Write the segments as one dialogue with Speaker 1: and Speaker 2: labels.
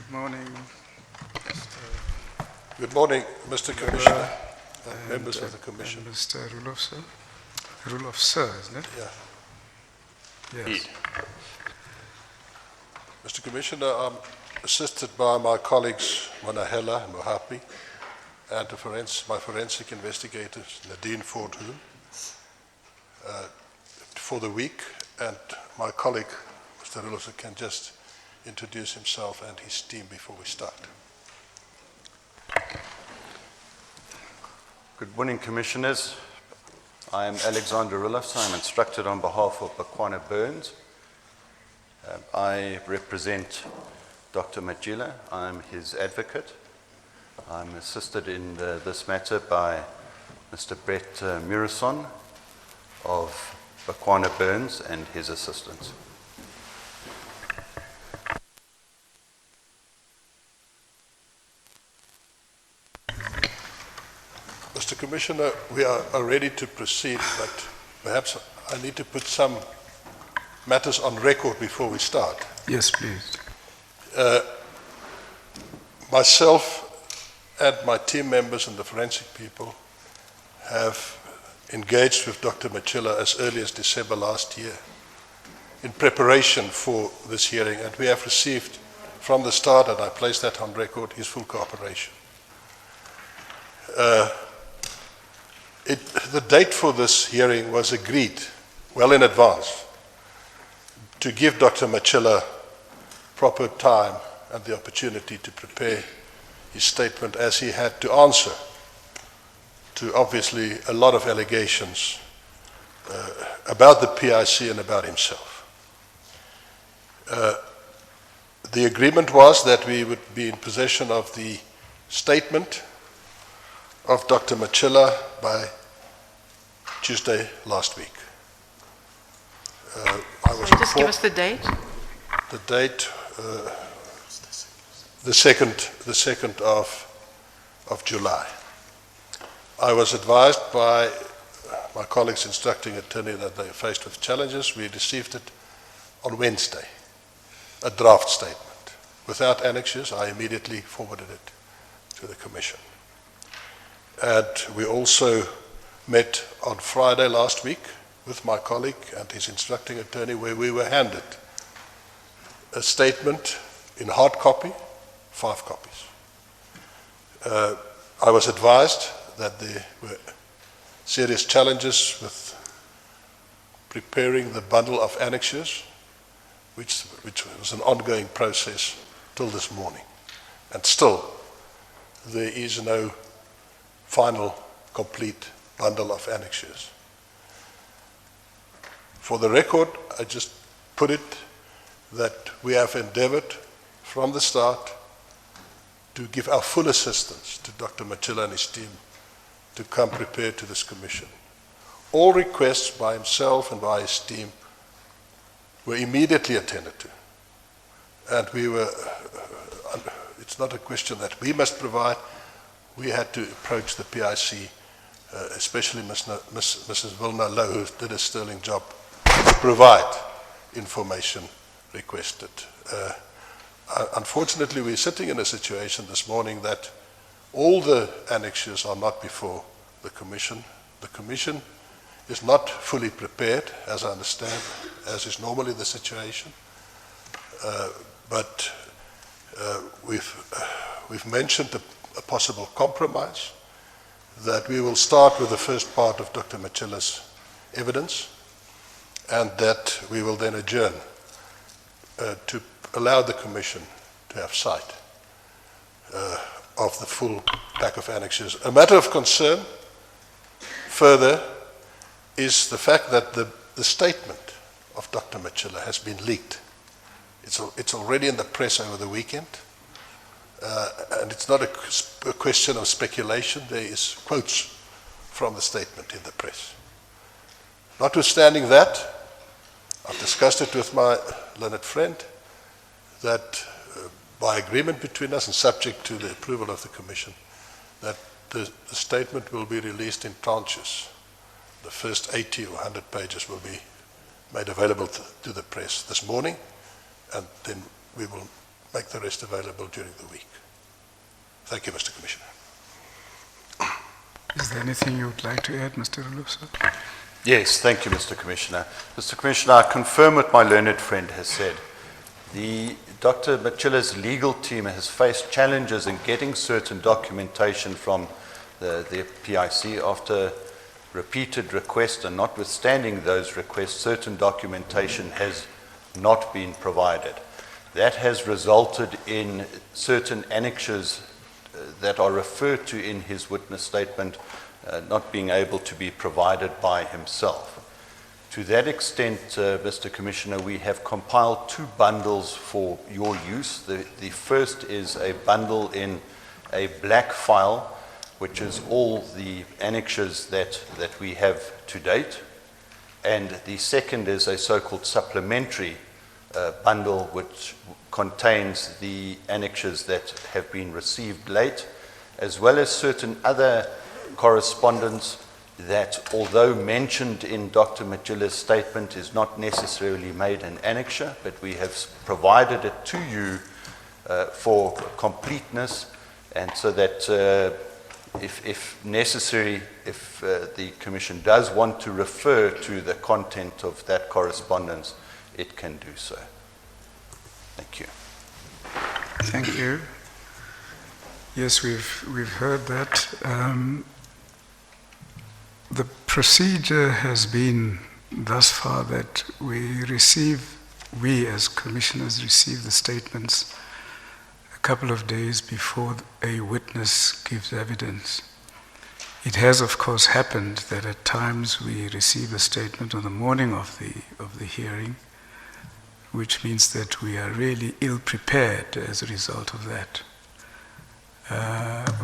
Speaker 1: Good morning,
Speaker 2: Good morning, Mr. Commissioner and members of the Commission.
Speaker 1: and Mr. Rule of Sir, isn't it?
Speaker 2: Yeah.
Speaker 1: Yes.
Speaker 2: Indeed. Mr. Commissioner, I'm assisted by my colleagues Monahela and Mohapi and my forensic investigators Nadine Fordhoom for the week, and my colleague Mr. Rulosa can just introduce himself and his team before we start.
Speaker 3: Good morning, Commissioners. I am Alexander Rulofs. I'm instructed on behalf of Bakwana Burns. I represent Dr. Matjila. I'm his advocate. I'm assisted in this matter by Mr. Brett Murison of Bakwana Burns and his assistants.
Speaker 2: Mr. Commissioner, we are ready to proceed, but perhaps I need to put some matters on record before we start.
Speaker 1: Yes, please.
Speaker 2: Myself and my team members and the forensic people have engaged with Dr. Matjila as early as December last year in preparation for this hearing, and we have received from the start, and I place that on record, his full cooperation. The date for this hearing was agreed well in advance to give Dr. Matjila proper time and the opportunity to prepare his statement, as he had to answer to obviously a lot of allegations about the PIC and about himself. The agreement was that we would be in possession of the statement of Dr. Matjila by Tuesday last week.
Speaker 4: Just give us the date.
Speaker 2: The date, the 2nd of July. I was advised by my colleagues instructing attorney that they are faced with challenges. We received it on Wednesday, a draft statement. Without annexes, I immediately forwarded it to the Commission. And we also met on Friday last week with my colleague and his instructing attorney, where we were handed a statement in hard copy, 5 copies. I was advised that there were serious challenges with preparing the bundle of annexures, which was an ongoing process till this morning. And still, there is no final, complete bundle of annexures. For the record, I just put it that we have endeavored from the start to give our full assistance to Dr. Matjila and his team to come prepared to this Commission. All requests by himself and by his team were immediately attended to. And it's not a question that we must provide. We had to approach the PIC, especially Mrs. Vilna Lowe, who did a sterling job, to provide information requested. Unfortunately, we're sitting in a situation this morning that all the annexures are not before the Commission. The Commission is not fully prepared, as I understand, as is normally the situation. But we've mentioned a possible compromise, that we will start with the first part of Dr. Matjila's evidence, and that we will then adjourn to allow the Commission to have sight of the full pack of annexures. A matter of concern further is the fact that the statement of Dr. Matjila has been leaked. It's already in the press over the weekend. And it's not a question of speculation. There is quotes from the statement in the press. Notwithstanding that, I've discussed it with my learned friend that by agreement between us and subject to the approval of the Commission, that the statement will be released in tranches. The first 80 or 100 pages will be made available to the press this morning, and then we will make the rest available during the week. Thank you, Mr. Commissioner.
Speaker 1: Is there anything you would like to add, Mr. Rulu, sir?
Speaker 3: Yes, thank you, Mr. Commissioner. Mr. Commissioner, I confirm what my learned friend has said. Dr. Matjila's legal team has faced challenges in getting certain documentation from the PIC after repeated requests, and notwithstanding those requests, certain documentation has not been provided. That has resulted in certain annexures that are referred to in his witness statement not being able to be provided by himself. To that extent, Mr. Commissioner, we have compiled 2 bundles for your use. The first is a bundle in a black file, which is all the annexures that we have to date. And the second is a so-called supplementary bundle, which contains the annexures that have been received late, as well as certain other correspondence that, although mentioned in Dr. Matjila's statement, is not necessarily made an annexure, but we have provided it to you for completeness, and so that if necessary, if the Commission does want to refer to the content of that correspondence, it can do so. Thank you.
Speaker 1: Thank you. Yes, we've heard that. The procedure has been thus far that we as commissioners receive the statements a couple of days before a witness gives evidence. It has, of course, happened that at times we receive a statement on the morning of the hearing, which means that we are really ill-prepared as a result of that.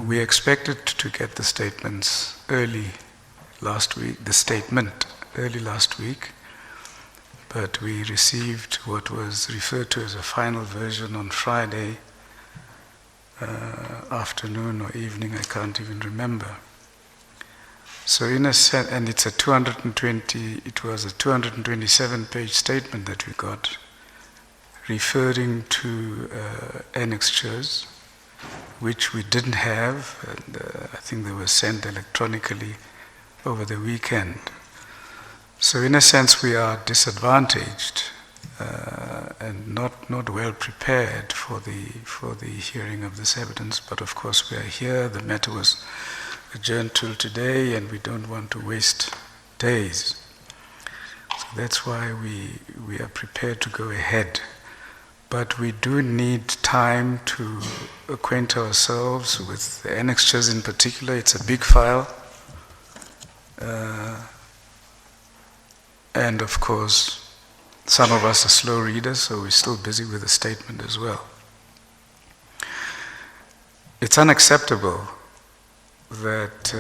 Speaker 1: We expected to get the statements early last week, early last week, but we received what was referred to as a final version on Friday afternoon or evening, I can't even remember. So in a sense, and it was a 227-page statement that we got, referring to annexures, which we didn't have, and I think they were sent electronically over the weekend. So in a sense we are disadvantaged and not well prepared for the hearing of this evidence, but of course we are here. The matter was adjourned till today and we don't want to waste days. So that's why we are prepared to go ahead. But we do need time to acquaint ourselves with the annexures in particular. It's a big file. And of course, some of us are slow readers, so we're still busy with the statement as well. It's unacceptable that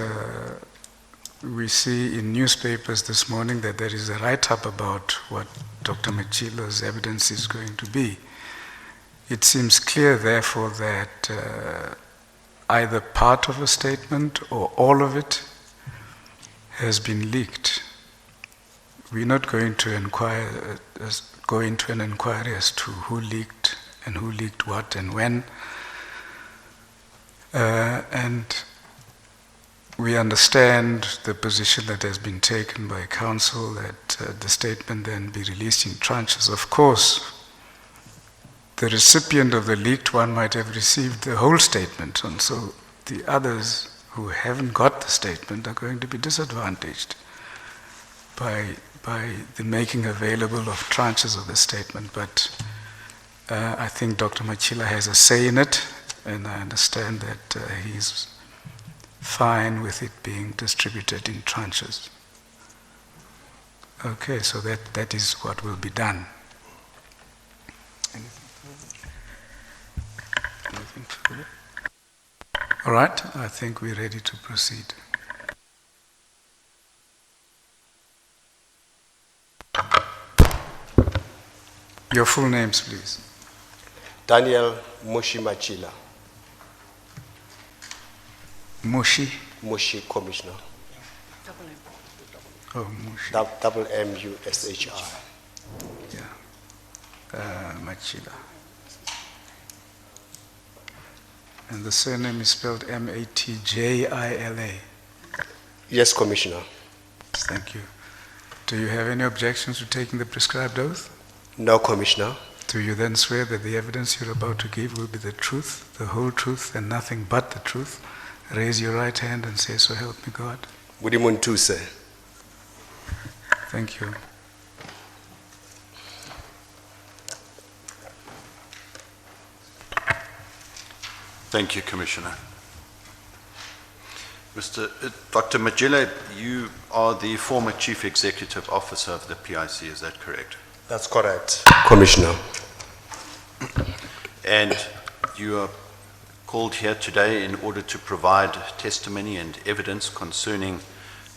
Speaker 1: we see in newspapers this morning that there is a write-up about what Dr. Matjila's evidence is going to be. It seems clear, therefore, that either part of a statement or all of it has been leaked. We're not going to go into an inquiry as to who leaked and who leaked what and when. And we understand the position that has been taken by counsel that the statement then be released in tranches. Of course, the recipient of the leaked one might have received the whole statement, and so the others who haven't got the statement are going to be disadvantaged by the making available of tranches of the statement. But I think Dr. Matjila has a say in it, and I understand that he's fine with it being distributed in tranches. Okay, so that is what will be done. Anything further? All right, I think we're ready to proceed. Your full names, please.
Speaker 4: Daniel Mushi Matjila, Mushi Commissioner.
Speaker 1: Oh, Mushi.
Speaker 4: Double M-U-S-H-I.
Speaker 1: Yeah. Matjila. And the surname is spelled Matjila.
Speaker 4: Yes, Commissioner.
Speaker 1: Thank you. Do you have any objections to taking the prescribed oath?
Speaker 4: No, Commissioner.
Speaker 1: Do you then swear that the evidence you're about to give will be the truth, the whole truth, and nothing but the truth? Raise your right hand and say, so help me God.
Speaker 4: Budimuntu, sir.
Speaker 1: Thank you.
Speaker 3: Thank you, Commissioner. Dr. Matjila, you are the former Chief Executive Officer of the PIC, is that correct?
Speaker 4: That's correct, Commissioner.
Speaker 3: And you are called here today in order to provide testimony and evidence concerning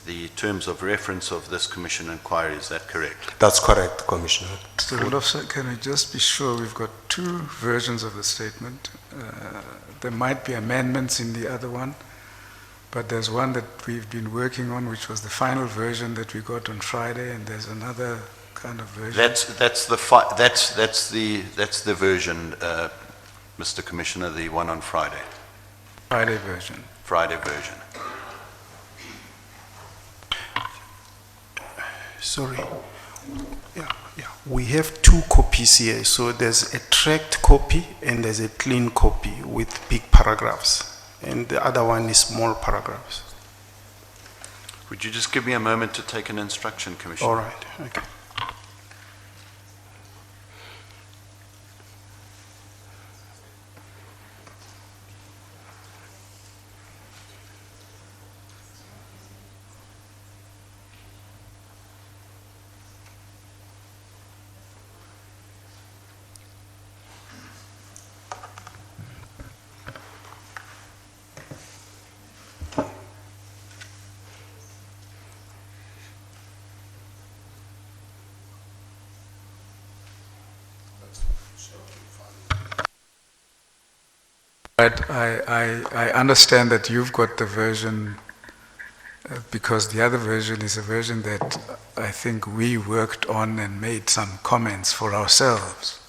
Speaker 3: the terms of reference of this Commission inquiry, is that correct?
Speaker 4: That's correct, Commissioner.
Speaker 1: Mr. Rolofsson, can I just be sure we've got two versions of the statement? There might be amendments in the other one, but there's one that we've been working on, which was the final version that we got on Friday, and there's another kind of version.
Speaker 3: That's the version, Mr. Commissioner, the one on Friday.
Speaker 1: Friday version.
Speaker 3: Friday version.
Speaker 5: Sorry. Yeah. We have two copies here. So there's a tracked copy and there's a clean copy with big paragraphs. And the other one is small paragraphs.
Speaker 3: Would you just give me a moment to take an instruction, Commissioner?
Speaker 5: All right. Okay.
Speaker 1: But I understand that you've got the version because the other version is a version that I think we worked on and made some comments for ourselves.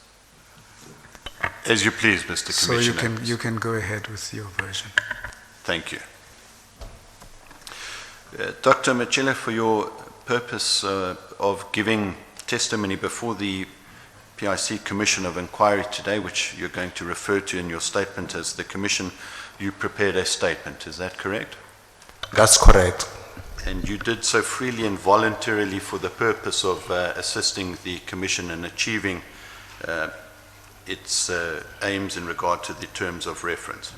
Speaker 3: As you please, Mr. Commissioner.
Speaker 1: So you can go ahead with your version.
Speaker 3: Thank you. Dr. Matjila, for your purpose of giving testimony before the PIC Commission of Inquiry today, which you're going to refer to in your statement as the Commission, you prepared a statement, is that correct?
Speaker 4: That's correct.
Speaker 3: And you did so freely and voluntarily for the purpose of assisting the Commission in achieving its aims in regard to the terms of reference.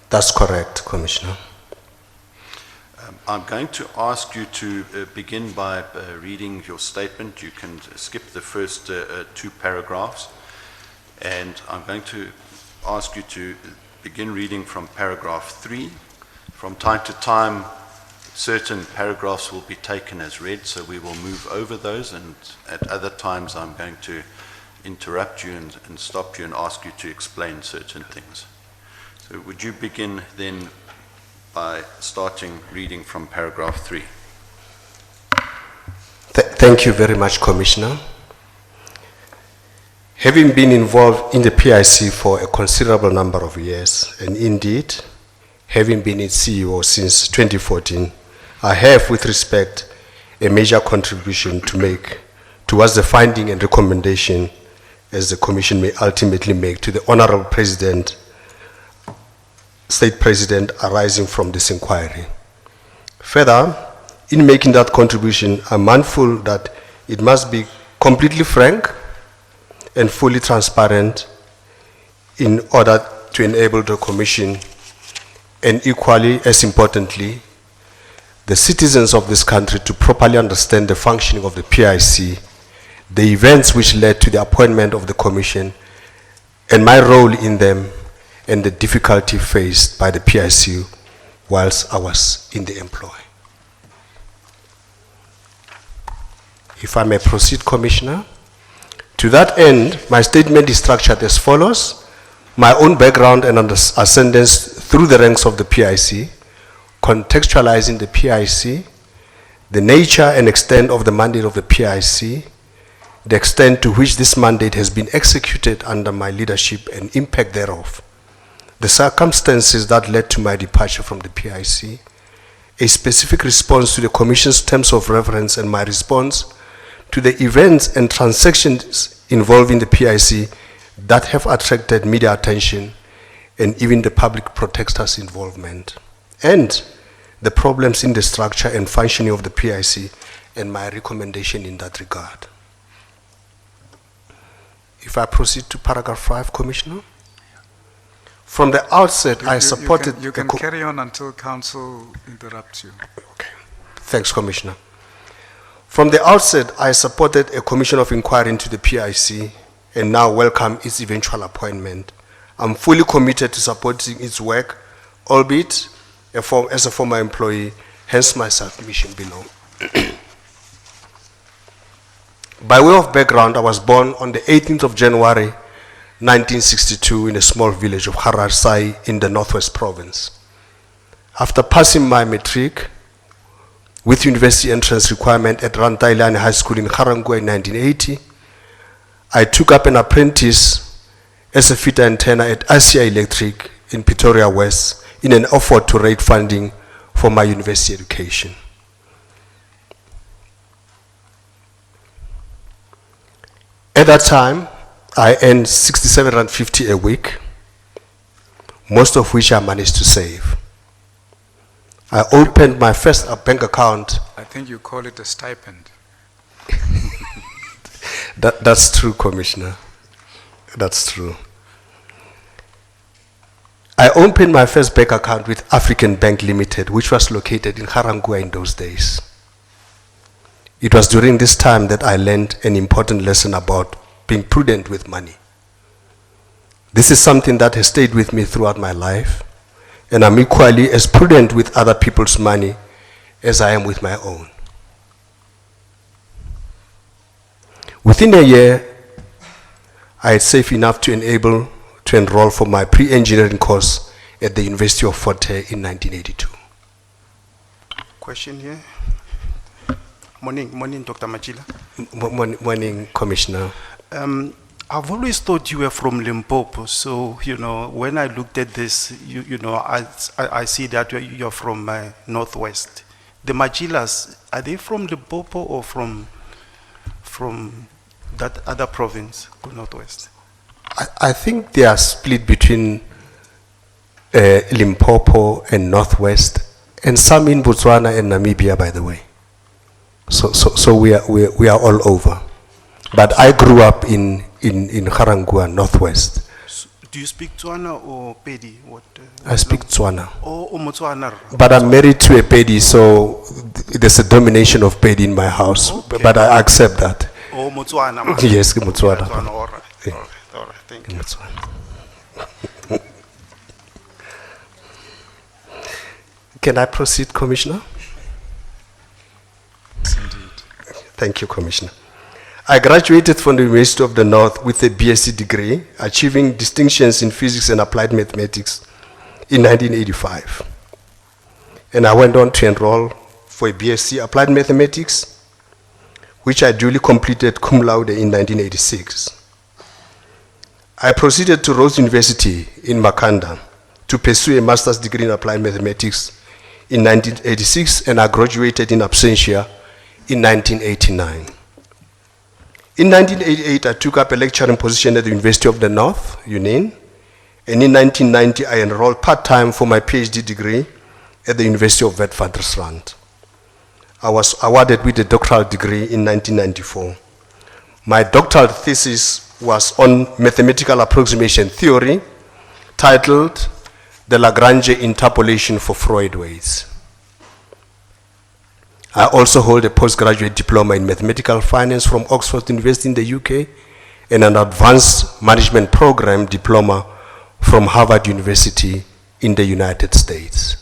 Speaker 4: That's correct, Commissioner.
Speaker 3: I'm going to ask you to begin by reading your statement. You can skip the first two paragraphs. And I'm going to ask you to begin reading from paragraph 3. From time to time, certain paragraphs will be taken as read, so we will move over those, and at other times I'm going to interrupt you and stop you and ask you to explain certain things. So would you begin then by starting reading from paragraph 3.
Speaker 4: Thank you very much, Commissioner. Having been involved in the PIC for a considerable number of years, and indeed, having been its CEO since 2014, I have, with respect, a major contribution to make towards the finding and recommendation as the Commission may ultimately make to the Honorable President, State President, arising from this inquiry. Further, in making that contribution, I'm mindful that it must be completely frank and fully transparent in order to enable the Commission, and equally as importantly, the citizens of this country to properly understand the functioning of the PIC, the events which led to the appointment of the Commission, and my role in them, and the difficulty faced by the PIC whilst I was in the employ. If I may proceed, Commissioner. To that end, my statement is structured as follows. My own background and ascendance through the ranks of the PIC, contextualizing the PIC, the nature and extent of the mandate of the PIC, the extent to which this mandate has been executed under my leadership and impact thereof, the circumstances that led to my departure from the PIC, a specific response to the Commission's terms of reference, and my response to the events and transactions involving the PIC that have attracted media attention and even the public protector's involvement, and the problems in the structure and functioning of the PIC, and my recommendation in that regard. If I proceed to paragraph 5, Commissioner. From the outset, I supported...
Speaker 1: You can carry on until council interrupts you.
Speaker 4: Okay. Thanks, Commissioner. From the outset, I supported a commission of inquiry into the PIC and now welcome its eventual appointment. I'm fully committed to supporting its work, albeit as a former employee, hence my submission below. By way of background, I was born on the 18th of January 1962 in a small village of Hararsai in the Northwest Province. After passing my matric with university entrance requirement at Rantailani High School in Harangua in 1980, I took up an apprentice as a fitter and turner at Asia Electric in Pretoria West in an effort to raise funding for my university education. At that time, I earned 67.50 Rand a week, most of which I managed to save. I opened my first bank account.
Speaker 1: I think you call it a stipend.
Speaker 4: That's true, Commissioner. That's true. I opened my first bank account with African Bank Limited, which was located in Harangua in those days. It was during this time that I learned an important lesson about being prudent with money. This is something that has stayed with me throughout my life, and I'm equally as prudent with other people's money as I am with my own. Within a year, I had saved enough to enroll for my pre-engineering course at the University of Fort Hare in 1982.
Speaker 5: Question here. Morning, Dr. Matjila.
Speaker 4: Morning, Commissioner.
Speaker 5: I've always thought you were from Limpopo, so, when I looked at this, I see that you're from Northwest. The Matjilas, are they from Limpopo or from that other province, Northwest?
Speaker 4: I think they are split between Limpopo and Northwest, and some in Botswana and Namibia, by the way. So we are all over. But I grew up in Harangua, Northwest.
Speaker 5: So do you speak Tswana or Pedi?
Speaker 4: I speak Tswana.
Speaker 5: Oh, Motswana.
Speaker 4: But I'm married to a Pedi, so there's a domination of Pedi in my house. Okay. But I accept that.
Speaker 5: Oh, Motswana.
Speaker 4: Yes, Motswana.
Speaker 5: All right, thank you.
Speaker 4: Can I proceed, Commissioner?
Speaker 1: Yes, indeed.
Speaker 4: Thank you, Commissioner. I graduated from the University of the North with a BSc degree, achieving distinctions in physics and applied mathematics in 1985. And I went on to enroll for a BSc applied mathematics, which I duly completed cum laude in 1986. I proceeded to Rhodes University in Makanda to pursue a master's degree in applied mathematics in 1986, and I graduated in absentia in 1989. In 1988, I took up a lecturing position at the University of the North, UNIN, and in 1990, I enrolled part-time for my PhD degree at the University of Witwatersrand. I was awarded with a doctoral degree in 1994. My doctoral thesis was on mathematical approximation theory, titled The Lagrange Interpolation for Freud Weights. I also hold a postgraduate diploma in mathematical finance from Oxford University in the UK and an advanced management program diploma from Harvard University in the United States.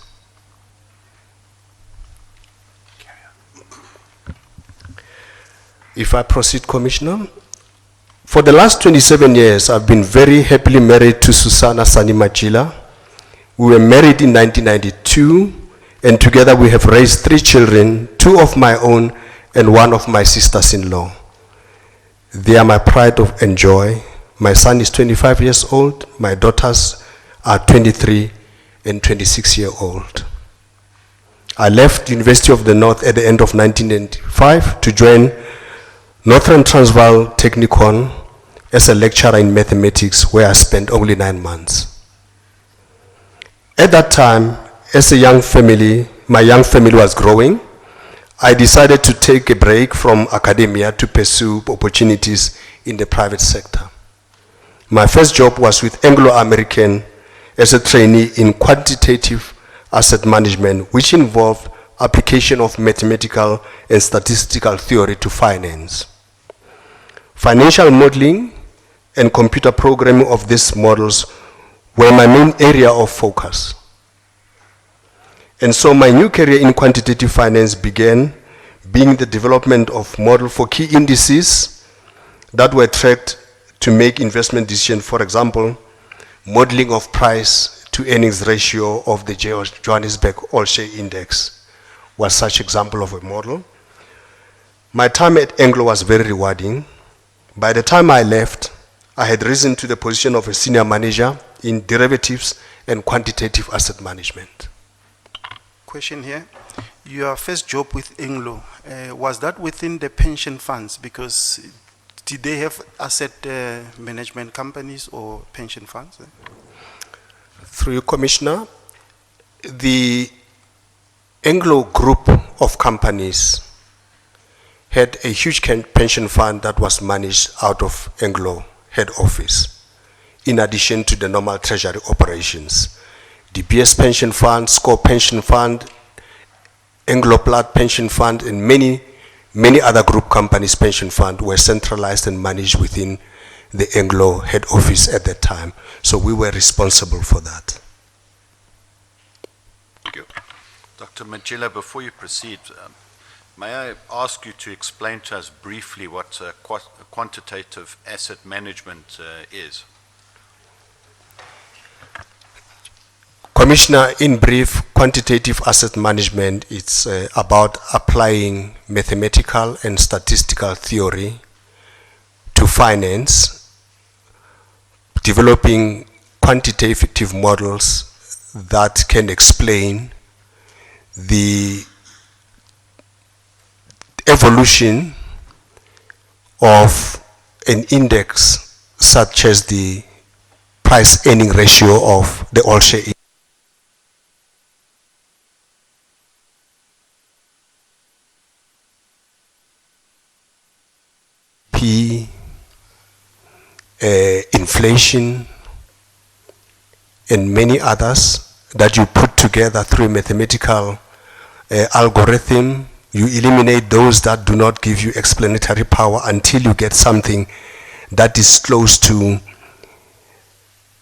Speaker 4: If I proceed, Commissioner. For the last 27 years, I've been very happily married to Susanna Sani Matjila. We were married in 1992, and together we have raised 3 children, 2 of my own and 1 of my sisters-in-law. They are my pride and joy. My son is 25 years old. My daughters are 23 and 26-year-old. I left University of the North at the end of 1995 to join Northern Transvaal Technikon as a lecturer in mathematics, where I spent only 9 months. At that time, as a young family, my young family was growing, I decided to take a break from academia to pursue opportunities in the private sector. My first job was with Anglo as a trainee in quantitative asset management, which involved application of mathematical and statistical theory to finance. Financial modeling and computer programming of these models were my main area of focus. And so my new career in quantitative finance began being the development of models for key indices that were tracked to make investment decisions. For example, modeling of price to earnings ratio of the Johannesburg All-Share Index was such example of a model. My time at Anglo was very rewarding. By the time I left, I had risen to the position of a senior manager in derivatives and quantitative asset management.
Speaker 5: Question here. Your first job with Anglo, was that within the pension funds? Because did they have asset management companies or pension funds?
Speaker 4: Through you, Commissioner, the Anglo group of companies had a huge pension fund that was managed out of Anglo head office, in addition to the normal treasury operations. The BS Pension Fund, SCORE Pension Fund, Anglo Plat Pension Fund, and many other group companies' pension fund were centralized and managed within the Anglo head office at that time. So we were responsible for that.
Speaker 3: Thank you. Dr. Matjila, before you proceed, may I ask you to explain to us briefly what quantitative asset management is?
Speaker 4: Commissioner, in brief, quantitative asset management is about applying mathematical and statistical theory to finance, developing quantitative models that can explain the evolution of an index such as the price earning ratio of the all-share index. Inflation, and many others that you put together through a mathematical algorithm. You eliminate those that do not give you explanatory power until you get something that is close to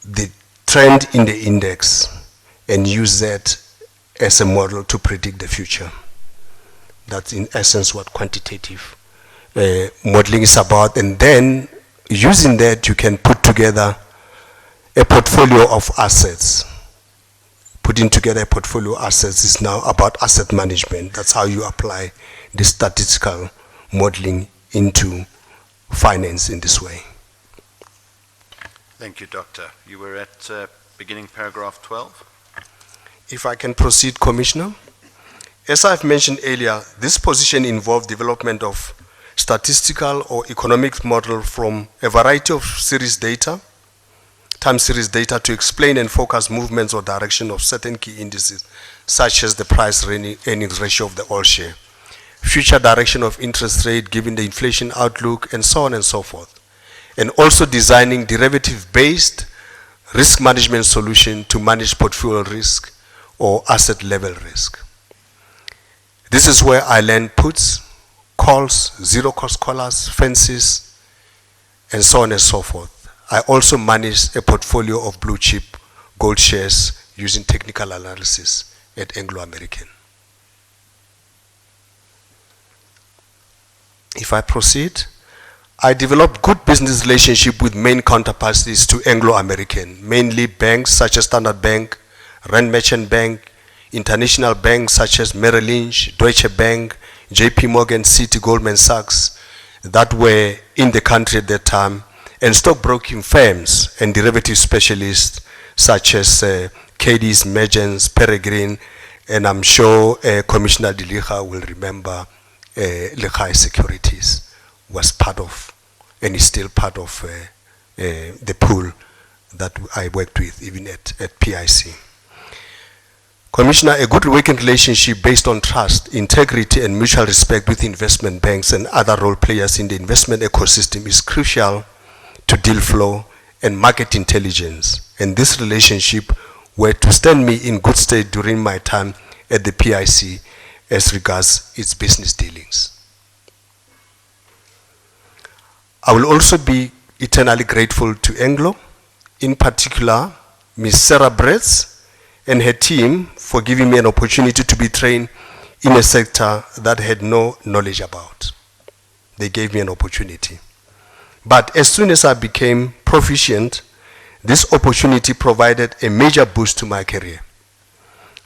Speaker 4: the trend in the index, and use that as a model to predict the future. That's in essence what quantitative modeling is about. And then using that, you can put together a portfolio of assets. Putting together a portfolio of assets is now about asset management. That's how you apply the statistical modeling into finance in this way.
Speaker 3: Thank you, Doctor. You were at beginning paragraph 12.
Speaker 4: If I can proceed, Commissioner. As I've mentioned earlier, this position involved development of statistical or economic model from a variety of series data, time series data, to explain and focus movements or direction of certain key indices, such as the price earnings ratio of the all share, future direction of interest rate given the inflation outlook, and so on and so forth. And also designing derivative-based risk management solution to manage portfolio risk or asset level risk. This is where I learned puts, calls, zero cost collars, fences, and so on and so forth. I also managed a portfolio of blue chip gold shares using technical analysis at Anglo American. If I proceed, I developed good business relationship with main counterparties to Anglo American, mainly banks such as Standard Bank, Rand Merchant Bank, international banks such as Merrill Lynch, Deutsche Bank, JP Morgan, Citi, Goldman Sachs, that were in the country at that time, and stockbroking firms and derivative specialists such as Cadiz, Mergens, Peregrine, and I'm sure Commissioner Dilicha will remember Lekhai Securities was part of, and is still part of the pool that I worked with even at PIC. Commissioner, a good working relationship based on trust, integrity, and mutual respect with investment banks and other role players in the investment ecosystem is crucial to deal flow and market intelligence. And this relationship were to stand me in good stead during my time at the PIC as regards its business dealings. I will also be eternally grateful to Anglo, in particular Ms. Sarah Bretz and her team for giving me an opportunity to be trained in a sector that I had no knowledge about. They gave me an opportunity. But as soon as I became proficient, this opportunity provided a major boost to my career.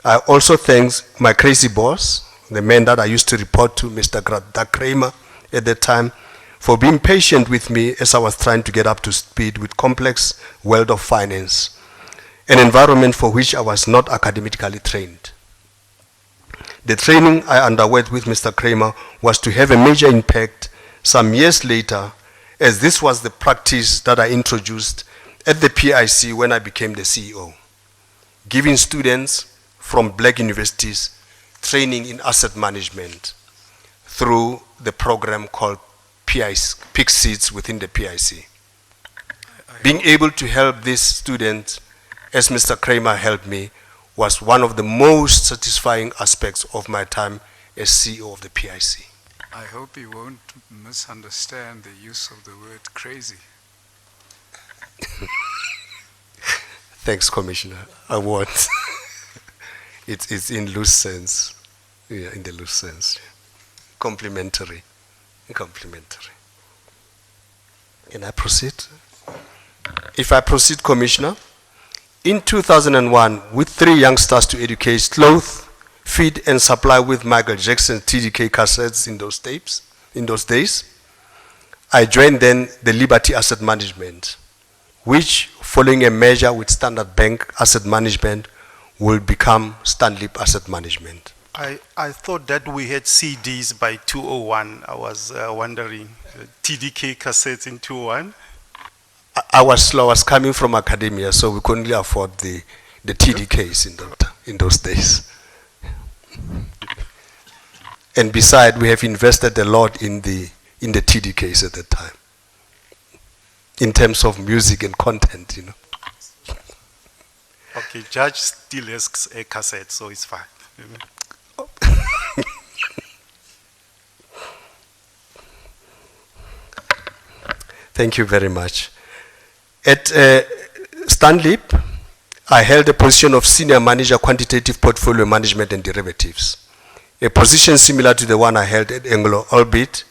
Speaker 4: I also thank my crazy boss, the man that I used to report to, Mr. Doug Kramer, at the time, for being patient with me as I was trying to get up to speed with complex world of finance, an environment for which I was not academically trained. The training I underwent with Mr. Kramer was to have a major impact some years later, as this was the practice that I introduced at the PIC when I became the CEO, giving students from black universities training in asset management through the program called PIC seats within the PIC. Being able to help these students, as Mr. Kramer helped me, was one of the most satisfying aspects of my time as CEO of the PIC.
Speaker 1: I hope you won't misunderstand the use of the word crazy.
Speaker 4: Thanks, Commissioner. I won't. It's in loose sense. Yeah, in the loose sense. Complimentary. Complimentary. Can I proceed? If I proceed, Commissioner, in 2001, with 3 youngsters to educate, clothe, feed, and supply with Michael Jackson TDK cassettes in those days, I joined then the Liberty Asset Management, which, following a merger with Standard Bank Asset Management, will become Stanlip Asset Management.
Speaker 5: I thought that we had CDs by 201. I was wondering, TDK cassettes in 201?
Speaker 4: I was slow. I was coming from academia, so we couldn't really afford the TDKs in those days. And besides, we have invested a lot in the TDKs at the time, in terms of music and content, you know.
Speaker 5: Okay, Judge still has a cassette, so it's fine.
Speaker 4: Thank you very much. At Stanlip, I held the position of Senior Manager, Quantitative Portfolio Management and Derivatives, a position similar to the one I held at Anglo, albeit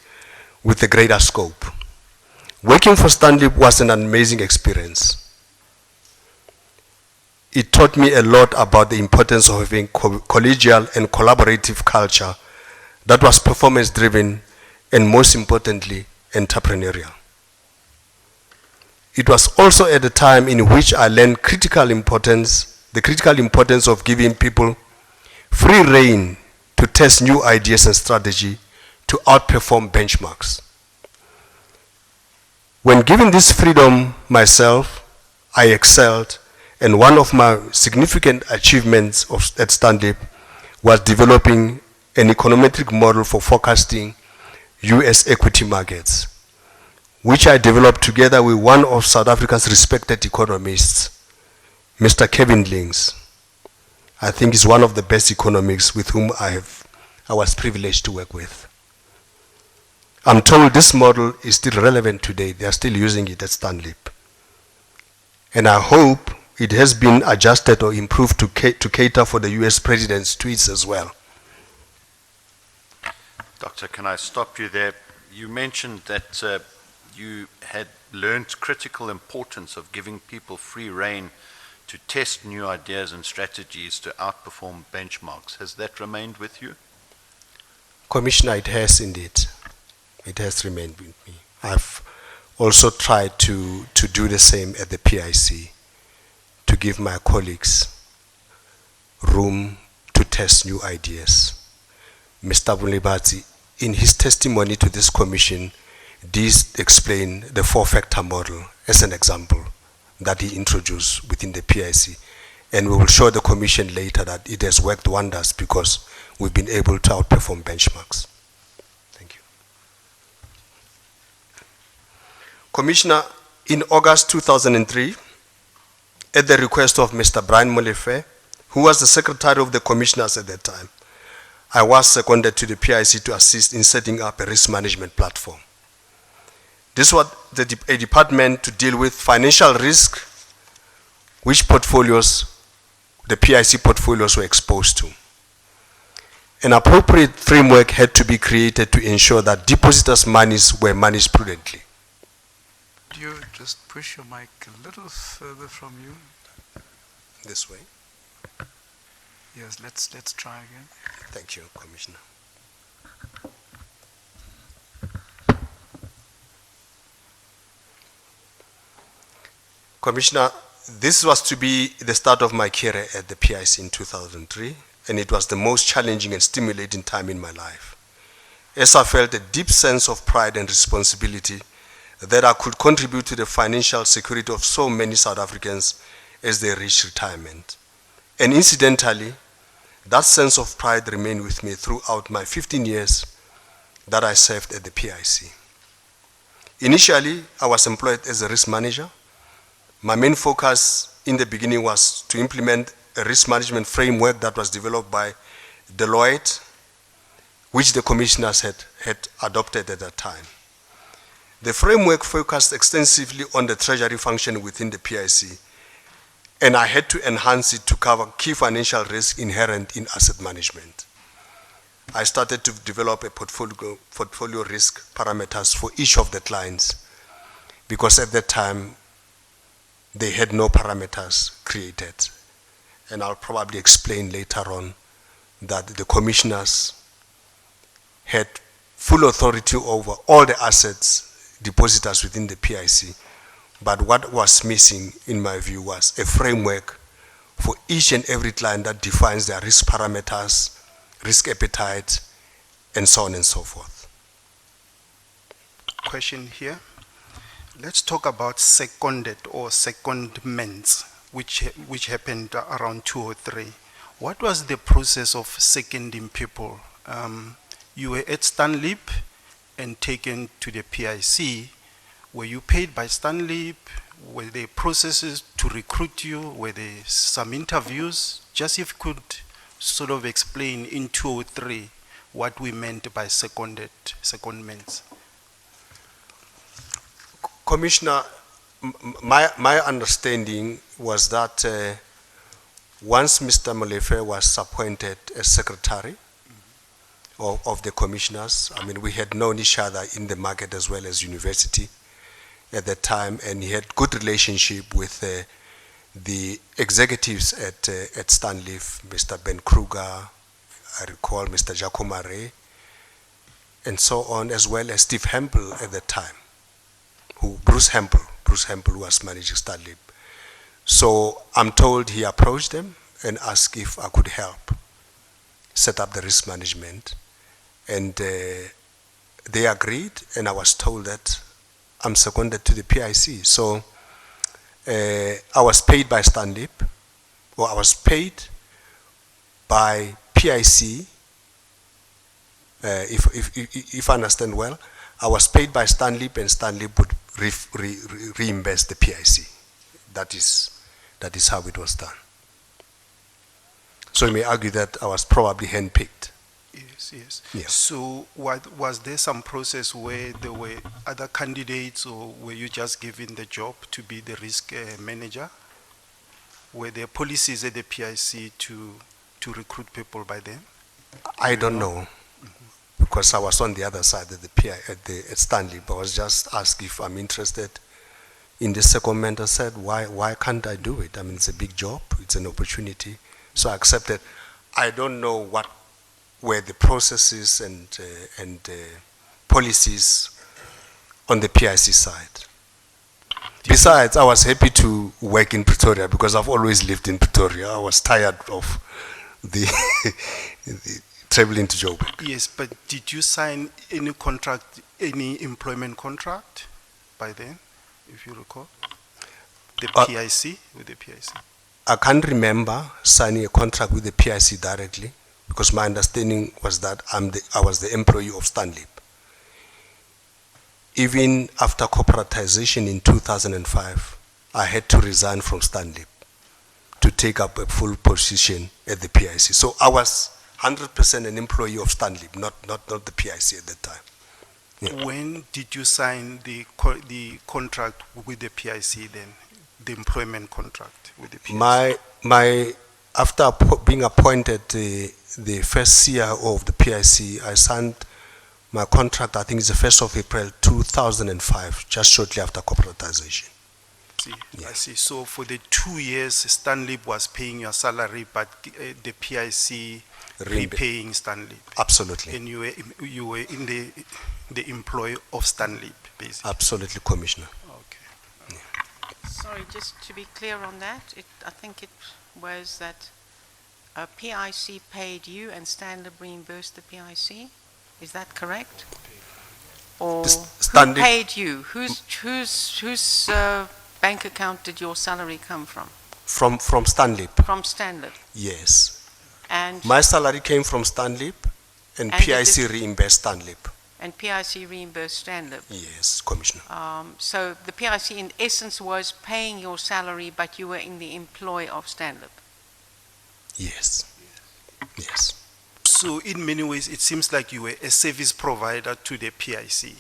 Speaker 4: with a greater scope. Working for Stanlip was an amazing experience. It taught me a lot about the importance of having collegial and collaborative culture that was performance-driven and, most importantly, entrepreneurial. It was also at a time in which I learned the critical importance of giving people free rein to test new ideas and strategy to outperform benchmarks. When given this freedom myself, I excelled, and one of my significant achievements at Stanlip was developing an econometric model for forecasting US equity markets, which I developed together with one of South Africa's respected economists, Mr. Kevin Lings. I think he's one of the best economists with whom I was privileged to work with. I'm told this model is still relevant today. They are still using it at Stanlip. And I hope it has been adjusted or improved to cater for the US president's tweets as well.
Speaker 3: Doctor, can I stop you there? You mentioned that you had learned critical importance of giving people free rein to test new ideas and strategies to outperform benchmarks. Has that remained with you?
Speaker 4: Commissioner, it has indeed. It has remained with me. I've also tried to do the same at the PIC, to to give my colleagues room to test new ideas. Mr. Bulibati, in his testimony to this commission, did explain the four-factor model as an example that he introduced within the PIC. And we will show the commission later that it has worked wonders because we've been able to outperform benchmarks. Thank you. Commissioner, in August 2003, at the request of Mr. Brian Molefe, who was the secretary of the commissioners at that time, I was seconded to the PIC to assist in setting up a risk management platform. This was a department to deal with financial risk, which portfolios the PIC portfolios were exposed to. An appropriate framework had to be created to ensure that depositors' monies were managed prudently.
Speaker 1: Could you just push your mic a little further from you?
Speaker 4: This way.
Speaker 1: Yes, let's try again.
Speaker 4: Thank you, Commissioner. Commissioner, this was to be the start of my career at the PIC in 2003, and it was the most challenging and stimulating time in my life, as I felt a deep sense of pride and responsibility that I could contribute to the financial security of so many South Africans as they reach retirement. And incidentally, that sense of pride remained with me throughout my 15 years that I served at the PIC. Initially, I was employed as a risk manager. My main focus in the beginning was to implement a risk management framework that was developed by Deloitte, which the commissioners had adopted at that time. The framework focused extensively on the treasury function within the PIC, and I had to enhance it to cover key financial risks inherent in asset management. I started to develop a portfolio risk parameters for each of the clients, because at that time, they had no parameters created. And I'll probably explain later on that the commissioners had full authority over all the assets, depositors within the PIC. But what was missing, in my view, was a framework for each and every client that defines their risk parameters, risk appetite, and so on and so forth.
Speaker 5: Question here. Let's talk about seconded or secondments, which happened around 2003. What was the process of seconding people? You were at Stanlip and taken to the PIC. Were you paid by Stanlip? Were there processes to recruit you? Were there some interviews? Just if you could sort of explain in 2003 what we meant by secondments.
Speaker 4: Commissioner, my understanding was that once Mr. Molefe was appointed as secretary of the commissioners, I mean, we had known each other in the market as well as university at that time, and he had good relationship with the executives at Stanlip, Mr. Ben Kruger, I recall Mr. Jacomare, and so on, as well as Steve Hempel at that time. Bruce Hempel, who was managing Stanlip. So I'm told he approached them and asked if I could help set up the risk management. And they agreed, and I was told that I'm seconded to the PIC. So I was paid by Stanlip, or I was paid by PIC, if I understand well. I was paid by Stanlip, and Stanlip would reimburse the PIC. That is how it was done. So you may argue that I was probably handpicked.
Speaker 5: Yes.
Speaker 4: Yeah.
Speaker 5: So was there some process where there were other candidates, or were you just given the job to be the risk manager? Were there policies at the PIC to recruit people by them?
Speaker 4: I don't know. Because I was on the other side of the at Stanlip. I was just asked if I'm interested in the secondment. I said, why can't I do it? I mean, it's a big job, it's an opportunity. So I accepted. I don't know what were the processes and policies on the PIC side. Besides, I was happy to work in Pretoria because I've always lived in Pretoria. I was tired of the, the traveling to Joburg.
Speaker 5: Yes, but did you sign any contract, any employment contract by then, if you recall? The PIC, with the PIC?
Speaker 4: I can't remember signing a contract with the PIC directly because my understanding was that I was the employee of Stanley. Even after corporatization in 2005, I had to resign from Stanley to take up a full position at the PIC. So I was 100% an employee of Stanley, not the PIC at that time. Yeah.
Speaker 5: When did you sign the contract with the PIC then, the employment contract with the PIC?
Speaker 4: After being appointed the first CIO of the PIC, I signed my contract, I think it's the 1st of April 2005, just shortly after corporatization.
Speaker 5: I see. So for the 2 years, Stanley was paying your salary, but the PIC repaying Stanley.
Speaker 4: Absolutely.
Speaker 5: And you were in the employ of Stanley, basically.
Speaker 4: Absolutely, Commissioner.
Speaker 5: Okay.
Speaker 4: Yeah.
Speaker 6: Sorry, just to be clear on that, I think it was that PIC paid you and Stanley reimbursed the PIC. Is that correct? Or who paid you? Whose bank account did your salary come from?
Speaker 4: From Stanley.
Speaker 6: From Stanley.
Speaker 4: Yes.
Speaker 6: And
Speaker 4: my salary came from Stanley, and PIC reimbursed Stanley.
Speaker 6: And PIC reimbursed Stanley.
Speaker 4: Yes, Commissioner.
Speaker 6: So the PIC in essence was paying your salary, but you were in the employ of Stanley.
Speaker 4: Yes. Yes.
Speaker 5: So in many ways, it seems like you were a service provider to the PIC.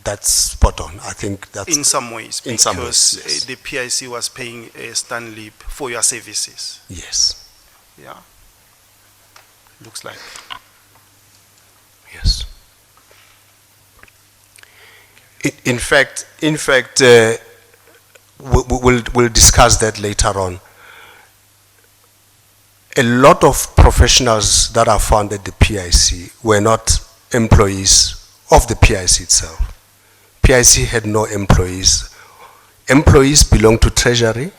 Speaker 4: That's spot on. I think that's...
Speaker 5: In some ways,
Speaker 4: in some ways, yes.
Speaker 5: The PIC was paying Stanley for your services.
Speaker 4: Yes.
Speaker 5: Yeah. Looks like.
Speaker 4: Yes. In fact, we'll discuss that later on. A lot of professionals that are found at the PIC were not employees of the PIC itself. PIC had no employees. Employees belonged to Treasury,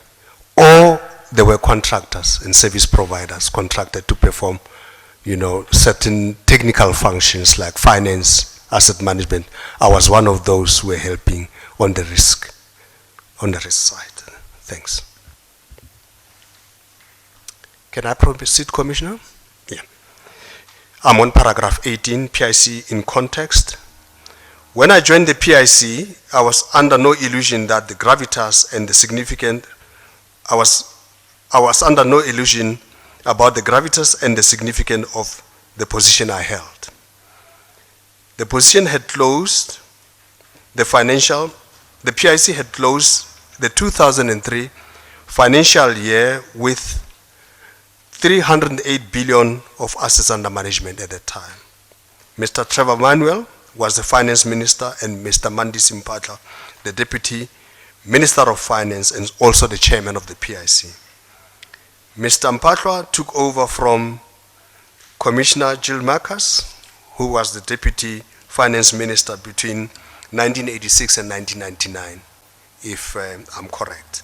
Speaker 4: or they were contractors and service providers contracted to perform, certain technical functions like finance, asset management. I was one of those who were helping on the risk side. Thanks. Can I proceed, Commissioner? Yeah. I'm on paragraph 18, PIC in context. When I joined the PIC, I was under no illusion that the gravitas and the significant, I was under no illusion about the gravitas and the significance of the position I held. The position had closed the PIC had closed the 2003 financial year with 308 billion of assets under management at that time. Mr. Trevor Manuel was the finance minister, and Mr. Mandi Simpatla, the deputy minister of finance and also the chairman of the PIC. Mr. Mpatla took over from Commissioner Jill Marcus, who was the deputy finance minister between 1986 and 1999, if I'm correct.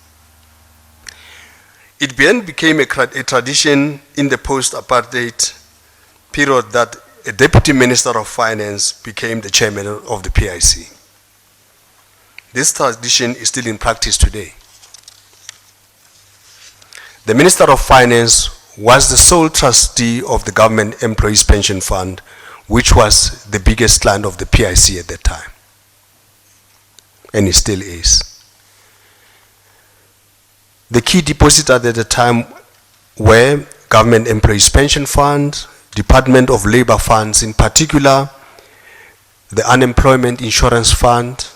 Speaker 4: It then became a tradition in the post-apartheid period that a deputy minister of finance became the chairman of the PIC. This tradition is still in practice today. The Minister of Finance was the sole trustee of the Government Employees Pension Fund, which was the biggest client of the PIC at that time, and it still is. The key depositors at the time were Government Employees Pension Fund, Department of Labor funds, in particular the Unemployment Insurance Fund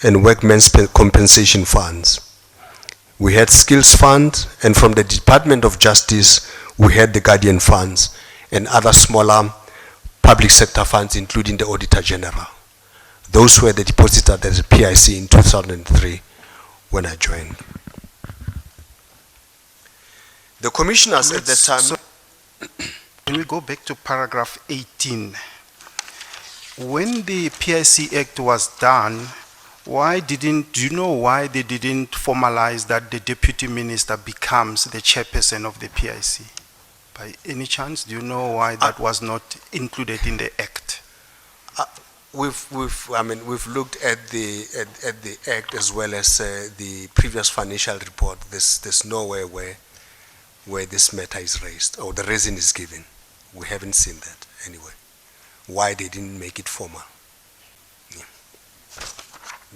Speaker 4: and Workmen's Compensation Funds. We had Skills Fund, and from the Department of Justice we had the Guardian Funds and other smaller public sector funds, including the Auditor General. Those were the depositors at the PIC in 2003 when I joined. The commissioners at that time...
Speaker 5: Can we go back to paragraph 18? When the PIC Act was done, Do you know why they didn't formalize that the deputy minister becomes the chairperson of the PIC? By any chance, do you know why that was not included in the act?
Speaker 4: We've looked at the act as well as the previous financial report. There's nowhere where this matter is raised or the reason is given. We haven't seen that anyway. Why they didn't make it formal? Yeah.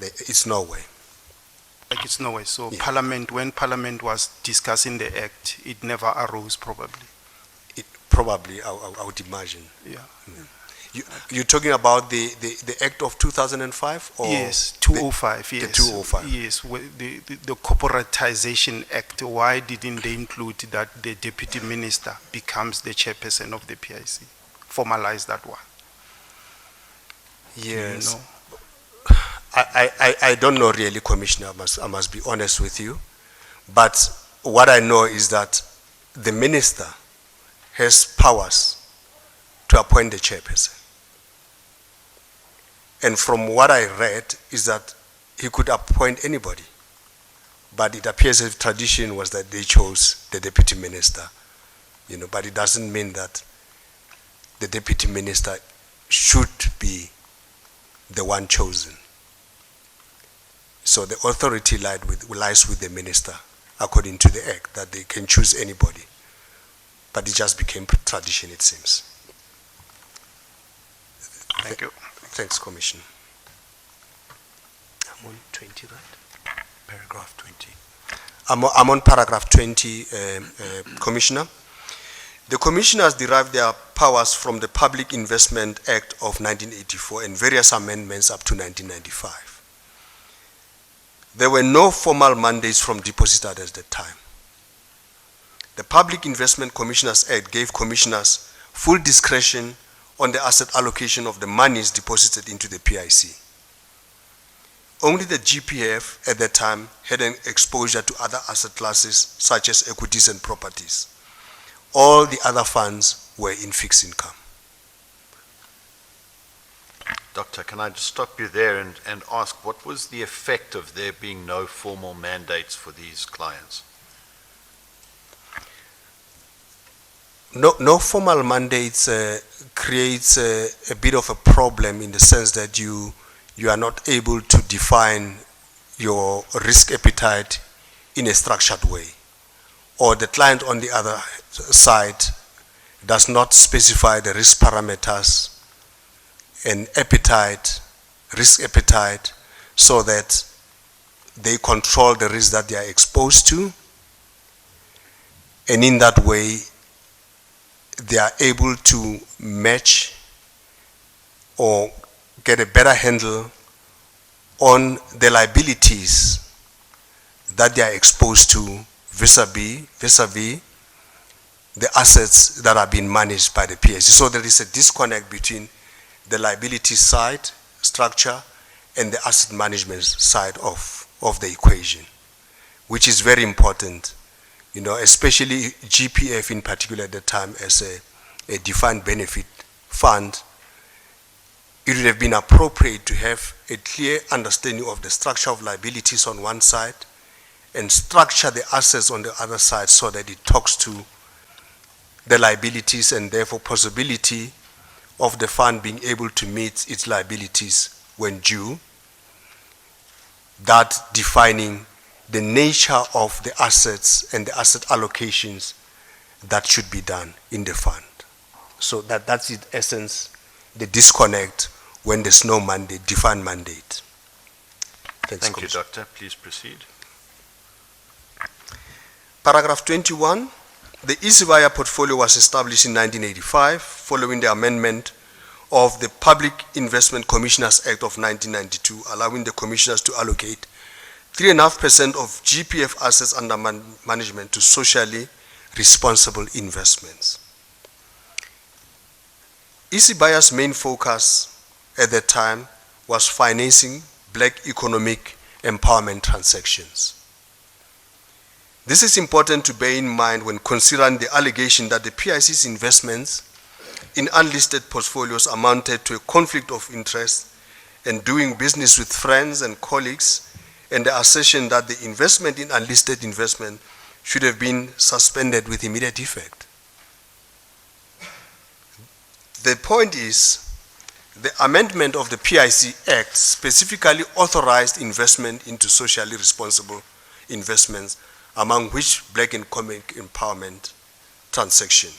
Speaker 4: It's no way.
Speaker 5: Like it's no way. So
Speaker 4: Yeah.
Speaker 5: when Parliament was discussing the act, it never arose probably.
Speaker 4: It probably, I would imagine.
Speaker 5: Yeah.
Speaker 4: You're talking about the Act of 2005? Or
Speaker 5: Yes, 205, yes.
Speaker 4: The 205.
Speaker 5: Yes, the Corporatization Act, why didn't they include that the deputy minister becomes the chairperson of the PIC? Formalize that one.
Speaker 4: Yes.
Speaker 5: You know?
Speaker 4: I don't know really, Commissioner, I must be honest with you. But what I know is that the minister has powers to appoint the chairperson. And from what I read is that he could appoint anybody. But it appears that tradition was that they chose the deputy minister. But it doesn't mean that the deputy minister should be the one chosen. So the authority lies with the minister, according to the act, that they can choose anybody. But it just became tradition, it seems.
Speaker 5: Thank you.
Speaker 4: Thanks, Commissioner. I'm on 20, right?
Speaker 2: Paragraph 20.
Speaker 4: I'm on paragraph 20, Commissioner. The commissioners derived their powers from the Public Investment Act of 1984 and various amendments up to 1995. There were no formal mandates from depositors at that time. The Public Investment Commissioners Act gave commissioners full discretion on the asset allocation of the monies deposited into the PIC. Only the GPF at that time had an exposure to other asset classes such as equities and properties. All the other funds were in fixed income.
Speaker 3: Doctor, can I just stop you there and ask, what was the effect of there being no formal mandates for these clients?
Speaker 4: No formal mandates creates a bit of a problem in the sense that you are not able to define your risk appetite in a structured way. Or the client on the other side does not specify the risk parameters and risk appetite, so that they control the risk that they are exposed to, and in that way they are able to match or get a better handle on the liabilities that they are exposed to vis-a-vis the assets that are being managed by the PIC. So there is a disconnect between the liability side structure and the asset management side of the equation, which is very important, especially GPF in particular at the time as a defined benefit fund. It would have been appropriate to have a clear understanding of the structure of liabilities on one side and structure the assets on the other side so that it talks to the liabilities and therefore possibility of the fund being able to meet its liabilities when due, that defining the nature of the assets and the asset allocations that should be done in the fund. So that's in essence the disconnect when there's no mandate, defined mandate. Thanks,
Speaker 3: Thank you, Doctor. Please proceed.
Speaker 4: Paragraph 21. The Isibaya portfolio was established in 1985 following the amendment of the Public Investment Commissioners Act of 1992, allowing the commissioners to allocate 3.5% of GPF assets under management to socially responsible investments. Isibaya's main focus at that time was financing black economic empowerment transactions. This is important to bear in mind when considering the allegation that the PIC's investments in unlisted portfolios amounted to a conflict of interest and doing business with friends and colleagues, and the assertion that the investment in unlisted investment should have been suspended with immediate effect. The point is, the amendment of the PIC Act specifically authorized investment into socially responsible investments, among which black economic empowerment transaction.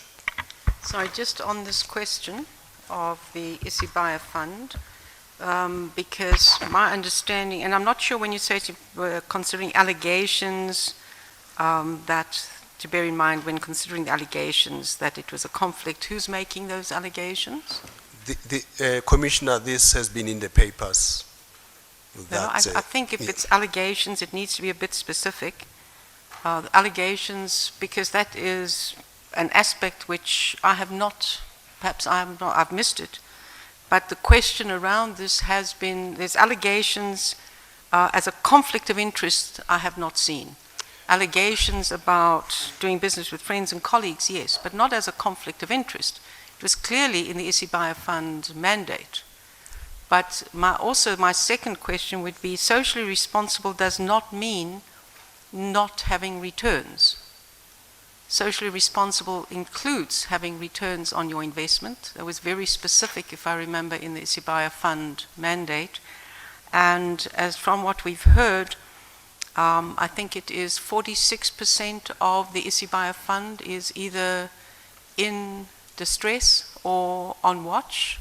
Speaker 6: Sorry, just on this question of the Isibaya Fund, because my understanding, and I'm not sure when you say considering allegations, that to bear in mind when considering the allegations that it was a conflict, who's making those allegations?
Speaker 4: Commissioner, this has been in the papers.
Speaker 6: No, I think if it's allegations, it needs to be a bit specific. The allegations, because that is an aspect which I have not, perhaps I've missed it, but the question around this has been, there's allegations as a conflict of interest I have not seen. Allegations about doing business with friends and colleagues, yes, but not as a conflict of interest. It was clearly in the Isibaya Fund mandate. But also my second question would be, socially responsible does not mean not having returns. Socially responsible includes having returns on your investment. That was very specific, if I remember, in the Isibaya Fund mandate. And as from what we've heard, I think it is 46% of the Isibaya Fund is either in distress or on watch.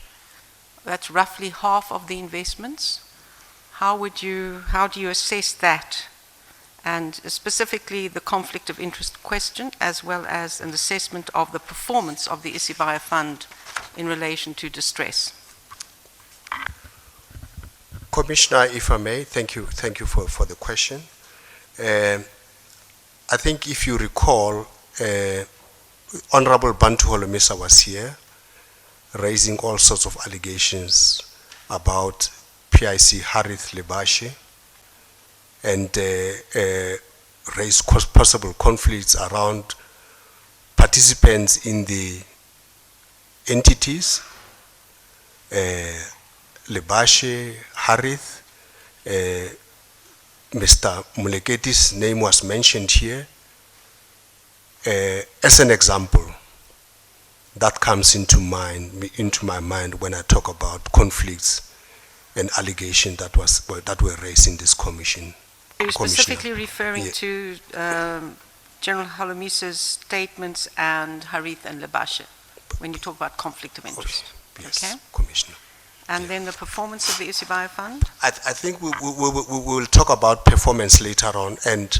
Speaker 6: That's roughly half of the investments. How do you assess that? And specifically the conflict of interest question, as well as an assessment of the performance of the Isibaya Fund in relation to distress.
Speaker 4: Commissioner, if I may, thank you for the question. I think if you recall, Honorable Bantu Holomisa was here, raising all sorts of allegations about PIC Harith Lebashe, and raised possible conflicts around participants in the entities. Lebashe, Harith, Mr. Muleketi's name was mentioned here as an example that comes into my mind when I talk about conflicts and allegations that were raised in this commission.
Speaker 6: Are you specifically referring to General Holomisa's statements and Harith and Lebashe when you talk about conflict of interest?
Speaker 4: Yes,
Speaker 6: okay.
Speaker 4: Commissioner.
Speaker 6: And then the performance of the Isibaya Fund?
Speaker 4: I think we will talk about performance later on, and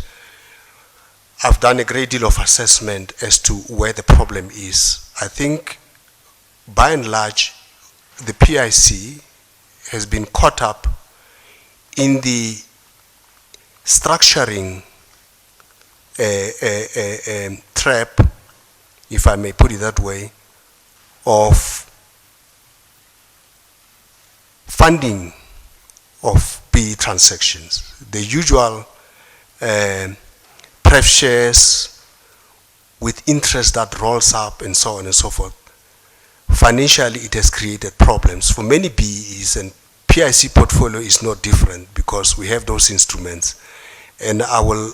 Speaker 4: I've done a great deal of assessment as to where the problem is. I think, by and large, the PIC has been caught up in the structuring trap, if I may put it that way, of funding of PE transactions. The usual pref shares with interest that rolls up and so on and so forth. Financially, it has created problems for many BEs, and PIC portfolio is no different because we have those instruments. And I will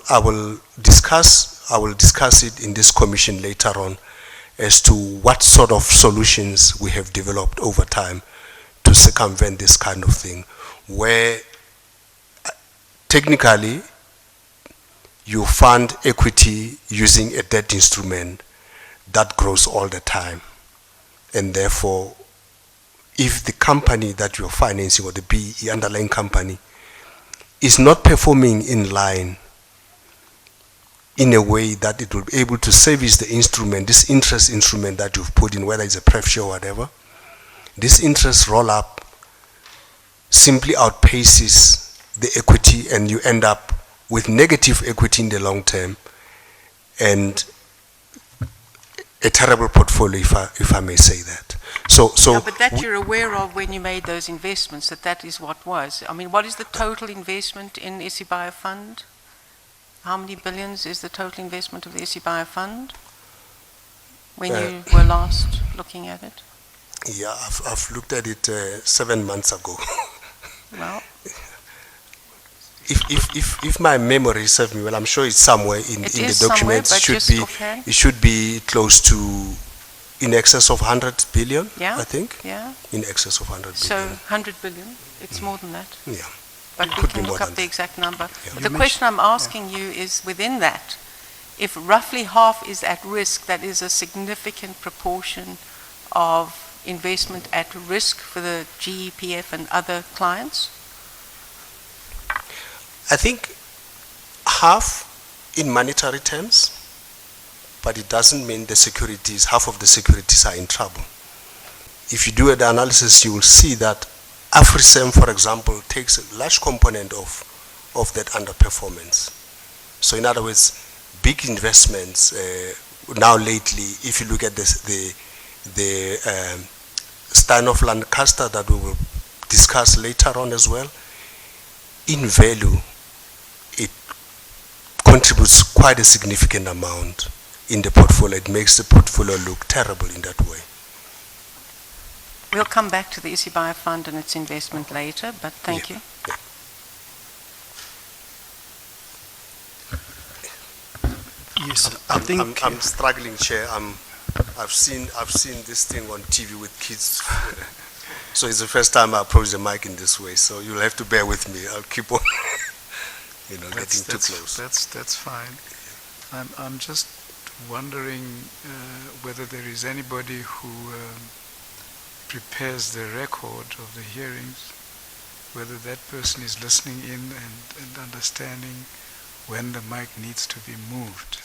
Speaker 4: discuss it in this commission later on as to what sort of solutions we have developed over time to circumvent this kind of thing, where technically you fund equity using a debt instrument that grows all the time. And therefore, if the company that you're financing, or the underlying company, is not performing in line in a way that it will be able to service the instrument, this interest instrument that you've put in, whether it's a pref share or whatever, this interest roll up simply outpaces the equity, and you end up with negative equity in the long term and a terrible portfolio, if I may say that. So
Speaker 6: no, but that you're aware of when you made those investments, that is what was. I mean, what is the total investment in Isibaya Fund? How many billions is the total investment of the Isibaya Fund when you were last looking at it?
Speaker 4: Yeah, I've looked at it 7 months ago.
Speaker 6: Well,
Speaker 4: If my memory serves me well, I'm sure it's somewhere in
Speaker 6: It
Speaker 4: the
Speaker 6: is somewhere,
Speaker 4: documents.
Speaker 6: but
Speaker 4: Should
Speaker 6: just
Speaker 4: be
Speaker 6: offhand.
Speaker 4: it should be close to in excess of 100 billion.
Speaker 6: Yeah,
Speaker 4: I think
Speaker 6: yeah.
Speaker 4: in excess of 100
Speaker 6: So
Speaker 4: billion.
Speaker 6: 100 billion, it's more than that.
Speaker 4: Yeah.
Speaker 6: But
Speaker 4: It
Speaker 6: we
Speaker 4: could be
Speaker 6: can
Speaker 4: more
Speaker 6: look up
Speaker 4: than
Speaker 6: the
Speaker 4: that.
Speaker 6: exact number.
Speaker 4: Yeah.
Speaker 6: But the question I'm asking you is within that, if roughly half is at risk, that is a significant proportion of investment at risk for the GEPF and other clients?
Speaker 4: I think half in monetary terms, but it doesn't mean the securities, half of the securities are in trouble. If you do the analysis, you will see that AfriSem, for example, takes a large component of that underperformance. So in other words, big investments now lately, if you look at the Stein of Lancaster that we will discuss later on as well, in value, it contributes quite a significant amount in the portfolio. It makes the portfolio look terrible in that way.
Speaker 6: We'll come back to the Isibayo Fund and its investment later, but thank you.
Speaker 5: Yes, I think
Speaker 4: I'm struggling, Chair. I've seen this thing on TV with kids, so it's the first time I approach the mic in this way. So you'll have to bear with me. I'll keep on, getting too close.
Speaker 1: That's fine. I'm just wondering whether there is anybody who prepares the record of the hearings, whether that person is listening in and understanding when the mic needs to be moved,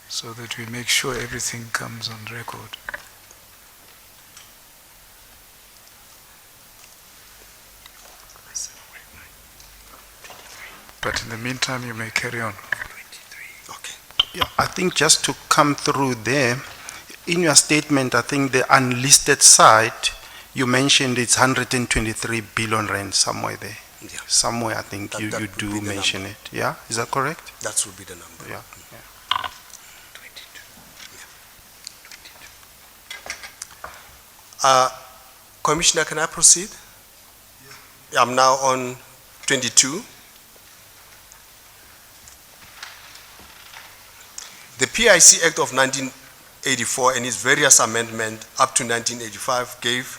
Speaker 1: so that we make sure everything comes on record. But in the meantime, you may carry on.
Speaker 4: Okay.
Speaker 5: yeah, I think just to come through there, in your statement, I think the unlisted side, you mentioned it's 123 billion rand somewhere there.
Speaker 4: Yeah.
Speaker 5: Somewhere, I think
Speaker 4: That
Speaker 5: you
Speaker 4: would be
Speaker 5: do
Speaker 4: the
Speaker 5: mention
Speaker 4: number.
Speaker 5: it. Yeah, is that correct?
Speaker 4: That would be the number.
Speaker 5: Yeah.
Speaker 4: Commissioner, can I proceed? Yeah. I'm now on 22. The PIC Act of 1984 and its various amendments up to 1985 gave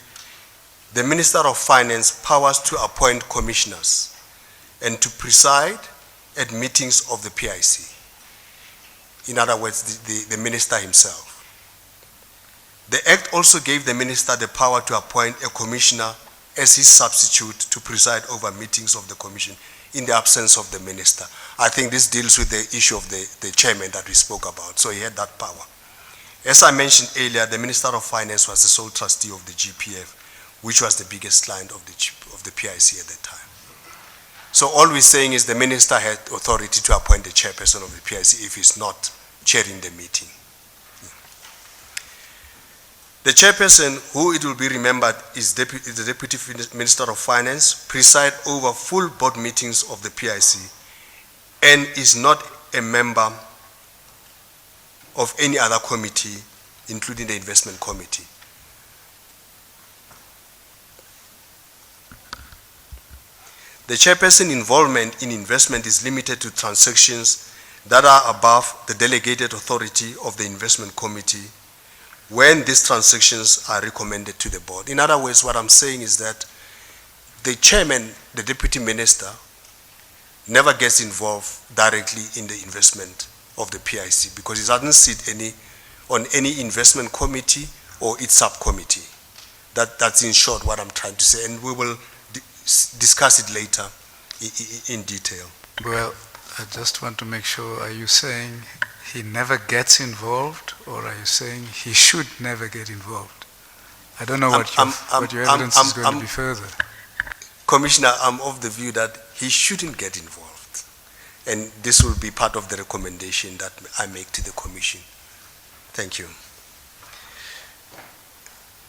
Speaker 4: the Minister of Finance powers to appoint commissioners and to preside at meetings of the PIC. In other words, the minister himself. The Act also gave the minister the power to appoint a commissioner as his substitute to preside over meetings of the commission in the absence of the minister. I think this deals with the issue of the chairman that we spoke about, so he had that power. As I mentioned earlier, the Minister of Finance was the sole trustee of the GPF, which was the biggest client of the PIC at that time. So all we're saying is the minister had authority to appoint the chairperson of the PIC if he's not chairing the meeting. The chairperson, who it will be remembered is the Deputy Minister of Finance, preside over full board meetings of the PIC and is not a member of any other committee, including the investment committee. The chairperson involvement in investment is limited to transactions that are above the delegated authority of the investment committee when these transactions are recommended to the board. In other words, what I'm saying is that the chairman, the deputy minister, never gets involved directly in the investment of the PIC because he doesn't sit on any investment committee or its subcommittee. That's in short what I'm trying to say, and we will discuss it later in detail.
Speaker 1: Well, I just want to make sure, are you saying he never gets involved, or are you saying he should never get involved? I don't know what your evidence is going to be further.
Speaker 4: Commissioner, I'm of the view that he shouldn't get involved. And this will be part of the recommendation that I make to the Commission. Thank you.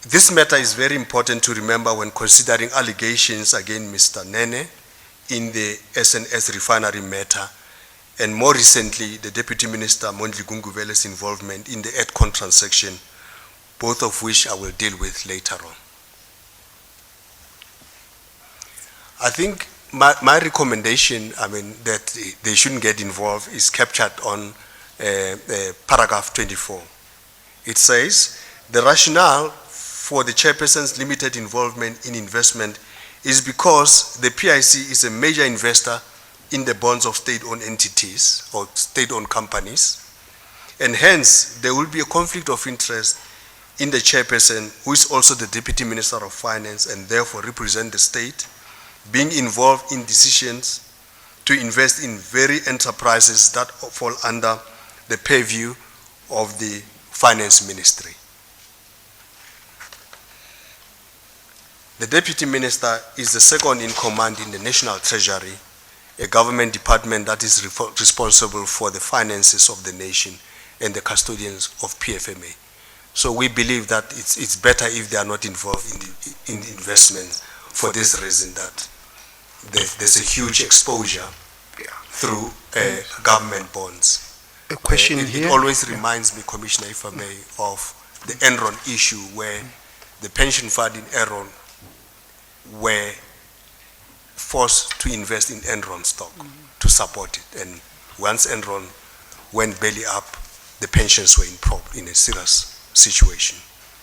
Speaker 4: This matter is very important to remember when considering allegations against Mr. Nene in the SNS refinery matter, and more recently, the Deputy Minister Mondli Gunguvele's involvement in the Edcon transaction, both of which I will deal with later on. I think my recommendation, I mean, that they shouldn't get involved is captured on paragraph 24. It says, the rationale for the chairperson's limited involvement in investment is because the PIC is a major investor in the bonds of state-owned entities or state-owned companies, and hence there will be a conflict of interest in the chairperson, who is also the Deputy Minister of Finance and therefore represent the state, being involved in decisions to invest in very enterprises that fall under the purview of the Finance Ministry. The Deputy Minister is the second in command in the National Treasury, a government department that is responsible for the finances of the nation and the custodians of PFMA. So we believe that it's better if they are not involved in investment for this reason, that there's a huge exposure through government bonds.
Speaker 5: A question here.
Speaker 4: It always reminds me, Commissioner, if I may, of the Enron issue where the pension fund in Enron were forced to invest in Enron stock to support it. And once Enron went belly up, the pensions were in a serious situation.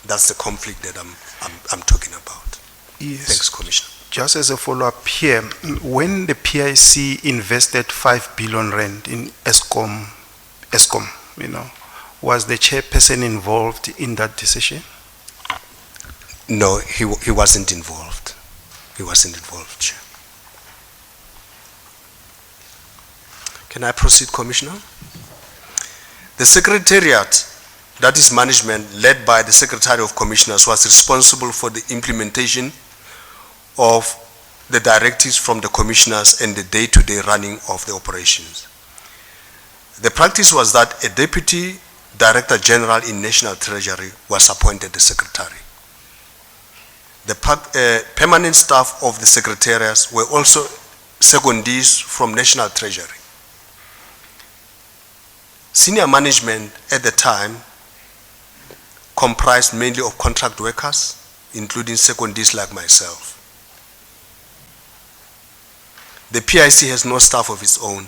Speaker 4: That's the conflict that I'm talking about.
Speaker 5: Yes.
Speaker 4: Thanks, Commissioner.
Speaker 5: Just as a follow-up here, when the PIC invested 5 billion rand in ESCOM, was the chairperson involved in that decision?
Speaker 4: No, he wasn't involved. He wasn't involved, Chair. Can I proceed, Commissioner? The Secretariat, that is management, led by the Secretary of Commissioners, was responsible for the implementation of the directives from the commissioners and the day-to-day running of the operations. The practice was that a Deputy Director General in National Treasury was appointed the Secretary. The permanent staff of the Secretariats were also secondees from National Treasury. Senior management at the time comprised mainly of contract workers, including secondees like myself. The PIC has no staff of its own,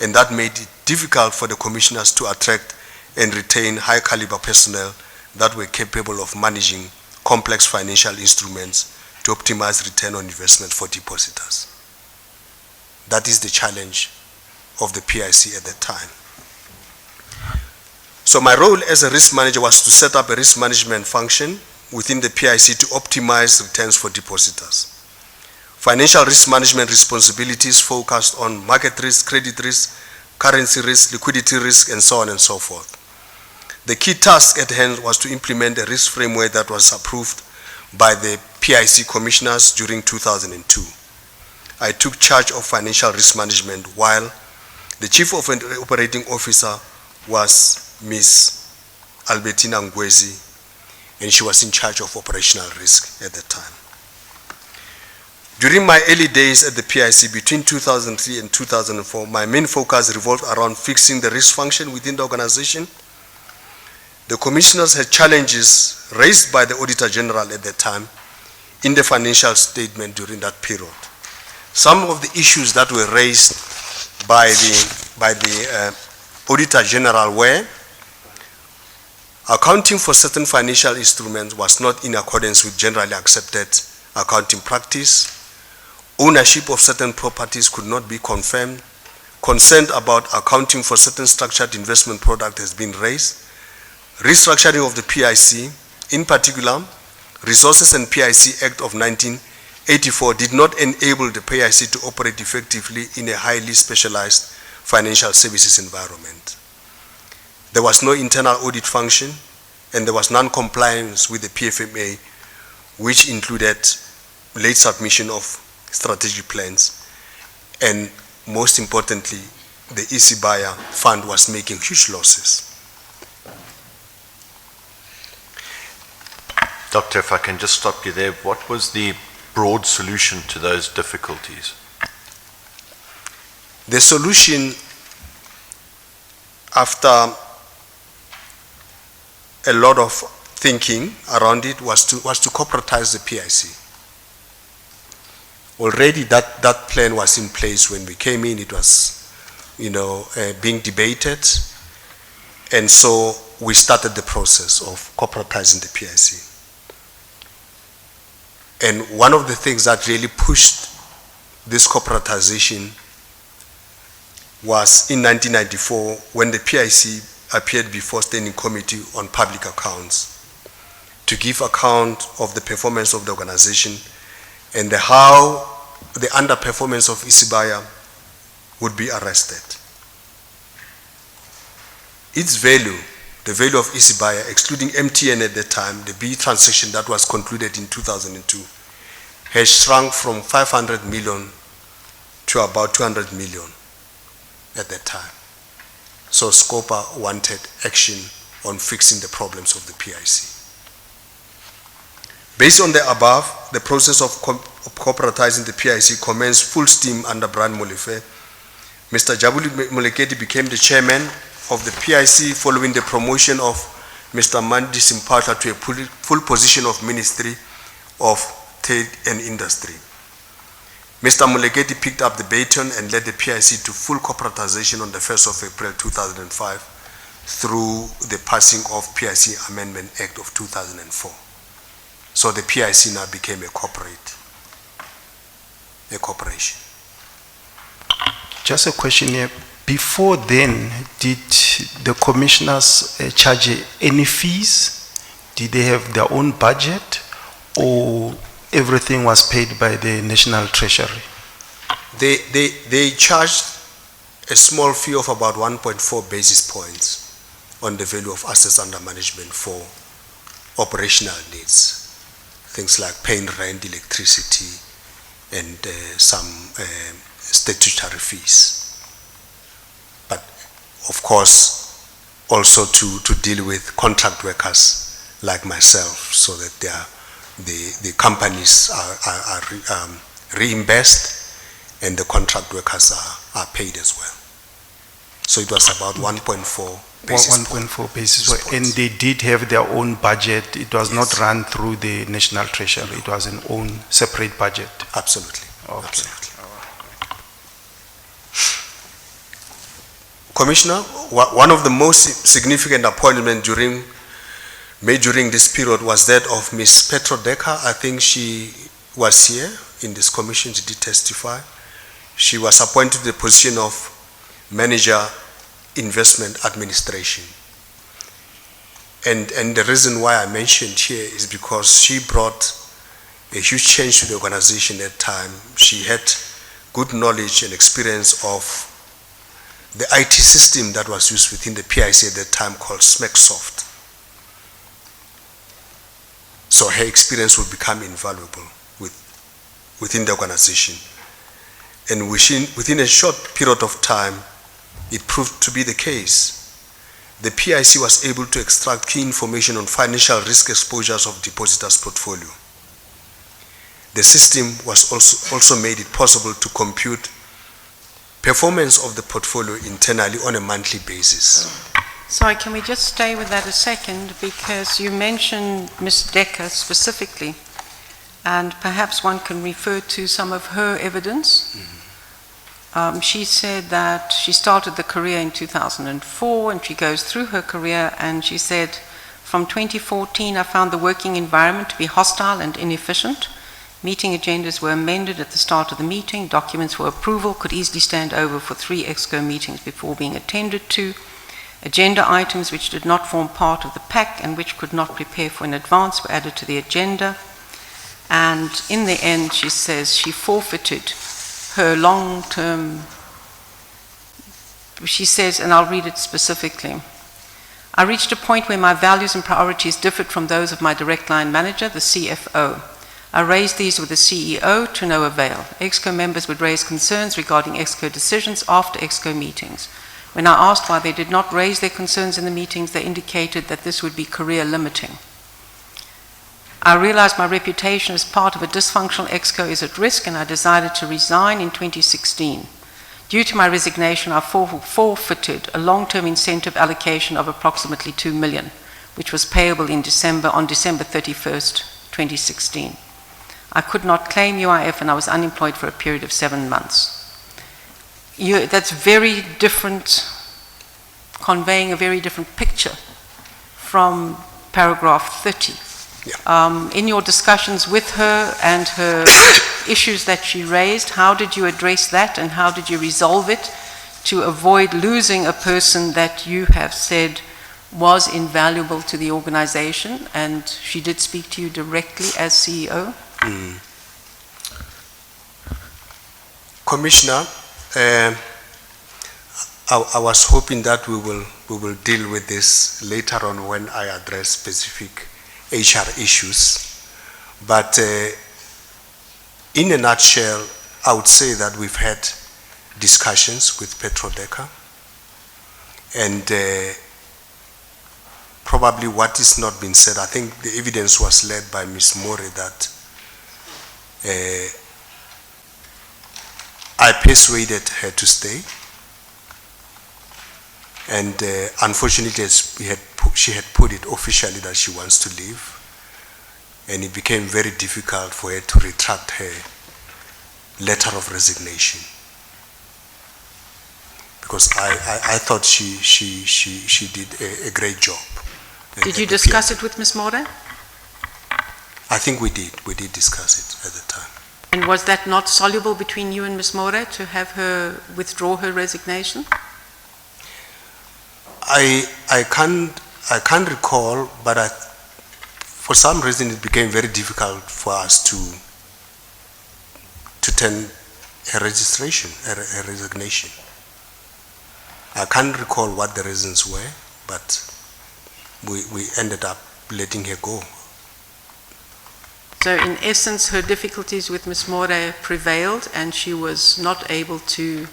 Speaker 4: and that made it difficult for the commissioners to attract and retain high caliber personnel that were capable of managing complex financial instruments to optimize return on investment for depositors. That is the challenge of the PIC at the time. So my role as a risk manager was to set up a risk management function within the PIC to optimize returns for depositors. Financial risk management responsibilities focused on market risk, credit risk, currency risk, liquidity risk, and so on and so forth. The key task at hand was to implement a risk framework that was approved by the PIC commissioners during 2002. I took charge of financial risk management while the Chief Operating Officer was Ms. Albertina Ngwezi, and she was in charge of operational risk at the time. During my early days at the PIC between 2003 and 2004, my main focus revolved around fixing the risk function within the organization. The commissioners had challenges raised by the Auditor General at the time in the financial statement during that period. Some of the issues that were raised by the Auditor General were accounting for certain financial instruments was not in accordance with generally accepted accounting practice. Ownership of certain properties could not be confirmed. Concern about accounting for certain structured investment product has been raised. Restructuring of the PIC, in particular, Resources and PIC Act of 1984 did not enable the PIC to operate effectively in a highly specialized financial services environment. There was no internal audit function, and there was non-compliance with the PFMA, which included late submission of strategic plans, and most importantly, the EC buyer fund was making huge losses.
Speaker 3: Doctor, if I can just stop you there, what was the broad solution to those difficulties?
Speaker 4: The solution, after a lot of thinking around it, was to corporatize the PIC. already that plan was in place when we came in. It was, being debated. And so we started the process of corporatizing the PIC. And one of the things that really pushed this corporatization was in 1994 when the PIC appeared before Standing Committee on Public Accounts to give account of the performance of the organization and how the underperformance of Isibaya would be arrested. Its value, the value of Isibaya, excluding MTN at the time, the B transaction that was concluded in 2002, has shrunk from 500 million to about 200 million at that time. So Scopa wanted action on fixing the problems of the PIC. Based on the above, the process of corporatizing the PIC commenced full steam under Brian Molefe. Mr. Jabuli Moleketi became the chairman of the PIC following the promotion of Mr. Mandi Simpata to a full position of Ministry of Trade and Industry. Mr. Moleketi picked up the baton and led the PIC to full corporatization on the 1st of April 2005 through the passing of PIC Amendment Act of 2004. So the PIC now became a corporation.
Speaker 5: Just a question here. Before then, did the commissioners charge any fees? Did they have their own budget, or everything was paid by the National Treasury?
Speaker 4: They charged a small fee of about 1.4 basis points on the value of assets under management for operational needs. Things like paying rent, electricity, and some statutory fees. But of course, also to deal with contract workers like myself, so that the companies are reimbursed and the contract workers are paid as well. So it was about 1.4 basis points.
Speaker 5: 1.4 basis points. And they did have their own budget. It was not run through the National Treasury. It was an own separate budget.
Speaker 4: Absolutely.
Speaker 5: Okay.
Speaker 4: Absolutely. Commissioner, one of the most significant appointments made during this period was that of Ms. Petro Decker. I think she was here in this commission. She did testify. She was appointed to the position of Manager Investment Administration. And the reason why I mentioned here is because she brought a huge change to the organization at the time. She had good knowledge and experience of the IT system that was used within the PIC at that time called SmackSoft. So her experience would become invaluable within the organization. And within a short period of time, it proved to be the case. The PIC was able to extract key information on financial risk exposures of depositors' portfolio. The system was also made it possible to compute performance of the portfolio internally on a monthly basis.
Speaker 6: Sorry, can we just stay with that a second, because you mentioned Ms. Decker specifically, and perhaps one can refer to some of her evidence. She said that she started the career in 2004, and she goes through her career, and she said, from 2014 I found the working environment to be hostile and inefficient. Meeting agendas were amended at the start of the meeting. Documents for approval could easily stand over for 3 ExCo meetings before being attended to. Agenda items which did not form part of the PAC and which could not prepare for in advance were added to the agenda. And in the end, she says she forfeited her long-term, she says, and I'll read it specifically. I reached a point where my values and priorities differed from those of my direct line manager, the CFO. I raised these with the CEO to no avail. ExCo members would raise concerns regarding ExCo decisions after ExCo meetings. When I asked why they did not raise their concerns in the meetings, they indicated that this would be career limiting. I realized my reputation as part of a dysfunctional ExCo is at risk, and I decided to resign in 2016. Due to my resignation, I forfeited a long-term incentive allocation of approximately 2 million, which was payable on December 31st, 2016. I could not claim UIF and I was unemployed for a period of 7 months. That's very different, conveying a very different picture from paragraph 30.
Speaker 4: Yeah.
Speaker 6: In your discussions with her and her issues that she raised, how did you address that and how did you resolve it to avoid losing a person that you have said was invaluable to the organization, and she did speak to you directly as CEO?
Speaker 4: Commissioner, I was hoping that we will deal with this later on when I address specific HR issues. But in a nutshell, I would say that we've had discussions with Petrodeca, and probably what is not been said, I think the evidence was led by Ms. More that I persuaded her to stay, and unfortunately she had put it officially that she wants to leave, and it became very difficult for her to retract her letter of resignation, because I thought she did a great job.
Speaker 6: Did you discuss it with Ms. More?
Speaker 4: I think we did discuss it at the time.
Speaker 6: And was that not soluble between you and Ms. More to have her withdraw her resignation?
Speaker 4: I can't recall, but for some reason it became very difficult for us to turn her registration, her resignation. I can't recall what the reasons were, but we ended up letting her go.
Speaker 6: So in essence, her difficulties with Ms. More prevailed, and she was not able to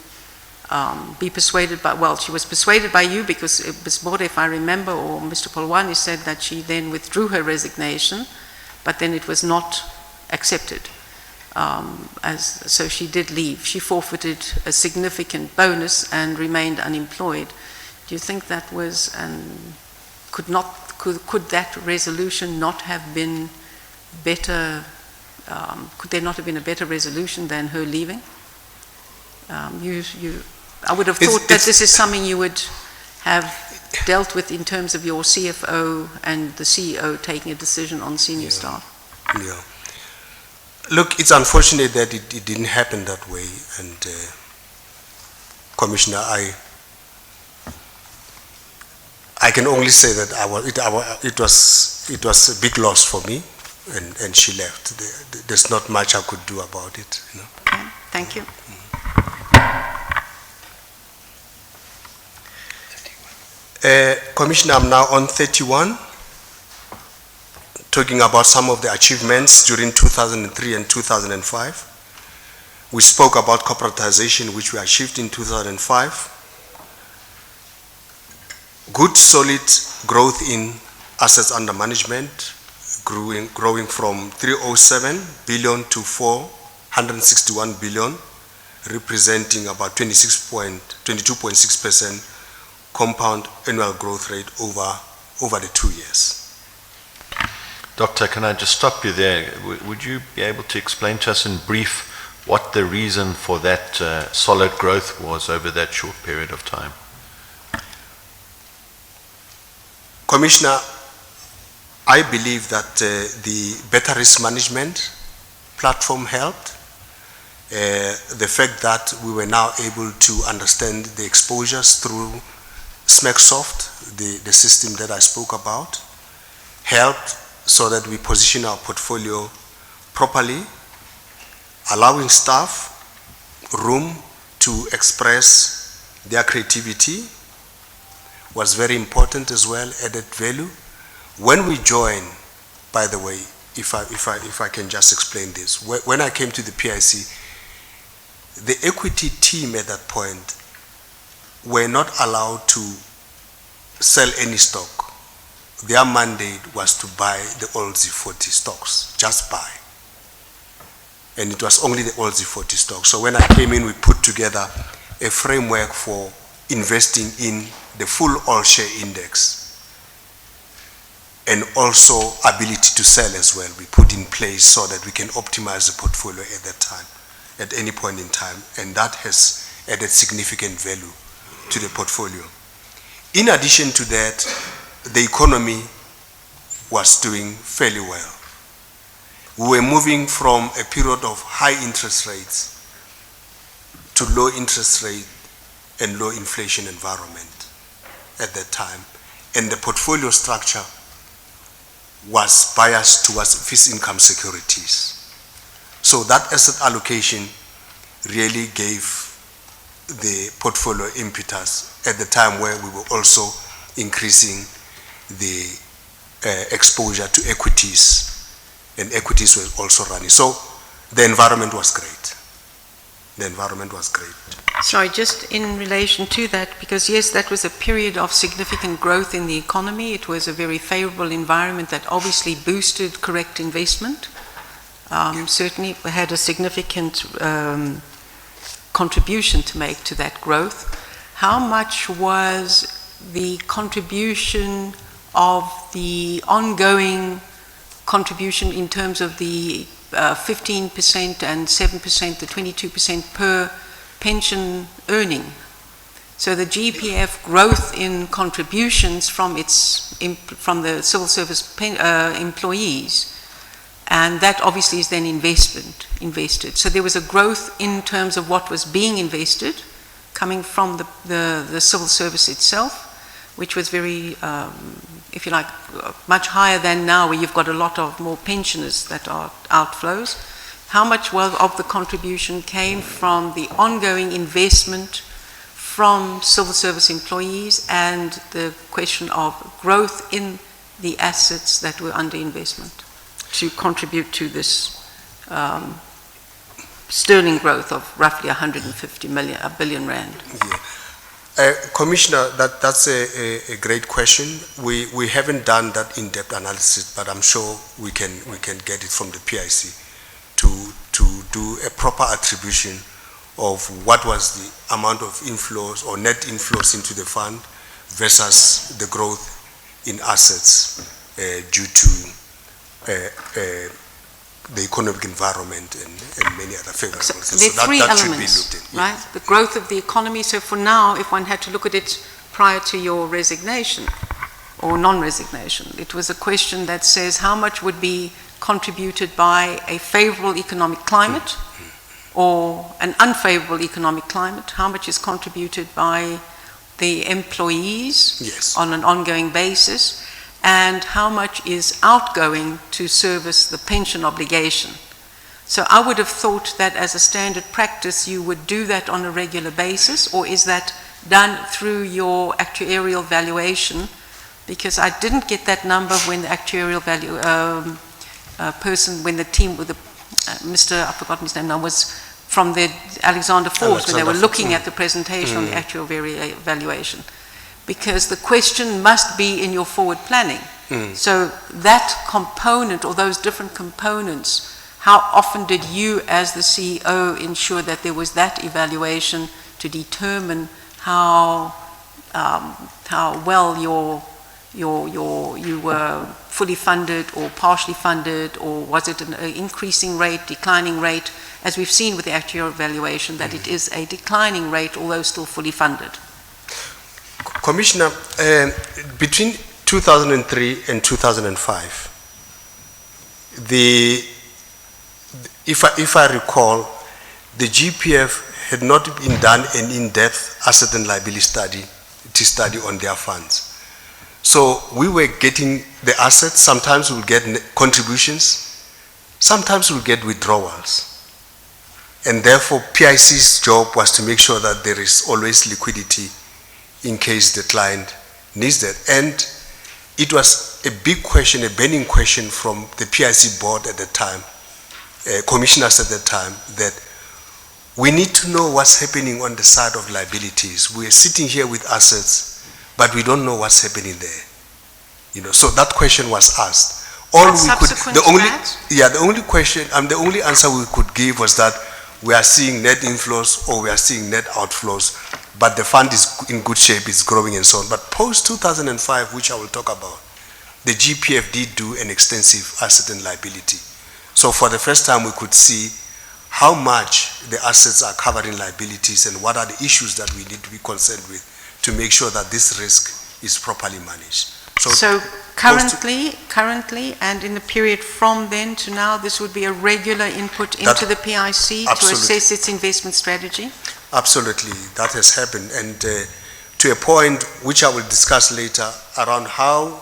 Speaker 6: be persuaded by, well, she was persuaded by you because Ms. More, if I remember, or Mr. Polwani said that she then withdrew her resignation, but then it was not accepted. So she did leave. She forfeited a significant bonus and remained unemployed. Do you think that was, could that resolution not have been better, could there not have been a better resolution than her leaving? I would have thought that this is something you would have dealt with in terms of your CFO and the CEO taking a decision on senior staff.
Speaker 4: Yeah. Look, it's unfortunate that it didn't happen that way, and Commissioner, I can only say that it was a big loss for me, and she left. There's not much I could do about it. You know?
Speaker 6: Okay, thank you.
Speaker 4: Commissioner, I'm now on 31, talking about some of the achievements during 2003 and 2005. We spoke about corporatization, which we achieved in 2005. Good, solid growth in assets under management, growing from 307 billion to 461 billion, representing about 22.6% compound annual growth rate over the 2 years.
Speaker 3: Doctor, can I just stop you there? Would you be able to explain to us in brief what the reason for that solid growth was over that short period of time?
Speaker 4: Commissioner, I believe that the better risk management platform helped. The fact that we were now able to understand the exposures through SMECSoft, the system that I spoke about, helped so that we position our portfolio properly, allowing staff room to express their creativity was very important as well, added value. When we joined, by the way, if I can just explain this, when I came to the PIC, the equity team at that point were not allowed to sell any stock. Their mandate was to buy the old Z40 stocks, just buy. And it was only the old Z40 stocks. So when I came in, we put together a framework for investing in the full all-share index. and also ability to sell as well. We put in place so that we can optimize the portfolio at that time, at any point in time, and that has added significant value to the portfolio. In addition to that, the economy was doing fairly well. We were moving from a period of high interest rates to low interest rate and low inflation environment at that time. And the portfolio structure was biased towards fixed income securities. So that asset allocation really gave the portfolio impetus at the time where we were also increasing the exposure to equities, and equities were also running. So the environment was great. The environment was great.
Speaker 6: Sorry, just in relation to that, because yes, that was a period of significant growth in the economy. It was a very favorable environment that obviously boosted correct investment. Certainly had a significant contribution to make to that growth. How much was the contribution of the ongoing contribution in terms of the 15% and 7%, the 22% per pension earning? So the GPF growth in contributions from the civil service employees, and that obviously is then invested. So there was a growth in terms of what was being invested coming from the civil service itself, which was very, if you like, much higher than now, where you've got a lot of more pensioners that are outflows. How much of the contribution came from the ongoing investment from civil service employees and the question of growth in the assets that were under investment to contribute to this sterling growth of roughly 150 billion rand?
Speaker 4: Yeah. Commissioner, that's a great question. We haven't done that in-depth analysis, but I'm sure we can get it from the PIC to do a proper attribution of what was the amount of inflows or net inflows into the fund versus the growth in assets due to the economic environment and many other factors.
Speaker 6: So there are three elements,
Speaker 4: should be looked in.
Speaker 6: right?
Speaker 4: Yes.
Speaker 6: The growth of the economy. So for now, if one had to look at it prior to your resignation or non-resignation, it was a question that says how much would be contributed by a favorable economic climate or an unfavorable economic climate, how much is contributed by the employees
Speaker 4: Yes.
Speaker 6: on an ongoing basis, and how much is outgoing to service the pension obligation. So I would have thought that as a standard practice you would do that on a regular basis, or is that done through your actuarial valuation? Because I didn't get that number when the actuarial person, when the team with the Mr. I've forgotten his name now, was from the Alexander Forbes, when they were looking at the presentation on the actual valuation. Because the question must be in your forward planning. So that component, or those different components, how often did you as the CEO ensure that there was that evaluation to determine how well you were fully funded or partially funded, or was it an increasing rate, declining rate, as we've seen with the actuarial valuation, that it is a declining rate although still fully funded?
Speaker 4: Commissioner, between 2003 and 2005, if I recall, the GPF had not been done an in-depth asset and liability study on their funds. So we were getting the assets, sometimes we'll get contributions, sometimes we'll get withdrawals. And therefore PIC's job was to make sure that there is always liquidity in case the client needs that. And it was a big question, a burning question from the PIC board at the time, commissioners at the time, that we need to know what's happening on the side of liabilities. We are sitting here with assets, but we don't know what's happening there. You know, so that question was asked. The only answer we could give was that we are seeing net inflows or we are seeing net outflows, but the fund is in good shape, it's growing and so on. But post 2005, which I will talk about, the GPF did do an extensive asset and liability. So for the first time, we could see how much the assets are covering liabilities and what are the issues that we need to be concerned with to make sure that this risk is properly managed.
Speaker 6: So currently, and in the period from then to now, this would be a regular input into the PIC to assess its investment strategy?
Speaker 4: Absolutely, that has happened. And to a point which I will discuss later around how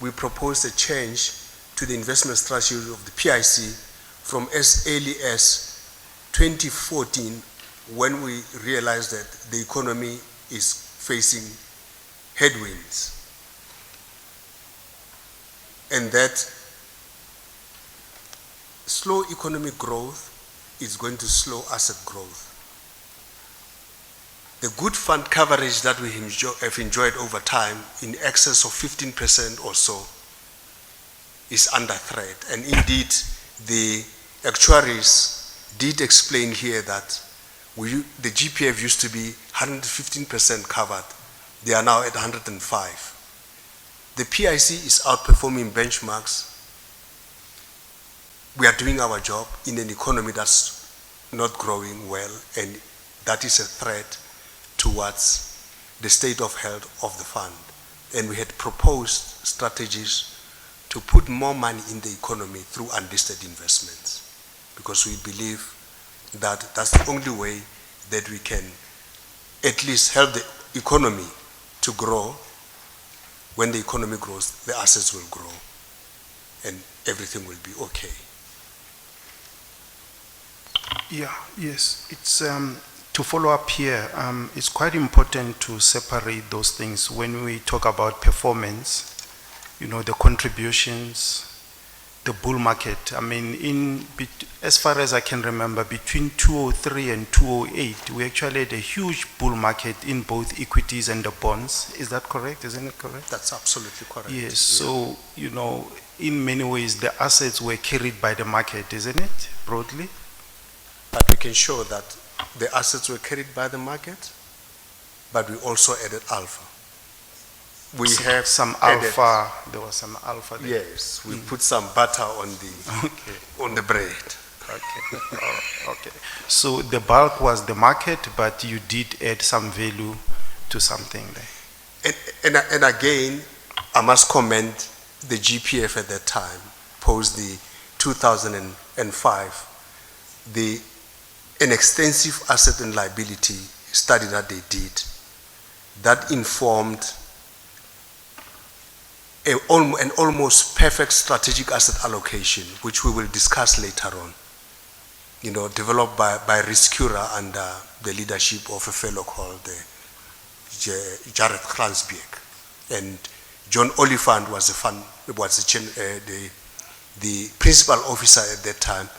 Speaker 4: we propose a change to the investment strategy of the PIC from as early as 2014, when we realized that the economy is facing headwinds. And that slow economic growth is going to slow asset growth. The good fund coverage that we have enjoyed over time, in excess of 15% or so, is under threat. And indeed, the actuaries did explain here that the GPF used to be 115% covered. They are now at 105. The PIC is outperforming benchmarks. We are doing our job in an economy that's not growing well, and that is a threat towards the state of health of the fund. And we had proposed strategies to put more money in the economy through unlisted investments, because we believe that that's the only way that we can at least help the economy to grow. When the economy grows, the assets will grow and everything will be okay.
Speaker 5: Yeah, yes. It's to follow up here, it's quite important to separate those things. When we talk about performance, you know, the contributions, the bull market. I mean, as far as I can remember, between 2003 and 2008, we actually had a huge bull market in both equities and the bonds. Is that correct? Isn't it correct?
Speaker 4: That's absolutely correct.
Speaker 5: Yes.
Speaker 4: Yeah.
Speaker 5: So, you know, in many ways, the assets were carried by the market, isn't it, broadly?
Speaker 4: But we can show that the assets were carried by the market, but we also added alpha. We have
Speaker 5: some
Speaker 4: added
Speaker 5: alpha. There was some alpha there.
Speaker 4: Yes, we put some butter on the bread.
Speaker 5: Okay. Okay. So the bulk was the market, but you did add some value to something there.
Speaker 4: And again, I must commend the GPF at that time, post the 2005, an extensive asset and liability study that they did that informed an almost perfect strategic asset allocation, which we will discuss later on, you know, developed by Riskura under the leadership of a fellow called Jared Kransbeek. And John Oliphant was the principal officer at that time,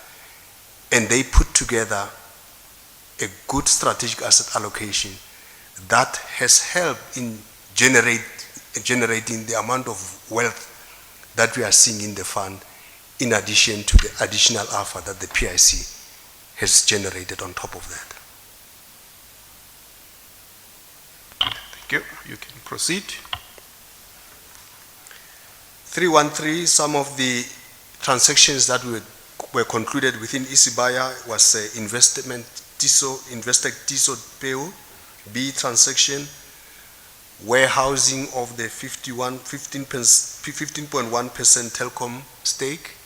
Speaker 4: and they put together a good strategic asset allocation that has helped in generating the amount of wealth that we are seeing in the fund, in addition to the additional alpha that the PIC has generated on top of that.
Speaker 5: Thank you. You can proceed.
Speaker 4: 313, some of the transactions that were concluded within Isibaya was Investec Tiso Peu B transaction, warehousing of the 15.1% Telkom stake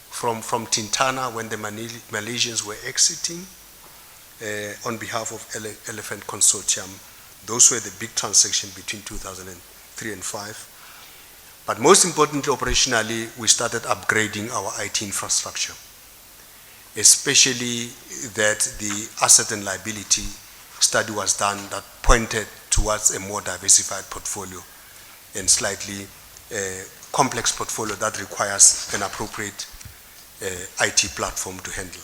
Speaker 4: from Tintana when the Malaysians were exiting on behalf of Elephant Consortium. Those were the big transactions between 2003 and 2005. But most importantly, operationally, we started upgrading our IT infrastructure, especially that the asset and liability study was done that pointed towards a more diversified portfolio and slightly complex portfolio that requires an appropriate IT platform to handle.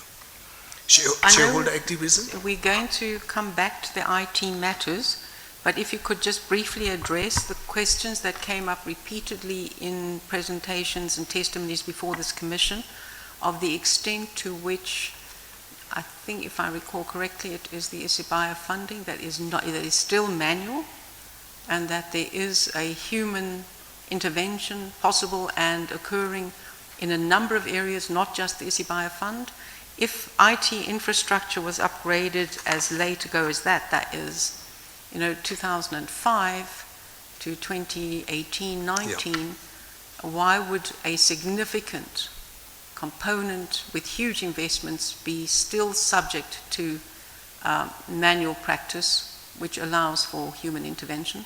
Speaker 4: Shareholder activism?
Speaker 6: We're going to come back to the IT matters, but if you could just briefly address the questions that came up repeatedly in presentations and testimonies before this commission of the extent to which, I think if I recall correctly, it is the Isibaya funding that is still manual, and that there is a human intervention possible and occurring in a number of areas, not just the Isibaya Fund. If IT infrastructure was upgraded as late ago as that is, 2005 to 2018-19, why would a significant component with huge investments be still subject to manual practice, which allows for human intervention?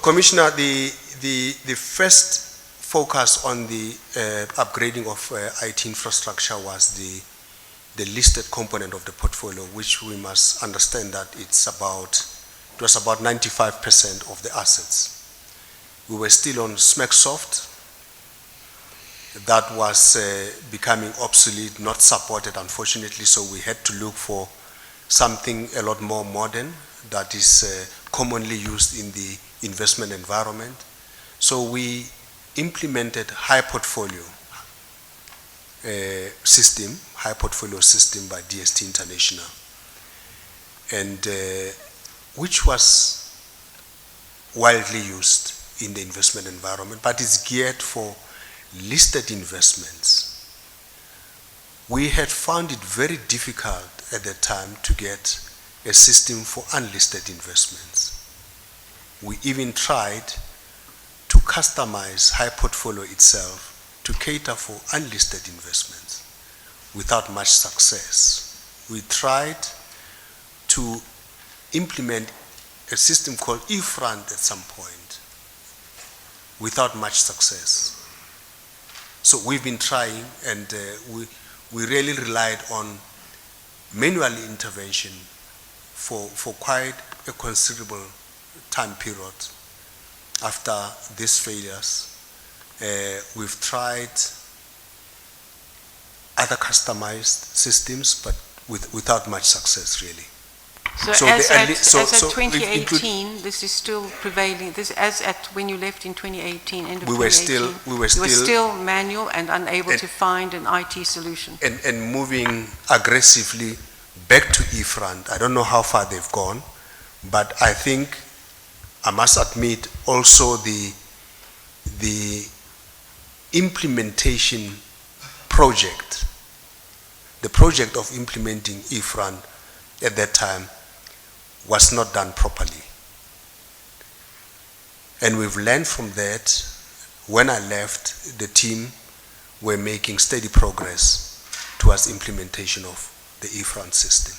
Speaker 4: Commissioner, the first focus on the upgrading of IT infrastructure was the listed component of the portfolio, which we must understand that it was about 95% of the assets. We were still on Smacksoft. That was becoming obsolete, not supported, unfortunately, so we had to look for something a lot more modern that is commonly used in the investment environment. So we implemented high portfolio system by DST International, and which was widely used in the investment environment, but it's geared for listed investments. We had found it very difficult at the time to get a system for unlisted investments. We even tried to customize high portfolio itself to cater for unlisted investments without much success. We tried to implement a system called eFront at some point without much success. So we've been trying, and we really relied on manual intervention for quite a considerable time period. After these failures, we've tried other customized systems, but without much success, really.
Speaker 6: So as at 2018, this is still prevailing. This as at when you left in 2018, end of 2018.
Speaker 4: We were
Speaker 6: still manual and unable to find an IT solution.
Speaker 4: And moving aggressively back to eFront. I don't know how far they've gone, but I think I must admit also the implementation project, the project of implementing eFront at that time was not done properly. And we've learned from that. When I left, the team were making steady progress towards implementation of the eFront system.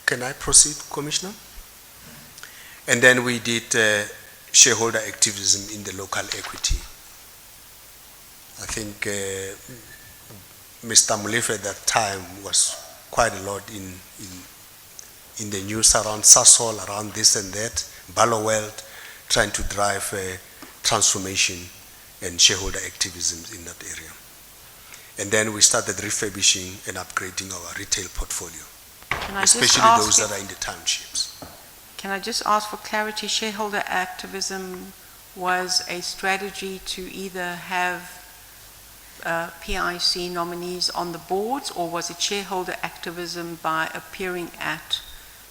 Speaker 4: Can I proceed, Commissioner? And then we did shareholder activism in the local equity. I think Mr. Molefe at that time was quite a lot in the news around Sasol, around this and that, Balloweld, trying to drive transformation and shareholder activism in that area. And then we started refurbishing and upgrading our retail portfolio, especially those that are in the townships.
Speaker 6: Can I just ask for clarity? Shareholder activism was a strategy to either have PIC nominees on the boards, or was it shareholder activism by appearing at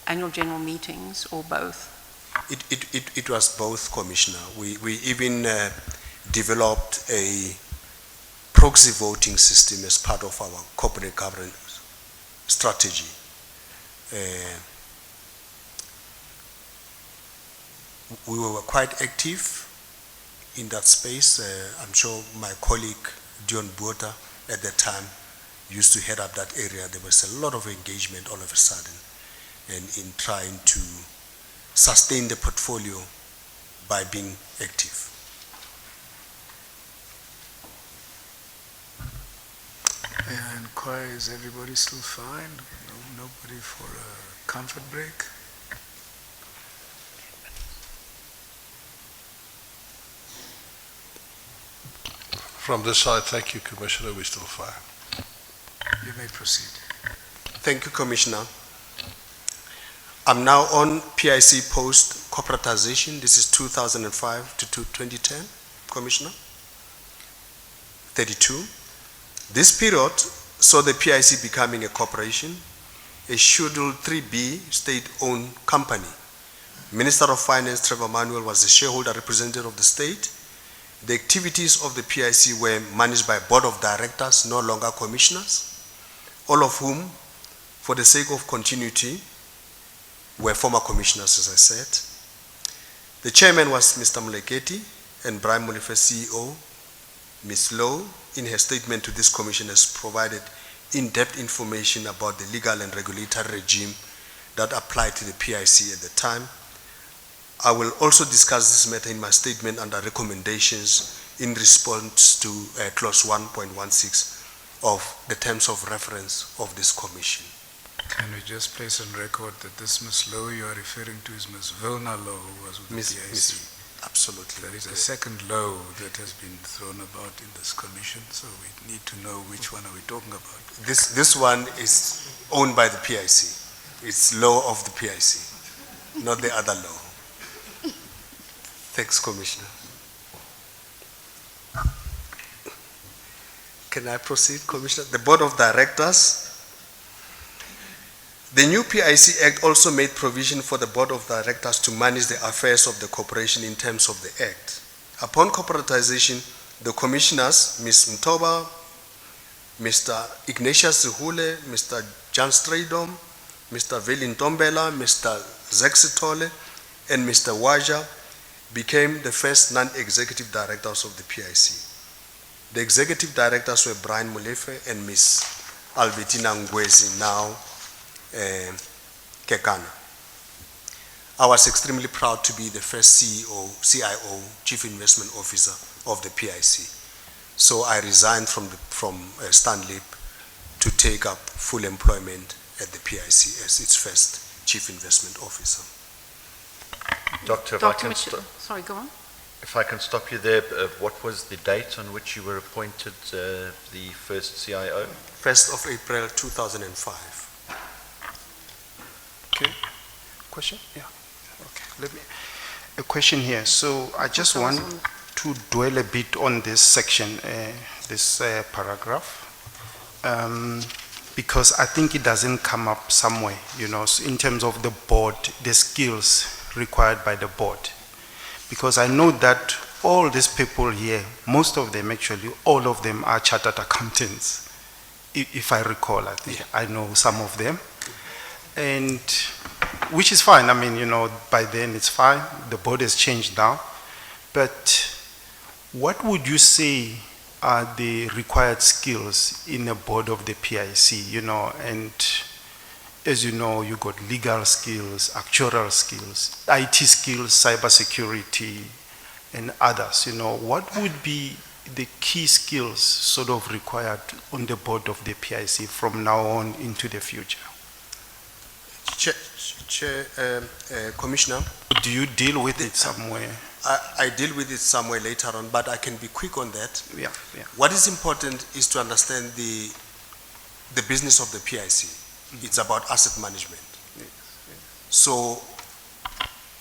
Speaker 6: annual general meetings, or both?
Speaker 4: It was both, Commissioner. We even developed a proxy voting system as part of our corporate governance strategy. We were quite active in that space. I'm sure my colleague Dion Buota at that time used to head up that area. There was a lot of engagement all of a sudden, and in trying to sustain the portfolio by being active.
Speaker 1: May I inquire, is everybody still fine? Nobody for a comfort break?
Speaker 2: From this side, thank you, Commissioner. We're still fine.
Speaker 1: You may proceed.
Speaker 4: Thank you, Commissioner. I'm now on PIC post-corporatization. This is 2005 to 2010, Commissioner. 32. This period saw the PIC becoming a corporation, a Schedule 3B state-owned company. Minister of Finance Trevor Manuel was the shareholder representative of the state. The activities of the PIC were managed by board of directors, no longer commissioners, all of whom, for the sake of continuity, were former commissioners, as I said. The chairman was Mr. Muleketi, and Brian Molefe, CEO. Ms. Lowe, in her statement to this commission, has provided in-depth information about the legal and regulatory regime that applied to the PIC at the time. I will also discuss this matter in my statement under recommendations in response to clause 1.16 of the terms of reference of this commission.
Speaker 1: Can we just place on record that this Ms. Lowe you are referring to is Ms. Vilna Lowe, who was with the PIC?
Speaker 4: Absolutely.
Speaker 1: There is a second Lowe that has been thrown about in this commission, so we need to know which one are we talking about.
Speaker 4: This one is owned by the PIC. It's Lowe of the PIC, not the other Lowe. Thanks, Commissioner. Can I proceed, Commissioner? The Board of Directors. The new PIC Act also made provision for the Board of Directors to manage the affairs of the corporation in terms of the Act. Upon corporatization, the commissioners, Ms. Mtoba, Mr. Ignatius Zihule, Mr. John Stradom, Mr. Velin Tombela, Mr. Zexitole, and Mr. Waja became the first non-executive directors of the PIC. The executive directors were Brian Molefe and Ms. Albertina Ngwezi, now Kekana. I was extremely proud to be the first CIO, Chief Investment Officer of the PIC. So I resigned from Stanley to take up full employment at the PIC as its first Chief Investment Officer.
Speaker 3: Doctor,
Speaker 6: Sorry, go on.
Speaker 3: if I can stop you there, what was the date on which you were appointed the first CIO?
Speaker 4: 1st of April 2005.
Speaker 5: Okay. Question? Yeah. Okay. A question here. So I just want to dwell a bit on this section, this paragraph, because I think it doesn't come up somewhere, you know, in terms of the board, the skills required by the board. Because I know that all these people here, most of them actually, all of them are chartered accountants, if I recall. I think I know some of them. And which is fine. I mean, you know, by then it's fine. The board has changed now. But what would you say are the required skills in a board of the PIC, you know? And as you know, you got legal skills, actuarial skills, IT skills, cybersecurity, and others, you know. What would be the key skills sort of required on the board of the PIC from now on into the future?
Speaker 4: Commissioner,
Speaker 5: Do you deal with it somewhere?
Speaker 4: I deal with it somewhere later on, but I can be quick on that.
Speaker 5: Yeah.
Speaker 4: What is important is to understand the business of the PIC. It's about asset management. So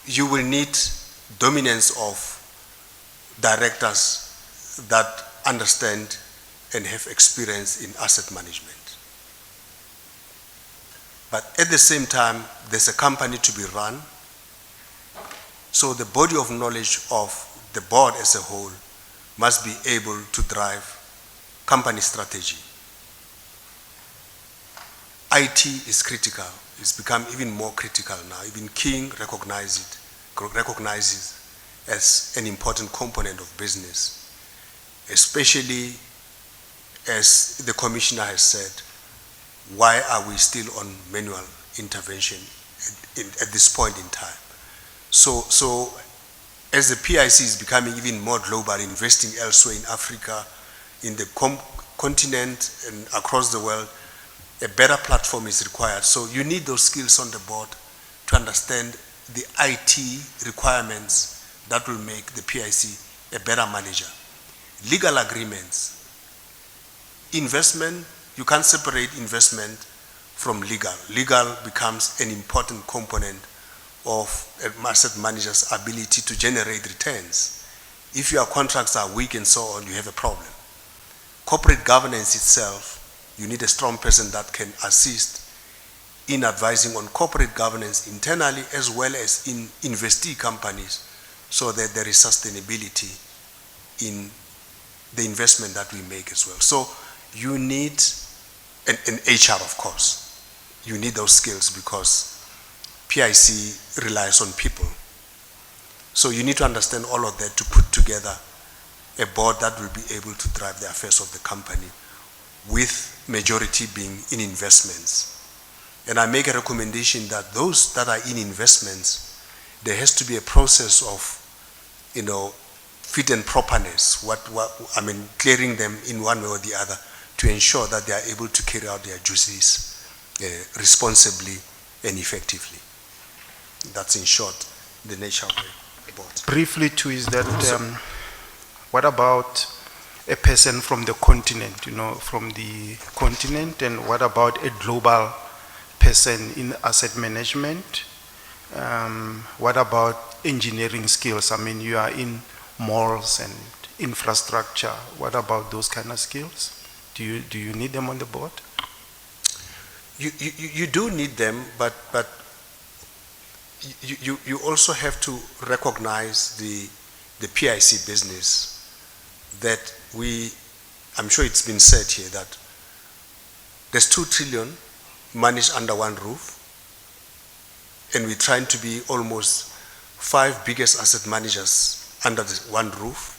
Speaker 4: you will need dominance of directors that understand and have experience in asset management. But at the same time, there's a company to be run. So the body of knowledge of the board as a whole must be able to drive company strategy. IT is critical. It's become even more critical now. Even King recognizes as an important component of business, especially as the commissioner has said, why are we still on manual intervention at this point in time? So as the PIC is becoming even more global, investing elsewhere in Africa, in the continent and across the world, a better platform is required. So you need those skills on the board to understand the IT requirements that will make the PIC a better manager. Legal agreements. Investment, you can't separate investment from legal. Legal becomes an important component of an asset manager's ability to generate returns. If your contracts are weak and so on, you have a problem. Corporate governance itself, You need a strong person that can assist in advising on corporate governance internally as well as in investee companies, so that there is sustainability in the investment that we make as well. So you need an HR, of course. You need those skills because PIC relies on people. So you need to understand all of that to put together a board that will be able to drive the affairs of the company, with majority being in investments. And I make a recommendation that those that are in investments, there has to be a process of, fit and properness, clearing them in one way or the other to ensure that they are able to carry out their duties responsibly and effectively. That's in short the nature of the board.
Speaker 5: Briefly too, is that what about a person from the continent, and what about a global person in asset management? What about engineering skills? I mean, you are in malls and infrastructure. What about those kind of skills? Do you need them on the board?
Speaker 4: You do need them, but you also have to recognize the PIC business, that I'm sure it's been said here that there's 2 trillion managed under one roof, and we're trying to be almost 5 biggest asset managers under one roof,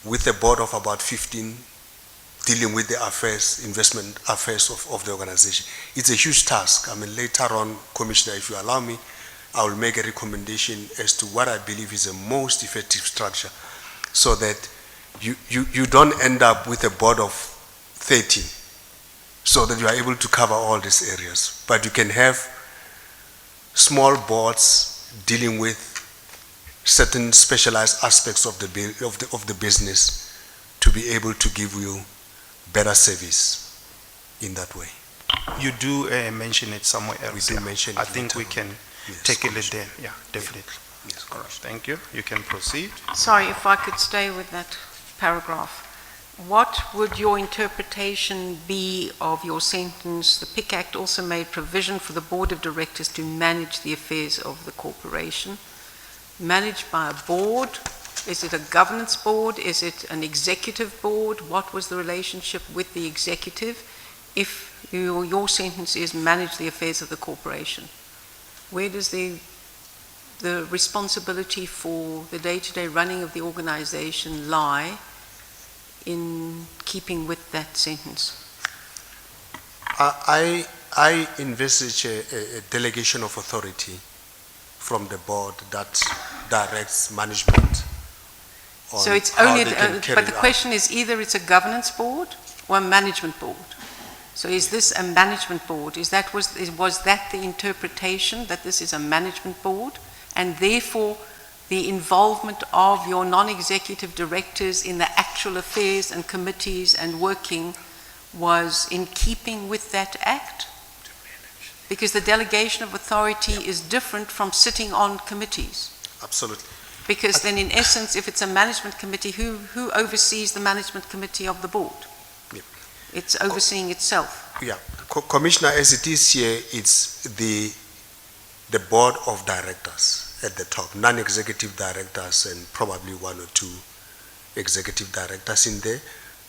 Speaker 4: with a board of about 15 dealing with the investment affairs of the organization. It's a huge task. I mean, later on, Commissioner, if you allow me, I will make a recommendation as to what I believe is the most effective structure, so that you don't end up with a board of 30, so that you are able to cover all these areas. But you can have small boards dealing with certain specialized aspects of the business to be able to give you better service in that way.
Speaker 5: You do mention it somewhere else.
Speaker 4: We do mention it.
Speaker 5: I think we can tackle it there. Yeah, definitely.
Speaker 4: Yes,
Speaker 5: All right, thank you. You can proceed.
Speaker 6: Sorry, if I could stay with that paragraph. What would your interpretation be of your sentence? The PIC Act also made provision for the board of directors to manage the affairs of the corporation. Managed by a board? Is it a governance board? Is it an executive board? What was the relationship with the executive? If your sentence is manage the affairs of the corporation, where does the responsibility for the day-to-day running of the organization lie in keeping with that sentence?
Speaker 4: I envisage a delegation of authority from the board that directs management.
Speaker 6: So it's only, but the question is either it's a governance board or a management board. So is this a management board? Was that the interpretation, that this is a management board, and therefore the involvement of your non-executive directors in the actual affairs and committees and working was in keeping with that act? Because the delegation of authority is different from sitting on committees.
Speaker 4: Absolutely.
Speaker 6: Because then in essence, if it's a management committee, who oversees the management committee of the board?
Speaker 4: Yep.
Speaker 6: It's overseeing itself.
Speaker 4: Yeah. Commissioner, as it is here, it's the board of directors at the top, non-executive directors and probably 1 or 2 executive directors in there.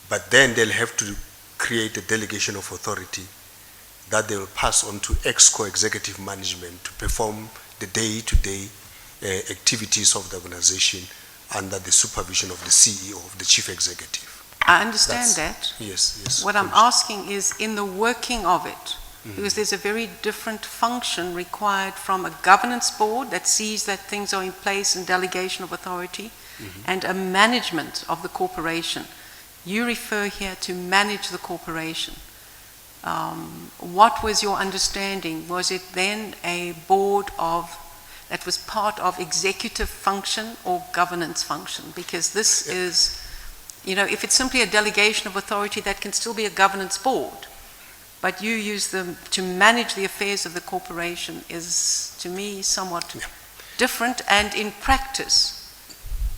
Speaker 4: But then they'll have to create a delegation of authority that they will pass on to ExCo executive management to perform the day-to-day activities of the organization under the supervision of the CEO, of the chief executive.
Speaker 6: I understand that.
Speaker 4: Yes.
Speaker 6: What I'm asking is in the working of it, because there's a very different function required from a governance board that sees that things are in place and delegation of authority, and a management of the corporation. You refer here to manage the corporation. What was your understanding? Was it then a board that was part of executive function or governance function? Because this is, if it's simply a delegation of authority, that can still be a governance board. But you use them to manage the affairs of the corporation is, to me, somewhat different. And in practice,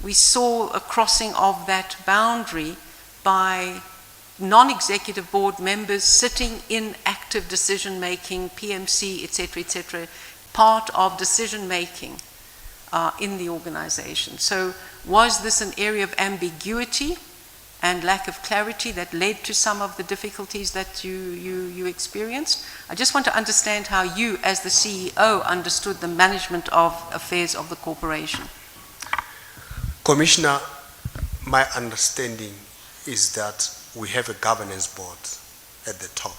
Speaker 6: we saw a crossing of that boundary by non-executive board members sitting in active decision-making, PMC, etc., part of decision-making in the organization. So was this an area of ambiguity and lack of clarity that led to some of the difficulties that you experienced? I just want to understand how you, as the CEO, understood the management of affairs of the corporation.
Speaker 4: Commissioner, my understanding is that we have a governance board at the top.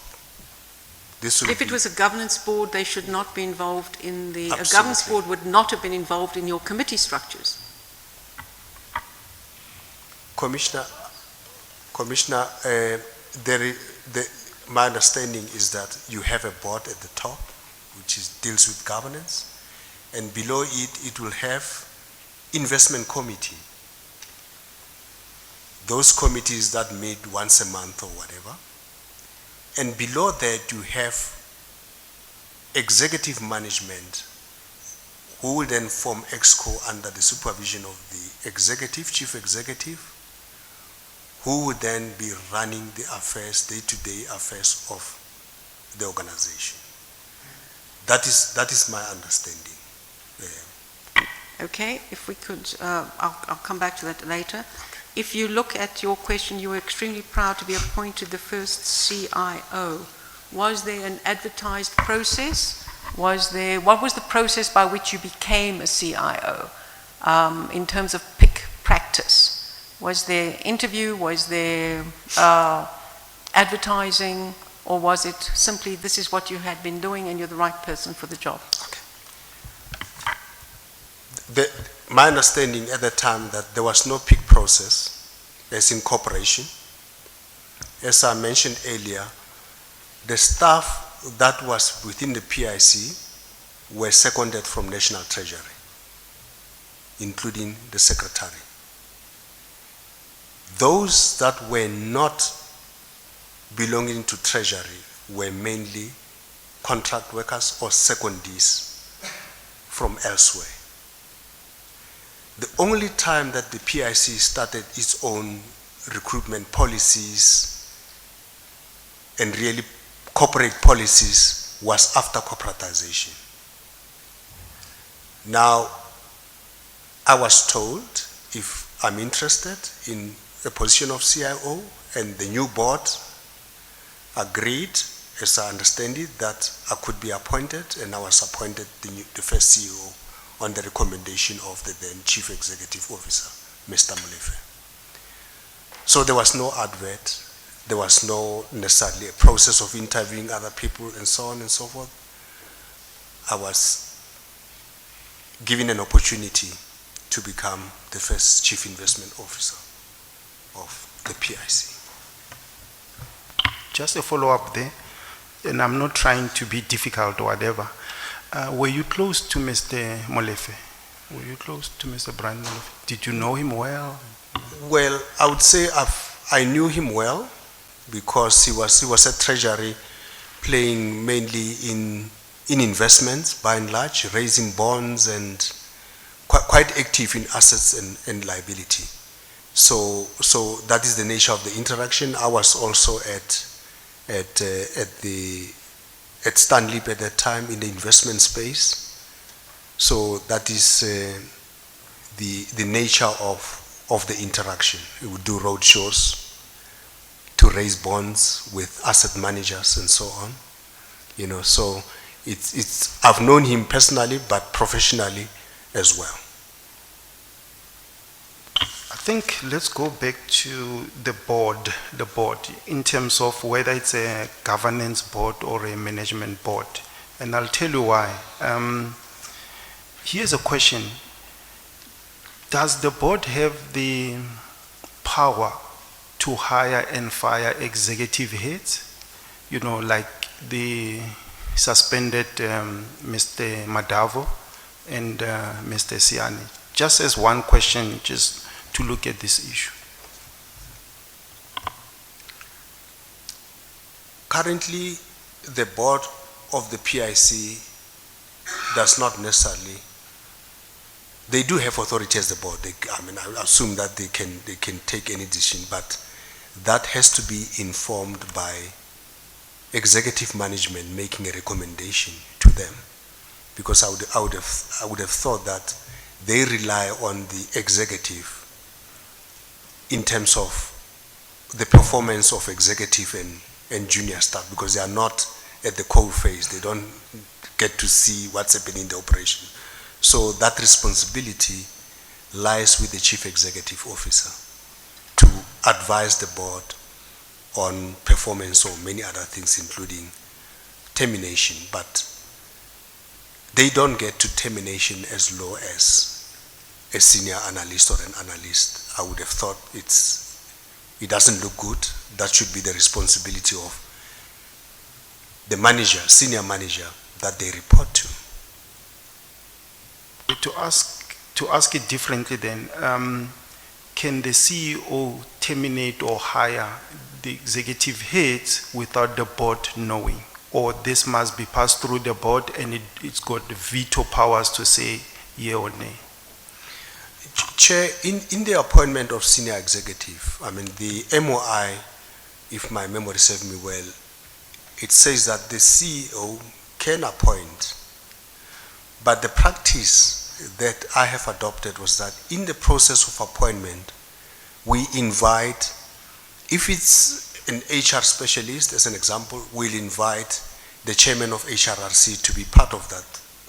Speaker 6: If it was a governance board, they should not be involved in the...
Speaker 4: Absolutely.
Speaker 6: A governance board would not have been involved in your committee structures.
Speaker 4: Commissioner, my understanding is that you have a board at the top, which deals with governance, and below it will have investment committee. Those committees that meet once a month or whatever. And below that you have executive management who will then form EXCO under the supervision of the executive, chief executive, who would then be running the affairs, day-to-day affairs of the organization. That is my understanding.
Speaker 6: Okay, if we could, I'll come back to that later. If you look at your question, you were extremely proud to be appointed the first CIO. Was there an advertised process? What was the process by which you became a CIO in terms of PIC practice? Was there interview, was there advertising, or was it simply this is what you had been doing and you're the right person for the job?
Speaker 4: Okay. My understanding at the time that there was no PIC process as in corporation. As I mentioned earlier, the staff that was within the PIC were seconded from National Treasury, including the secretary. Those that were not belonging to Treasury were mainly contract workers or secondees from elsewhere. The only time that the PIC started its own recruitment policies and really corporate policies was after corporatization. Now, I was told if I'm interested in a position of CIO, and the new board agreed, as I understand it, that I could be appointed, and I was appointed the first CEO on the recommendation of the then Chief Executive Officer, Mr. Molefe. So there was no advert, there was no necessarily a process of interviewing other people and so on and so forth. I was given an opportunity to become the first Chief Investment Officer of the PIC.
Speaker 5: Just a follow-up there, and I'm not trying to be difficult or whatever. Were you close to Mr. Molefe? Were you close to Mr. Brian Molefe? Did you know him well?
Speaker 4: Well, I would say I knew him well because he was at Treasury playing mainly in investments by and large, raising bonds and quite active in assets and liability. So that is the nature of the interaction. I was also at Stanlip at that time in the investment space. So that is the nature of the interaction. We would do road shows to raise bonds with asset managers and so on. You know, so it's I've known him personally, but professionally as well.
Speaker 5: I think let's go back to the board in terms of whether it's a governance board or a management board. And I'll tell you why. Here's a question. Does the board have the power to hire and fire executive heads? You know, like the suspended Mr. Madavo and Mr. Siani. Just as one question, just to look at this issue.
Speaker 4: Currently, the board of the PIC does not necessarily. They do have authority as the board. I assume that they can take any decision, but that has to be informed by executive management making a recommendation to them, because I would have thought that they rely on the executive in terms of the performance of executive and junior staff, because they are not at the core phase. They don't get to see what's happening in the operation. So that responsibility lies with the chief executive officer to advise the board on performance or many other things, including termination. But they don't get to termination as low as a senior analyst or an analyst. I would have thought it doesn't look good. That should be the responsibility of the manager, senior manager, that they report to.
Speaker 5: To ask it differently then, can the CEO terminate or hire the executive heads without the board knowing? Or this must be passed through the board and it's got the veto powers to say yea or nay?
Speaker 4: Chair, in the appointment of senior executive, I mean the MOI, if my memory serves me well, it says that the CEO can appoint, but the practice that I have adopted was that in the process of appointment, we invite, if it's an HR specialist, as an example, we'll invite the chairman of HRRC to be part of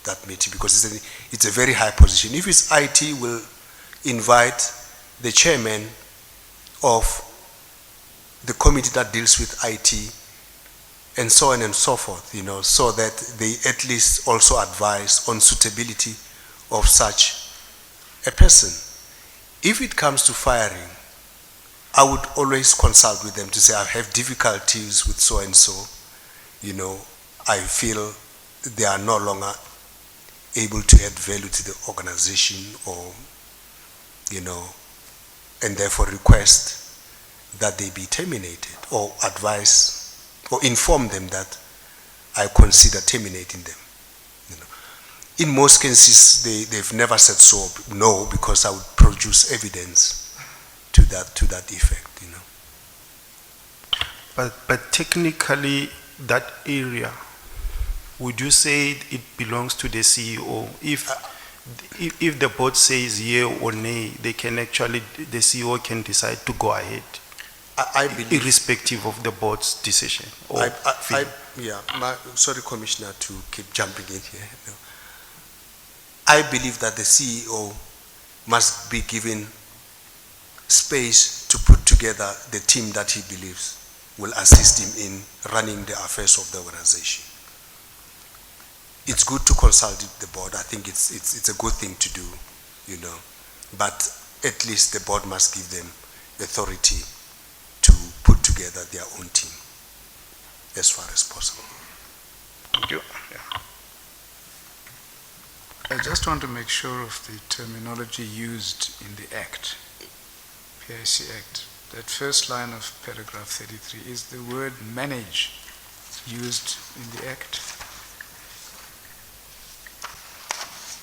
Speaker 4: that meeting, because it's a very high position. If it's IT, we'll invite the chairman of the committee that deals with IT, and so on and so forth, so that they at least also advise on suitability of such a person. If it comes to firing, I would always consult with them to say, I have difficulties with so and so, I feel they are no longer able to add value to the organization, or, and therefore request that they be terminated, or advise or inform them that I consider terminating them. In most cases, they've never said so, no, because I would produce evidence to that effect.
Speaker 5: But technically, that area, would you say it belongs to the CEO? If the board says yea or nay, the CEO can decide to go ahead.
Speaker 4: I believe,
Speaker 5: irrespective of the board's decision.
Speaker 4: Sorry, Commissioner, to keep jumping in here. I believe that the CEO must be given space to put together the team that he believes will assist him in running the affairs of the organization. It's good to consult the board. I think it's a good thing to do, but at least the board must give them authority to put together their own team as far as possible.
Speaker 5: Thank you. Yeah.
Speaker 1: I just want to make sure of the terminology used in the Act, PIC Act. That first line of paragraph 33, is the word manage used in the Act?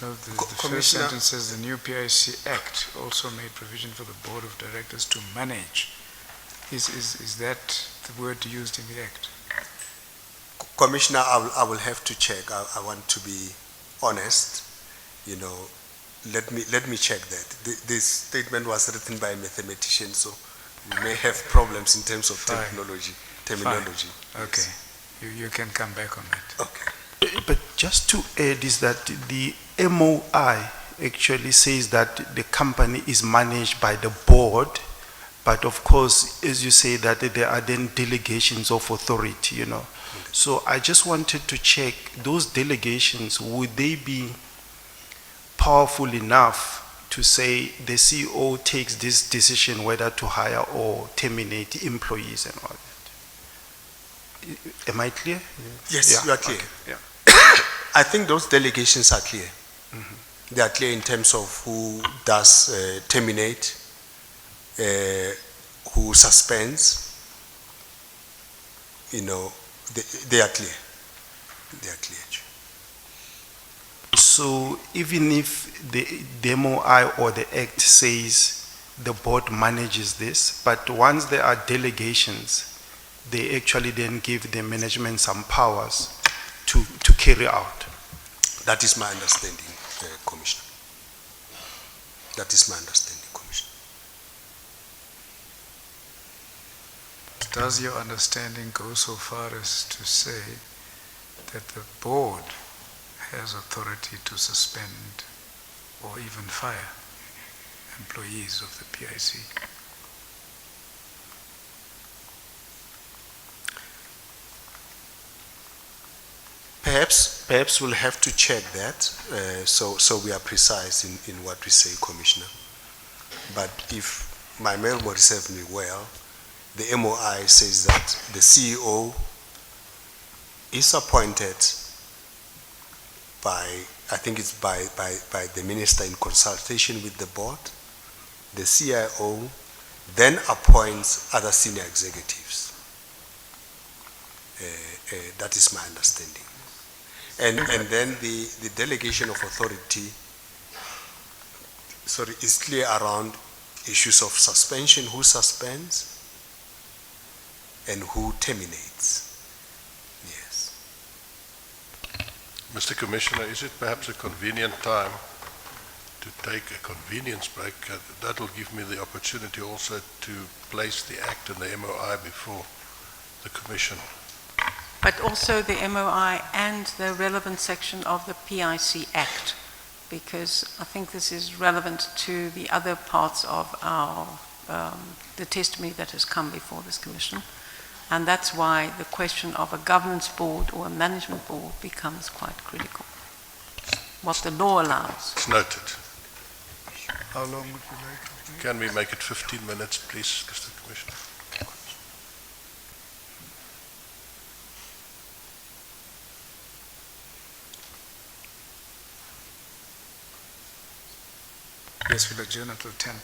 Speaker 1: No, the first sentence says the new PIC Act also made provision for the Board of Directors to manage. Is that the word used in the Act?
Speaker 4: Commissioner, I will have to check. I want to be honest. Let me check that. This statement was written by a mathematician, so we may have problems in terms of terminology.
Speaker 1: Fine. Okay, you can come back on that.
Speaker 4: Okay.
Speaker 5: But just to add is that the MOI actually says that the company is managed by the board, but of course, as you say, that there are then delegations of authority, So I just wanted to check those delegations, would they be powerful enough to say the CEO takes this decision whether to hire or terminate employees and all that? Am I clear?
Speaker 4: Yes,
Speaker 5: Yeah.
Speaker 4: you are clear.
Speaker 5: Okay. Yeah.
Speaker 4: I think those delegations are clear. They are clear in terms of who does terminate, who suspends. They are clear. They are clear.
Speaker 5: So even if the MOI or the Act says the board manages this, but once there are delegations, they actually then give the management some powers to carry out.
Speaker 4: That is my understanding, Commissioner. That is my understanding, Commissioner.
Speaker 1: Does your understanding go so far as to say that the board has authority to suspend or even fire employees of the PIC?
Speaker 4: Perhaps we'll have to check that, so we are precise in what we say, Commissioner. But if my memory serves me well, the MOI says that the CEO is appointed by, I think it's by the minister in consultation with the board. The CIO then appoints other senior executives. That is my understanding. And then the delegation of authority, is clear around issues of suspension, who suspends and who terminates. Yes.
Speaker 2: Mr. Commissioner, is it perhaps a convenient time to take a convenience break? That will give me the opportunity also to place the Act and the MOI before the Commission.
Speaker 6: But also the MOI and the relevant section of the PIC Act, because I think this is relevant to the other parts of our, the testimony that has come before this Commission. And that's why the question of a governance board or a management board becomes quite critical. What the law allows.
Speaker 2: It's noted.
Speaker 1: How long would you like?
Speaker 2: Can we make it 15 minutes, please, Mr. Commissioner?
Speaker 1: Yes, we'll adjourn until 12:10.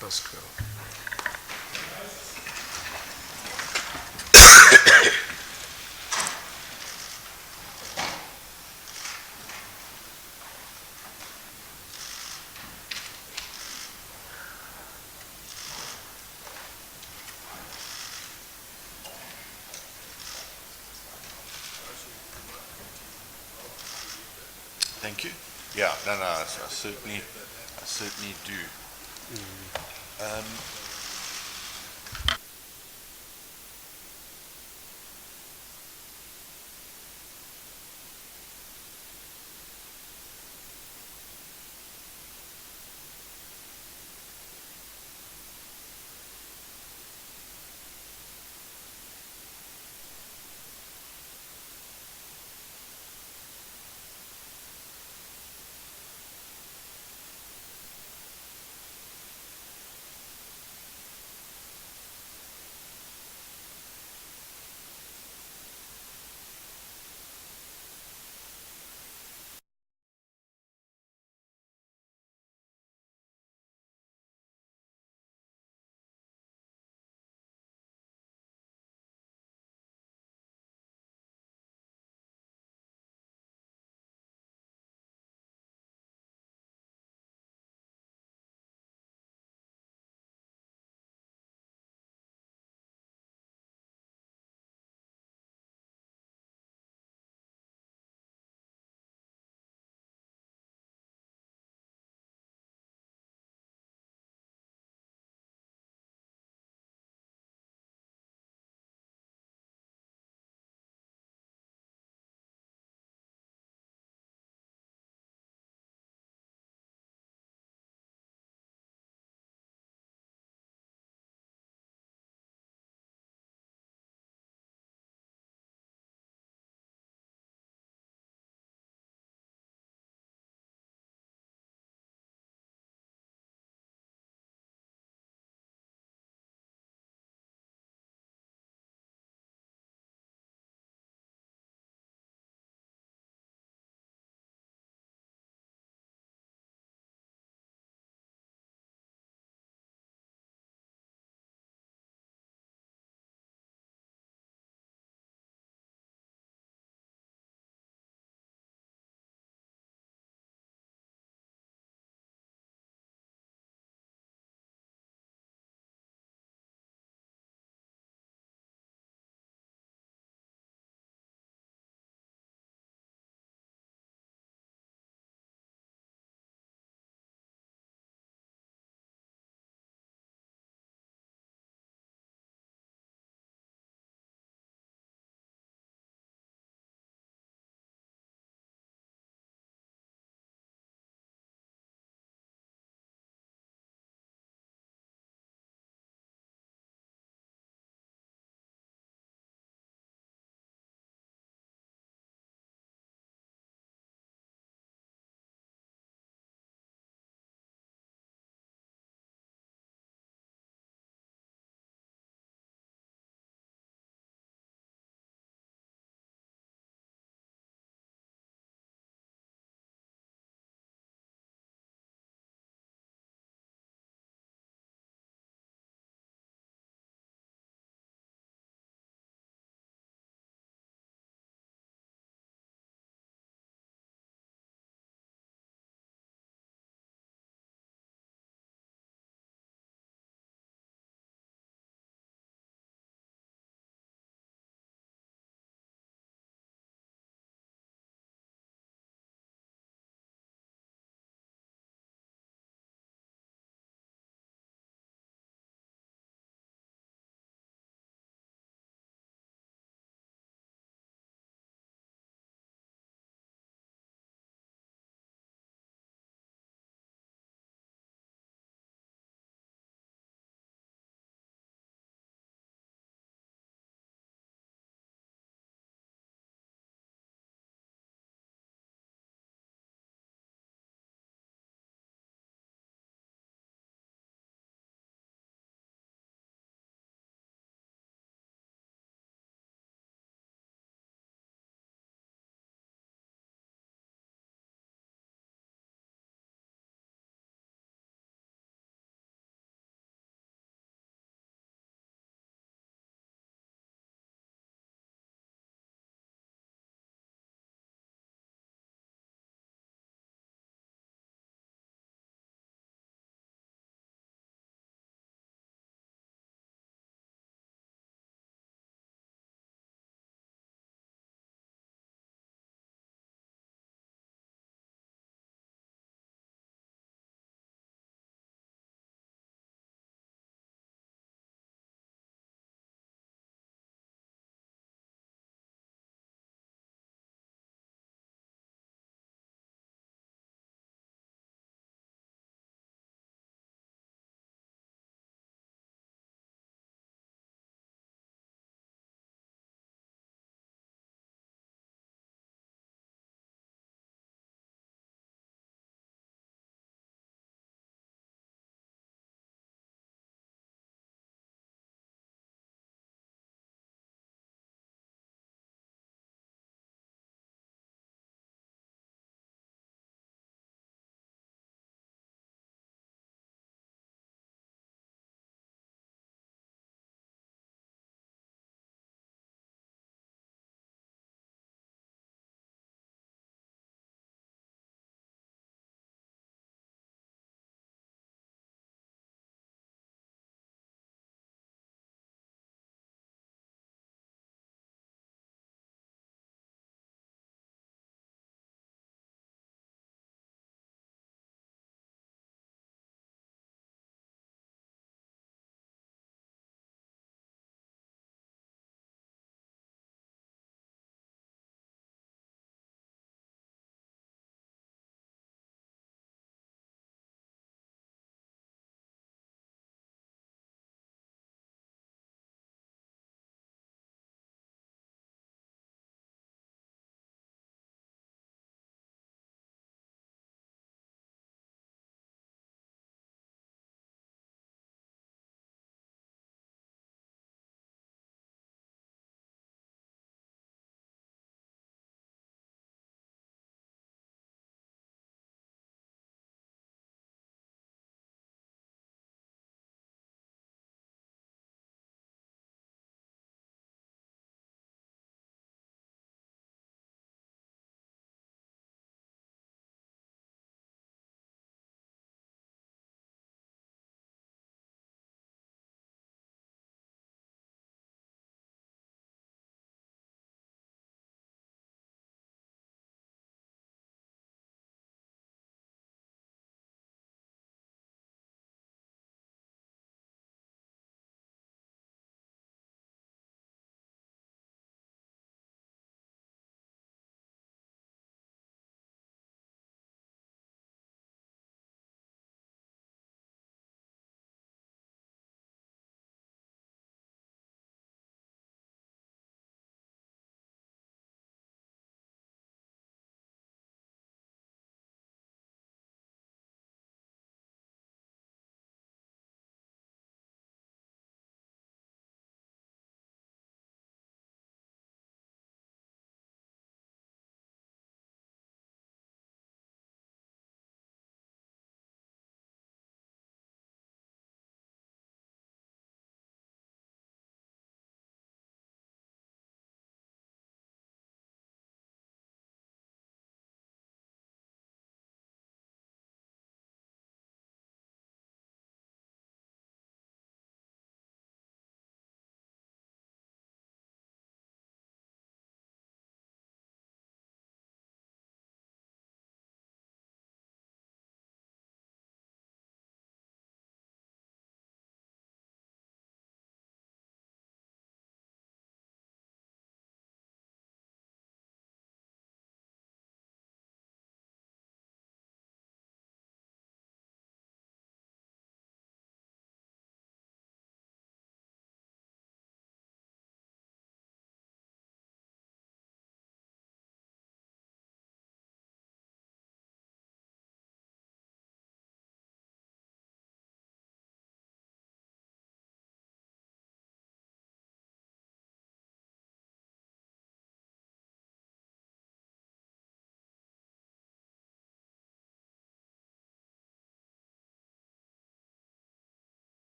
Speaker 7: Thank you. Yeah, no, I certainly do.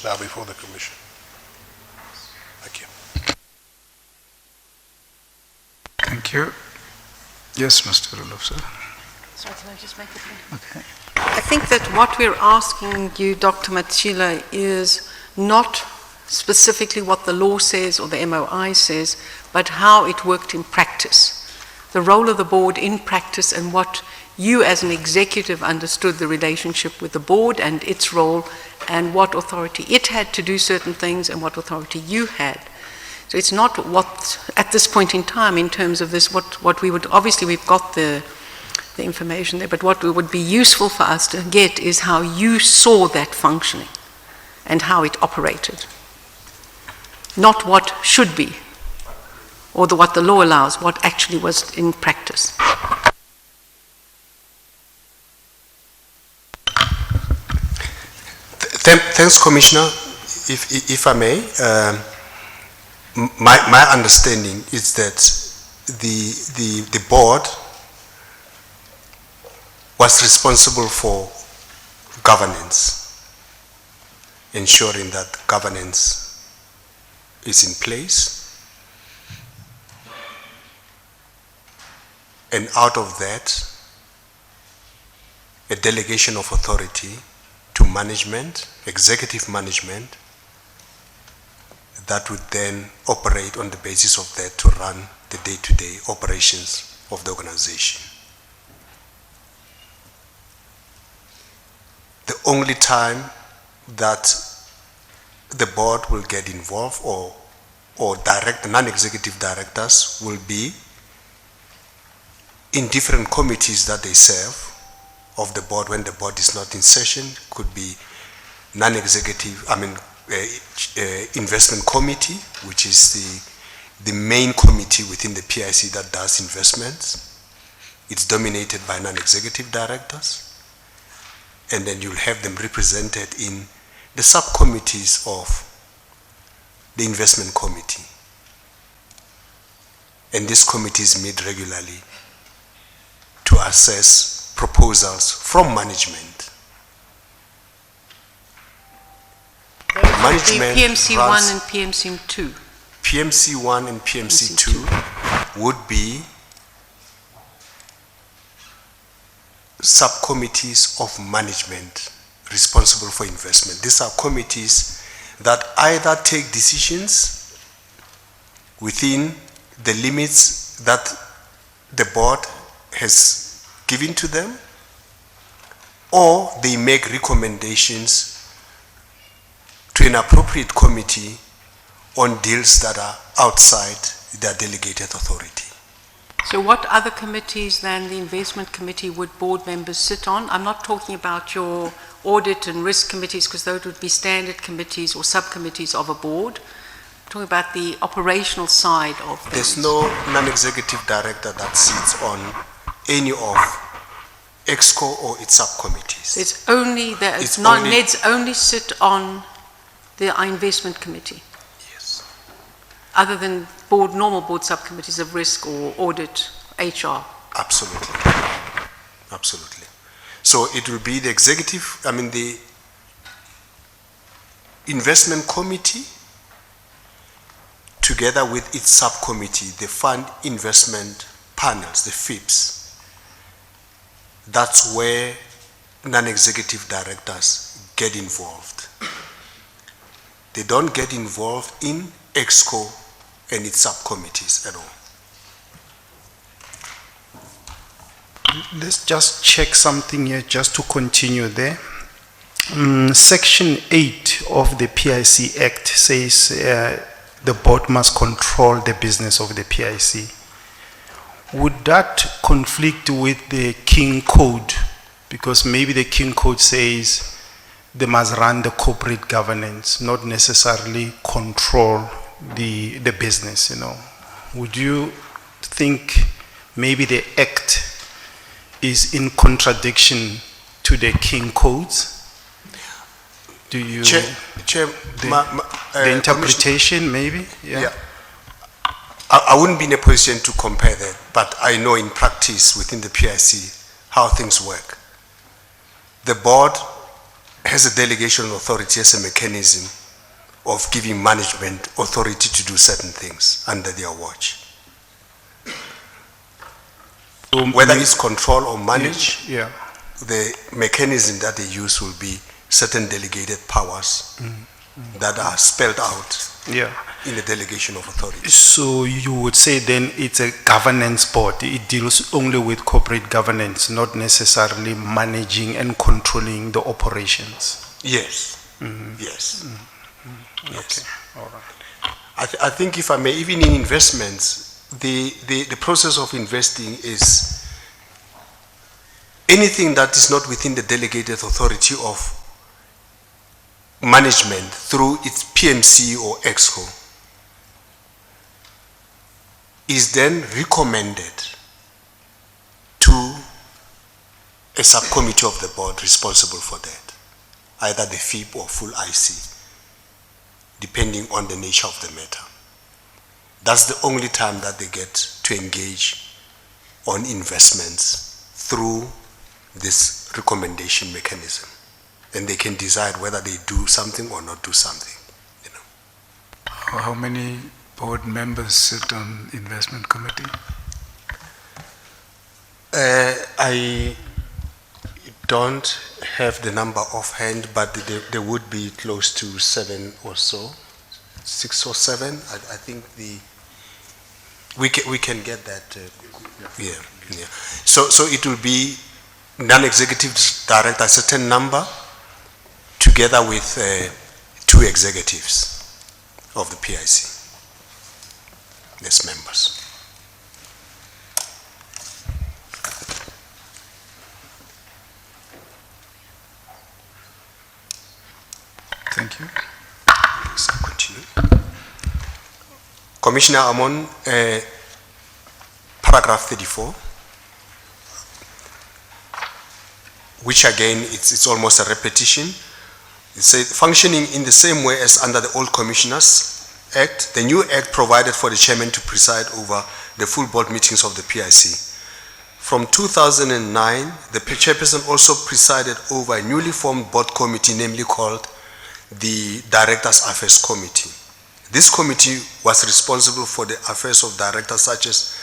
Speaker 2: is now before the Commission. Thank you.
Speaker 1: Thank you. Yes, Mr. Roloff, sir.
Speaker 6: Sorry, can I just make a point?
Speaker 1: Okay.
Speaker 6: I think that what we're asking you, Dr. Matjila, is not specifically what the law says or the MOI says, but how it worked in practice. The role of the board in practice and what you as an executive understood the relationship with the board and its role and what authority it had to do certain things and what authority you had. So it's not what, at this point in time, in terms of this, what we would, obviously we've got the information there, but what would be useful for us to get is how you saw that functioning and how it operated. Not what should be, or what the law allows, what actually was in practice.
Speaker 4: Thanks, Commissioner. If I may, my understanding is that the board was responsible for governance, ensuring that governance is in place. And out of that, a delegation of authority to management, executive management, that would then operate on the basis of that to run the day-to-day operations of the organization. The only time that the board will get involved or non-executive directors will be in different committees that they serve of the board when the board is not in session. Could be non-executive, investment committee, which is the main committee within the PIC that does investments. It's dominated by non-executive directors. And then you'll have them represented in the subcommittees of the investment committee. And these committees meet regularly to assess proposals from management.
Speaker 6: Management PMC 1 and PMC 2.
Speaker 4: PMC 1 and PMC 2 would be subcommittees of management responsible for investment. These are committees that either take decisions within the limits that the board has given to them, or they make recommendations to an appropriate committee on deals that are outside their delegated authority.
Speaker 6: So what other committees than the investment committee would board members sit on? I'm not talking about your audit and risk committees, because those would be standard committees or subcommittees of a board. I'm talking about the operational side of things.
Speaker 4: There's no non-executive director that sits on any of EXCO or its subcommittees.
Speaker 6: It's only that
Speaker 4: It's
Speaker 6: not
Speaker 4: only-
Speaker 6: NEDs only sit on the investment committee.
Speaker 4: Yes.
Speaker 6: Other than normal board subcommittees of risk or audit, HR.
Speaker 4: Absolutely. Absolutely. So it will be the executive, the investment committee together with its subcommittee, the fund investment panels, the FIPs. That's where non-executive directors get involved. They don't get involved in EXCO and its subcommittees at all.
Speaker 5: Let's just check something here just to continue there. Section 8 of the PIC Act says the board must control the business of the PIC. Would that conflict with the King Code? Because maybe the King Code says they must run the corporate governance, not necessarily control the business, Would you think maybe the Act is in contradiction to the King Codes? Do you...
Speaker 4: Chair,
Speaker 5: the interpretation maybe?
Speaker 4: Yeah. I wouldn't be in a position to compare that, but I know in practice within the PIC how things work. The board has a delegation authority as a mechanism of giving management authority to do certain things under their watch. Whether it's control or manage,
Speaker 5: Yeah.
Speaker 4: the mechanism that they use will be certain delegated powers that are spelled out
Speaker 5: Yeah.
Speaker 4: in the delegation of authority.
Speaker 5: So you would say then it's a governance board. It deals only with corporate governance, not necessarily managing and controlling the operations.
Speaker 4: Yes. Yes. Yes.
Speaker 5: Okay. All right.
Speaker 4: I think if I may, even in investments, the process of investing is anything that is not within the delegated authority of management through its PMC or EXCO is then recommended to a subcommittee of the board responsible for that, either the FIP or full IC, depending on the nature of the matter. That's the only time that they get to engage on investments through this recommendation mechanism. Then they can decide whether they do something or not do something. You know.
Speaker 1: How many board members sit on investment committee?
Speaker 4: I don't have the number offhand, but there would be close to 7 or so, 6 or 7. I think we can get that. Yeah. So it will be non-executive director, a certain number, together with 2 executives of the PIC as members.
Speaker 1: Thank you.
Speaker 4: So continue. Commissioner Amon, paragraph 34, which again, it's almost a repetition. It says, functioning in the same way as under the old Commissioners Act, the new Act provided for the chairman to preside over the full board meetings of the PIC. From 2009, the chairperson also presided over a newly formed board committee, namely called the Directors' Affairs Committee. This committee was responsible for the affairs of directors, such as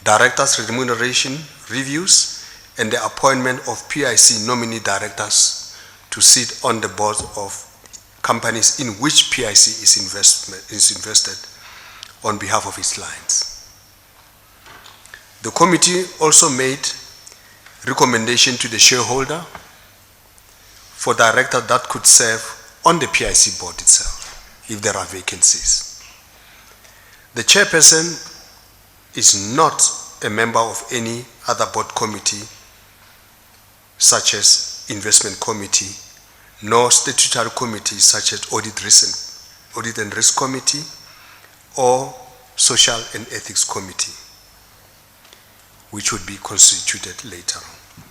Speaker 4: directors' remuneration reviews and the appointment of PIC nominee directors to sit on the board of companies in which PIC is invested on behalf of its clients. The committee also made recommendation to the shareholder for directors that could serve on the PIC board itself, if there are vacancies. The chairperson is not a member of any other board committee, such as investment committee, nor statutory committees such as audit and risk committee, or social and ethics committee, which would be constituted later on.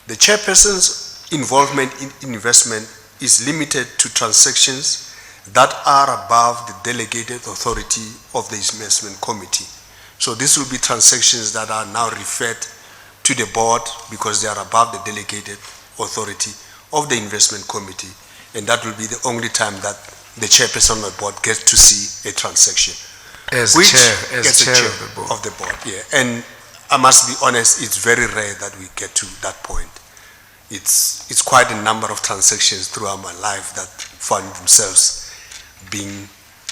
Speaker 4: The chairperson's involvement in investment is limited to transactions that are above the delegated authority of the investment committee. So this will be transactions that are now referred to the board because they are above the delegated authority of the investment committee, and that will be the only time that the chairperson of the board gets to see a transaction.
Speaker 1: As
Speaker 4: which
Speaker 1: chair
Speaker 4: gets the chair
Speaker 1: of the board.
Speaker 4: Yeah. And I must be honest, it's very rare that we get to that point. It's quite a number of transactions throughout my life that find themselves being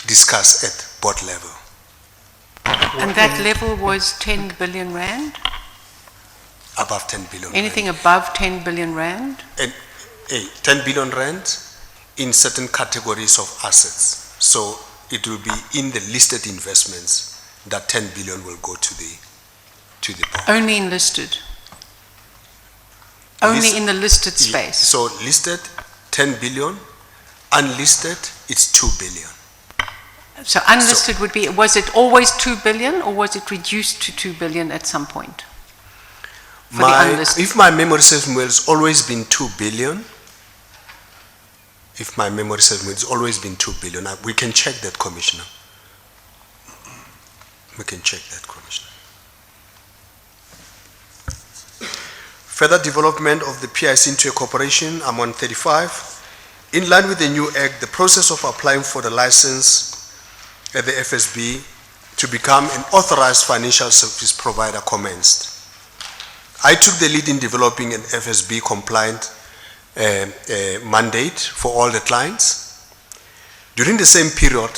Speaker 4: discussed at board level.
Speaker 6: And that level was 10 billion rand?
Speaker 4: Above 10 billion.
Speaker 6: Anything
Speaker 4: rand.
Speaker 6: above 10 billion rand?
Speaker 4: And 10 billion rand in certain categories of assets. So it will be in the listed investments that 10 billion will go to the board.
Speaker 6: Only in listed? Only in the listed space?
Speaker 4: So listed, 10 billion. Unlisted, it's 2 billion.
Speaker 6: So unlisted would be, was it always 2 billion or was it reduced to 2 billion at some point? For the unlisted?
Speaker 4: If my memory serves me well, it's always been 2 billion. If my memory serves me, it's always been 2 billion. We can check that, Commissioner. We can check that, Commissioner. Further development of the PIC into a corporation, I'm on 35. In line with the new act, the process of applying for the license at the FSB to become an authorized financial service provider commenced. I took the lead in developing an FSB compliant mandate for all the clients. During the same period,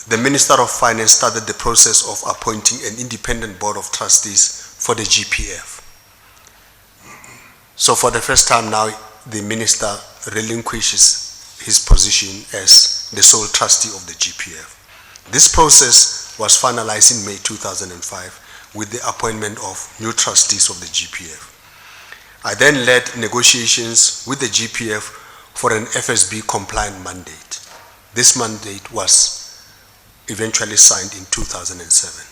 Speaker 4: the Minister of Finance started the process of appointing an independent board of trustees for the GPF. So for the first time now, the Minister relinquishes his position as the sole trustee of the GPF. This process was finalized in May 2005 with the appointment of new trustees of the GPF. I then led negotiations with the GPF for an FSB compliant mandate. This mandate was eventually signed in 2007.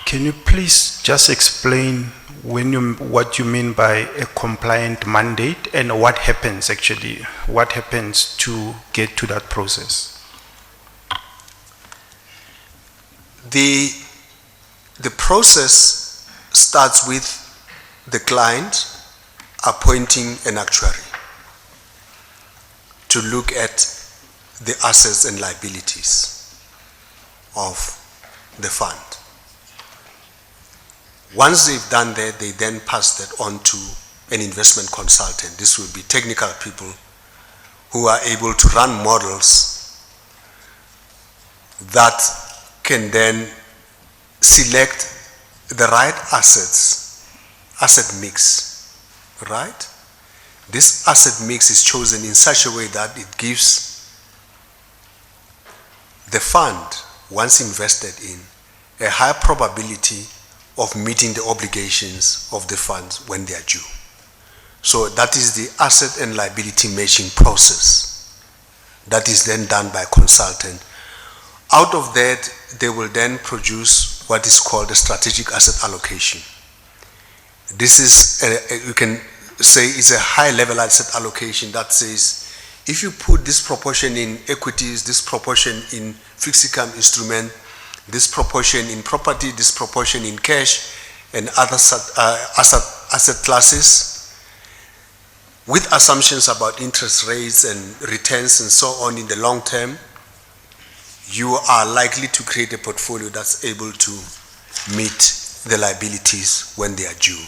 Speaker 5: Can you please just explain what you mean by a compliant mandate and what happens actually? What happens to get to that process?
Speaker 4: The process starts with the client appointing an actuary to look at the assets and liabilities of the fund. Once they've done that, they then pass that on to an investment consultant. This will be technical people who are able to run models that can then select the right asset mix, right? This asset mix is chosen in such a way that it gives the fund, once invested in, a high probability of meeting the obligations of the funds when they are due. So that is the asset and liability matching process that is then done by a consultant. Out of that, they will then produce what is called a strategic asset allocation. This is, you can say, is a high-level asset allocation that says, if you put this proportion in equities, this proportion in fixed income instrument, this proportion in property, this proportion in cash, and other asset classes, with assumptions about interest rates and returns and so on in the long term, you are likely to create a portfolio that's able to meet the liabilities when they are due.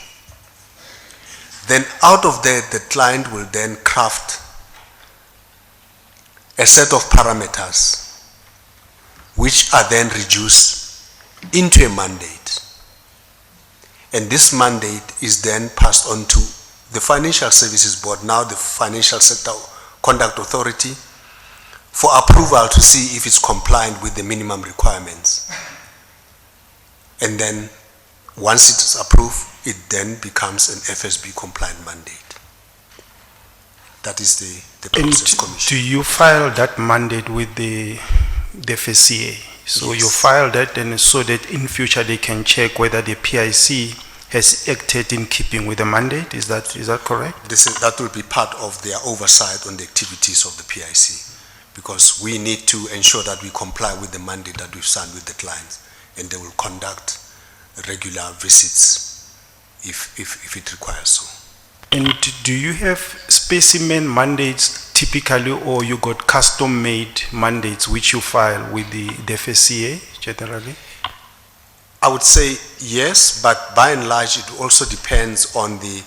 Speaker 4: Then out of that, the client will then craft a set of parameters which are then reduced into a mandate. And this mandate is then passed on to the Financial Services Board, now the Financial Sector Conduct Authority, for approval to see if it's compliant with the minimum requirements. And then once it is approved, it then becomes an FSB compliant mandate. That is the process commission.
Speaker 5: Do you file that mandate with the FSCA? So
Speaker 4: Yes.
Speaker 5: you file that, and so that in future they can check whether the PIC has acted in keeping with the mandate. Is that correct?
Speaker 4: That will be part of their oversight on the activities of the PIC, because we need to ensure that we comply with the mandate that we've signed with the clients, and they will conduct regular visits if it requires so.
Speaker 5: And do you have specimen mandates typically, or you got custom-made mandates which you file with the FSCA generally?
Speaker 4: I would say yes, but by and large it also depends on the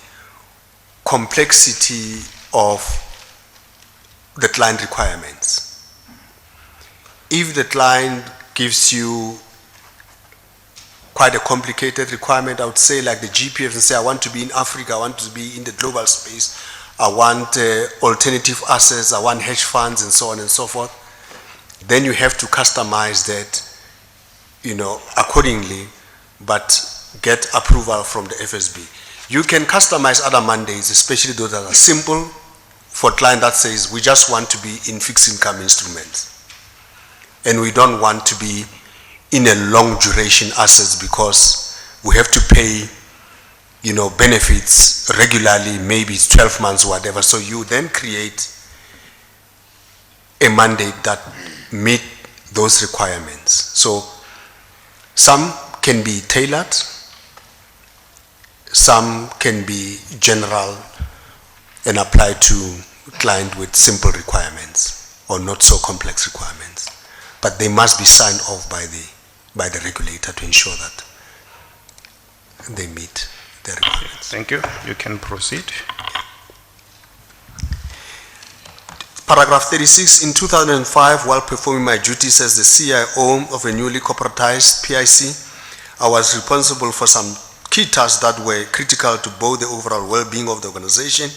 Speaker 4: complexity of the client requirements. If the client gives you quite a complicated requirement, I would say, like the GPF, and say, I want to be in Africa, I want to be in the global space, I want alternative assets, I want hedge funds, and so on and so forth, then you have to customize that, accordingly, but get approval from the FSB. You can customize other mandates, especially those that are simple, for a client that says, we just want to be in fixed income instruments, and we don't want to be in a long duration assets because we have to pay, benefits regularly, maybe it's 12 months or whatever. So you then create a mandate that meet those requirements. So some can be tailored, some can be general and apply to client with simple requirements or not so complex requirements. But they must be signed off by the regulator to ensure that they meet the requirements.
Speaker 5: Thank you. You can proceed.
Speaker 4: Paragraph 36, in 2005, while performing my duties as the CIO of a newly corporatized PIC, I was responsible for some key tasks that were critical to both the overall well-being of the organization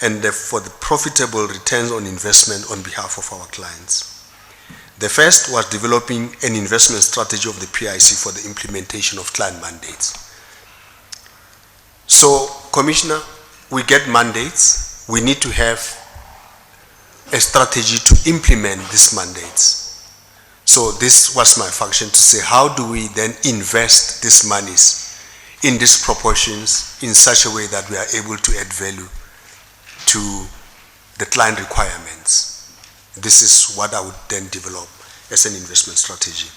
Speaker 4: and for the profitable returns on investment on behalf of our clients. The first was developing an investment strategy of the PIC for the implementation of client mandates. So, Commissioner, we get mandates, we need to have a strategy to implement these mandates. So this was my function to say, how do we then invest these monies in these proportions in such a way that we are able to add value to the client requirements? This is what I would then develop as an investment strategy.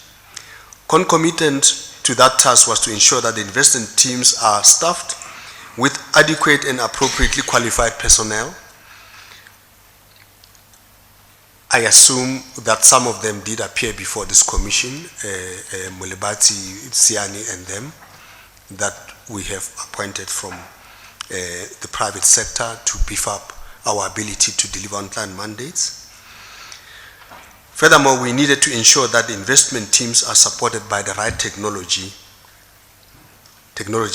Speaker 4: Concomitant to that task was to ensure that the investment teams are staffed with adequate and appropriately qualified personnel. I assume that some of them did appear before this commission, Mulebati, Siani and them, that we have appointed from the private sector to beef up our ability to deliver on client mandates. Furthermore, we needed to ensure that the investment teams are supported by the right technology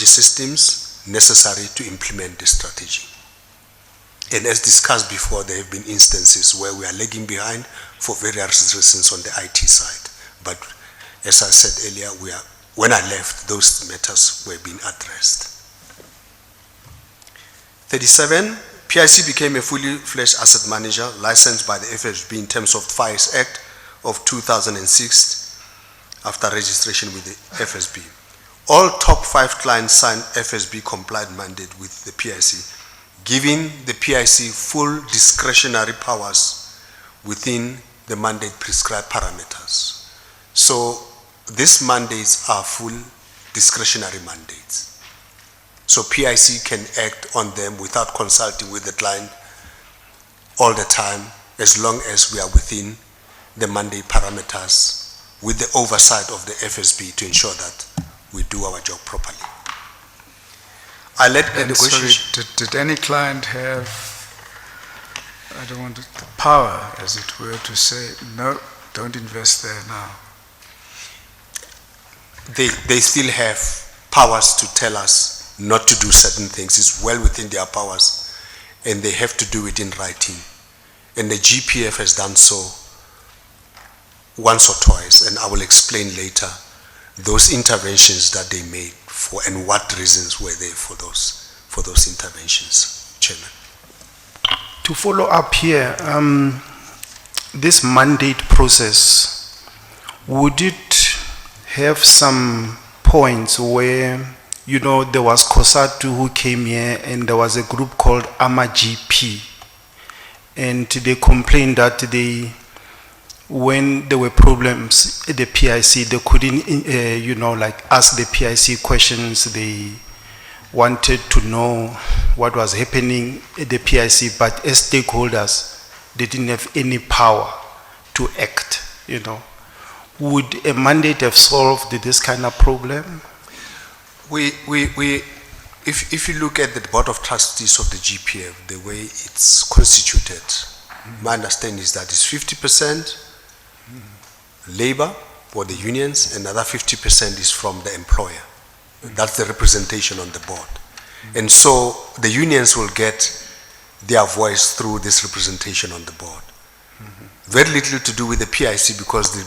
Speaker 4: systems necessary to implement this strategy. And as discussed before, there have been instances where we are lagging behind for various reasons on the IT side. But as I said earlier, when I left, those matters were being addressed. 37, PIC became a fully fledged asset manager licensed by the FSB in terms of FIRES Act of 2006 after registration with the FSB. All top 5 clients signed FSB compliant mandate with the PIC, giving the PIC full discretionary powers within the mandate prescribed parameters. So these mandates are full discretionary mandates. So PIC can act on them without consulting with the client all the time, as long as we are within the mandate parameters with the oversight of the FSB to ensure that we do our job properly. I led the negotiation.
Speaker 1: Did any client have, I don't want the power, as it were, to say, no, don't invest there now?
Speaker 4: They still have powers to tell us not to do certain things. It's well within their powers, and they have to do it in writing. And the GPF has done so once or twice, and I will explain later those interventions that they made for and what reasons were there for those interventions, Chairman.
Speaker 5: To follow up here, this mandate process, would it have some points where, you know, there was COSATU who came here and there was a group called AMA-GP, and they complained that when there were problems at the PIC, they couldn't, ask the PIC questions. They wanted to know what was happening at the PIC, but as stakeholders, they didn't have any power to act, Would a mandate have solved this kind of problem?
Speaker 4: If you look at the Board of Trustees of the GPF, the way it's constituted, my understanding is that it's 50% labor or the unions, another 50% is from the employer. That's the representation on the board. And so the unions will get their voice through this representation on the board. Very little to do with the PIC, because the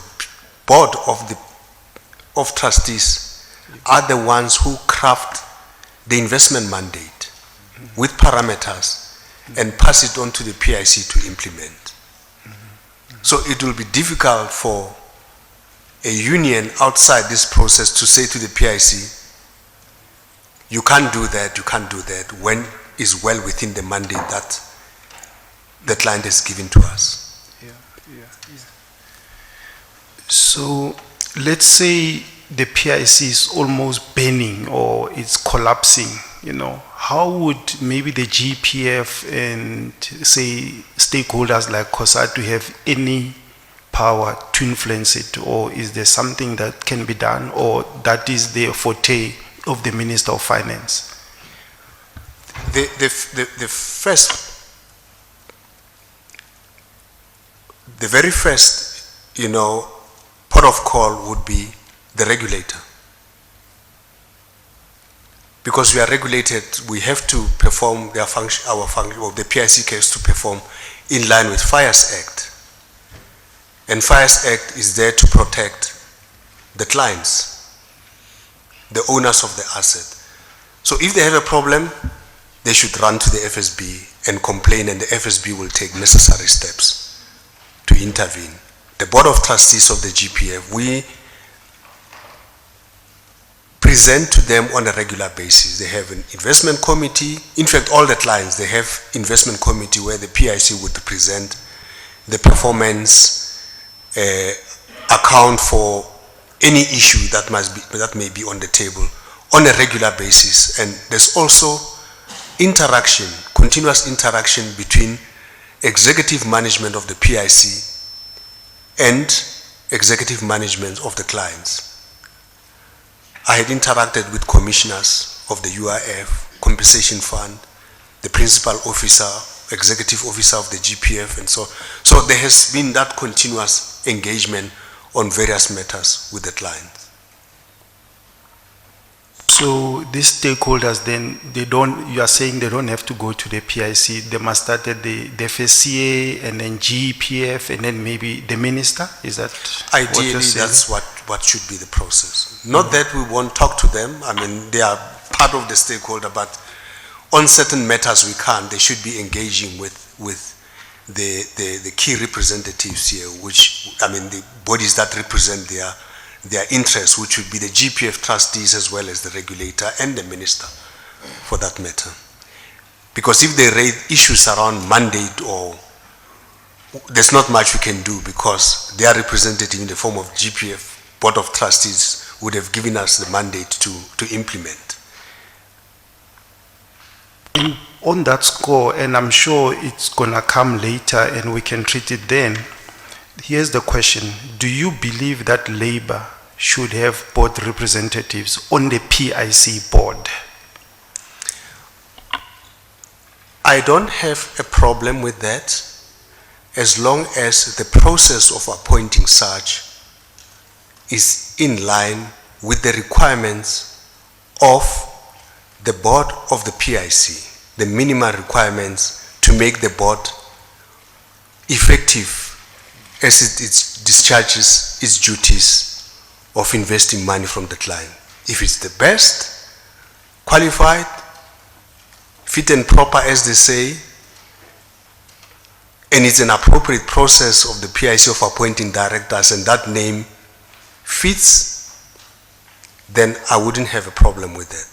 Speaker 4: board of trustees are the ones who craft the investment mandate with parameters and pass it on to the PIC to implement. So it will be difficult for a union outside this process to say to the PIC, you can't do that, when is well within the mandate that the client has given to us.
Speaker 5: So let's say the PIC is almost burning or it's collapsing, how would maybe the GPF and say stakeholders like COSATU have any power to influence it, or is there something that can be done, or that is the forte of the Minister of Finance?
Speaker 4: The very first, port of call would be the regulator. Because we are regulated, we have to perform their function, our function, or the PIC case to perform in line with FIRES Act. And FIRES Act is there to protect the clients, the owners of the asset. So if they have a problem, they should run to the FSB and complain, and the FSB will take necessary steps to intervene. The Board of Trustees of the GPF, we present to them on a regular basis. They have an investment committee. In fact, all the clients, they have investment committee where the PIC would present the performance, account for any issue that may be on the table on a regular basis. And there's also interaction, continuous interaction between executive management of the PIC and executive management of the clients. I had interacted with commissioners of the UIF, Compensation Fund, the principal officer, executive officer of the GPF, and so there has been that continuous engagement on various matters with the client.
Speaker 5: So these stakeholders then, you are saying they don't have to go to the PIC, they must start at the FSCA and then GPF and then maybe the minister? Is that
Speaker 4: ideally
Speaker 5: what
Speaker 4: that's what should be the process? Not that we won't talk to them, I mean they are part of the stakeholder, but on certain matters we can't. They should be engaging with the key representatives here, which, I mean, the bodies that represent their interests, which would be the GPF trustees as well as the regulator and the minister for that matter. Because if they raise issues around mandate, or there's not much we can do, because their representative in the form of GPF Board of Trustees would have given us the mandate to implement.
Speaker 5: And on that score, and I'm sure it's going to come later and we can treat it then, here's the question. Do you believe that Labour should have board representatives on the PIC board?
Speaker 4: I don't have a problem with that, as long as the process of appointing such is in line with the requirements of the board of the PIC, the minimum requirements to make the board effective as it discharges its duties of investing money from the client. If it's the best, qualified, fit and proper as they say, and it's an appropriate process of the PIC of appointing directors, and that name fits, then I wouldn't have a problem with that.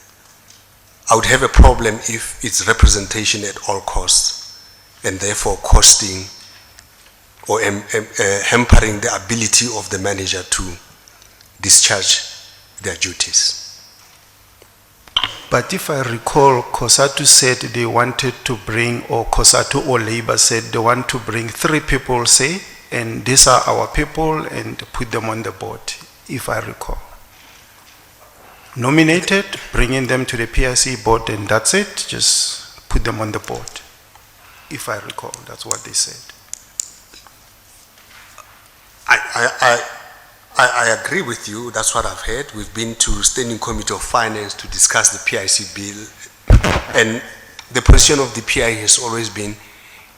Speaker 4: I would have a problem if it's representation at all costs, and therefore costing or hampering the ability of the manager to discharge their duties.
Speaker 5: But if I recall, COSATU said they wanted to bring, or COSATU or Labour said they want to bring 3 people, say, and these are our people, and put them on the board, if I recall. Nominated, bringing them to the PIC board, and that's it, just put them on the board. If I recall, that's what they said.
Speaker 4: I agree with you, that's what I've heard. We've been to Standing Committee of Finance to discuss the PIC bill, and the position of the PI has always been,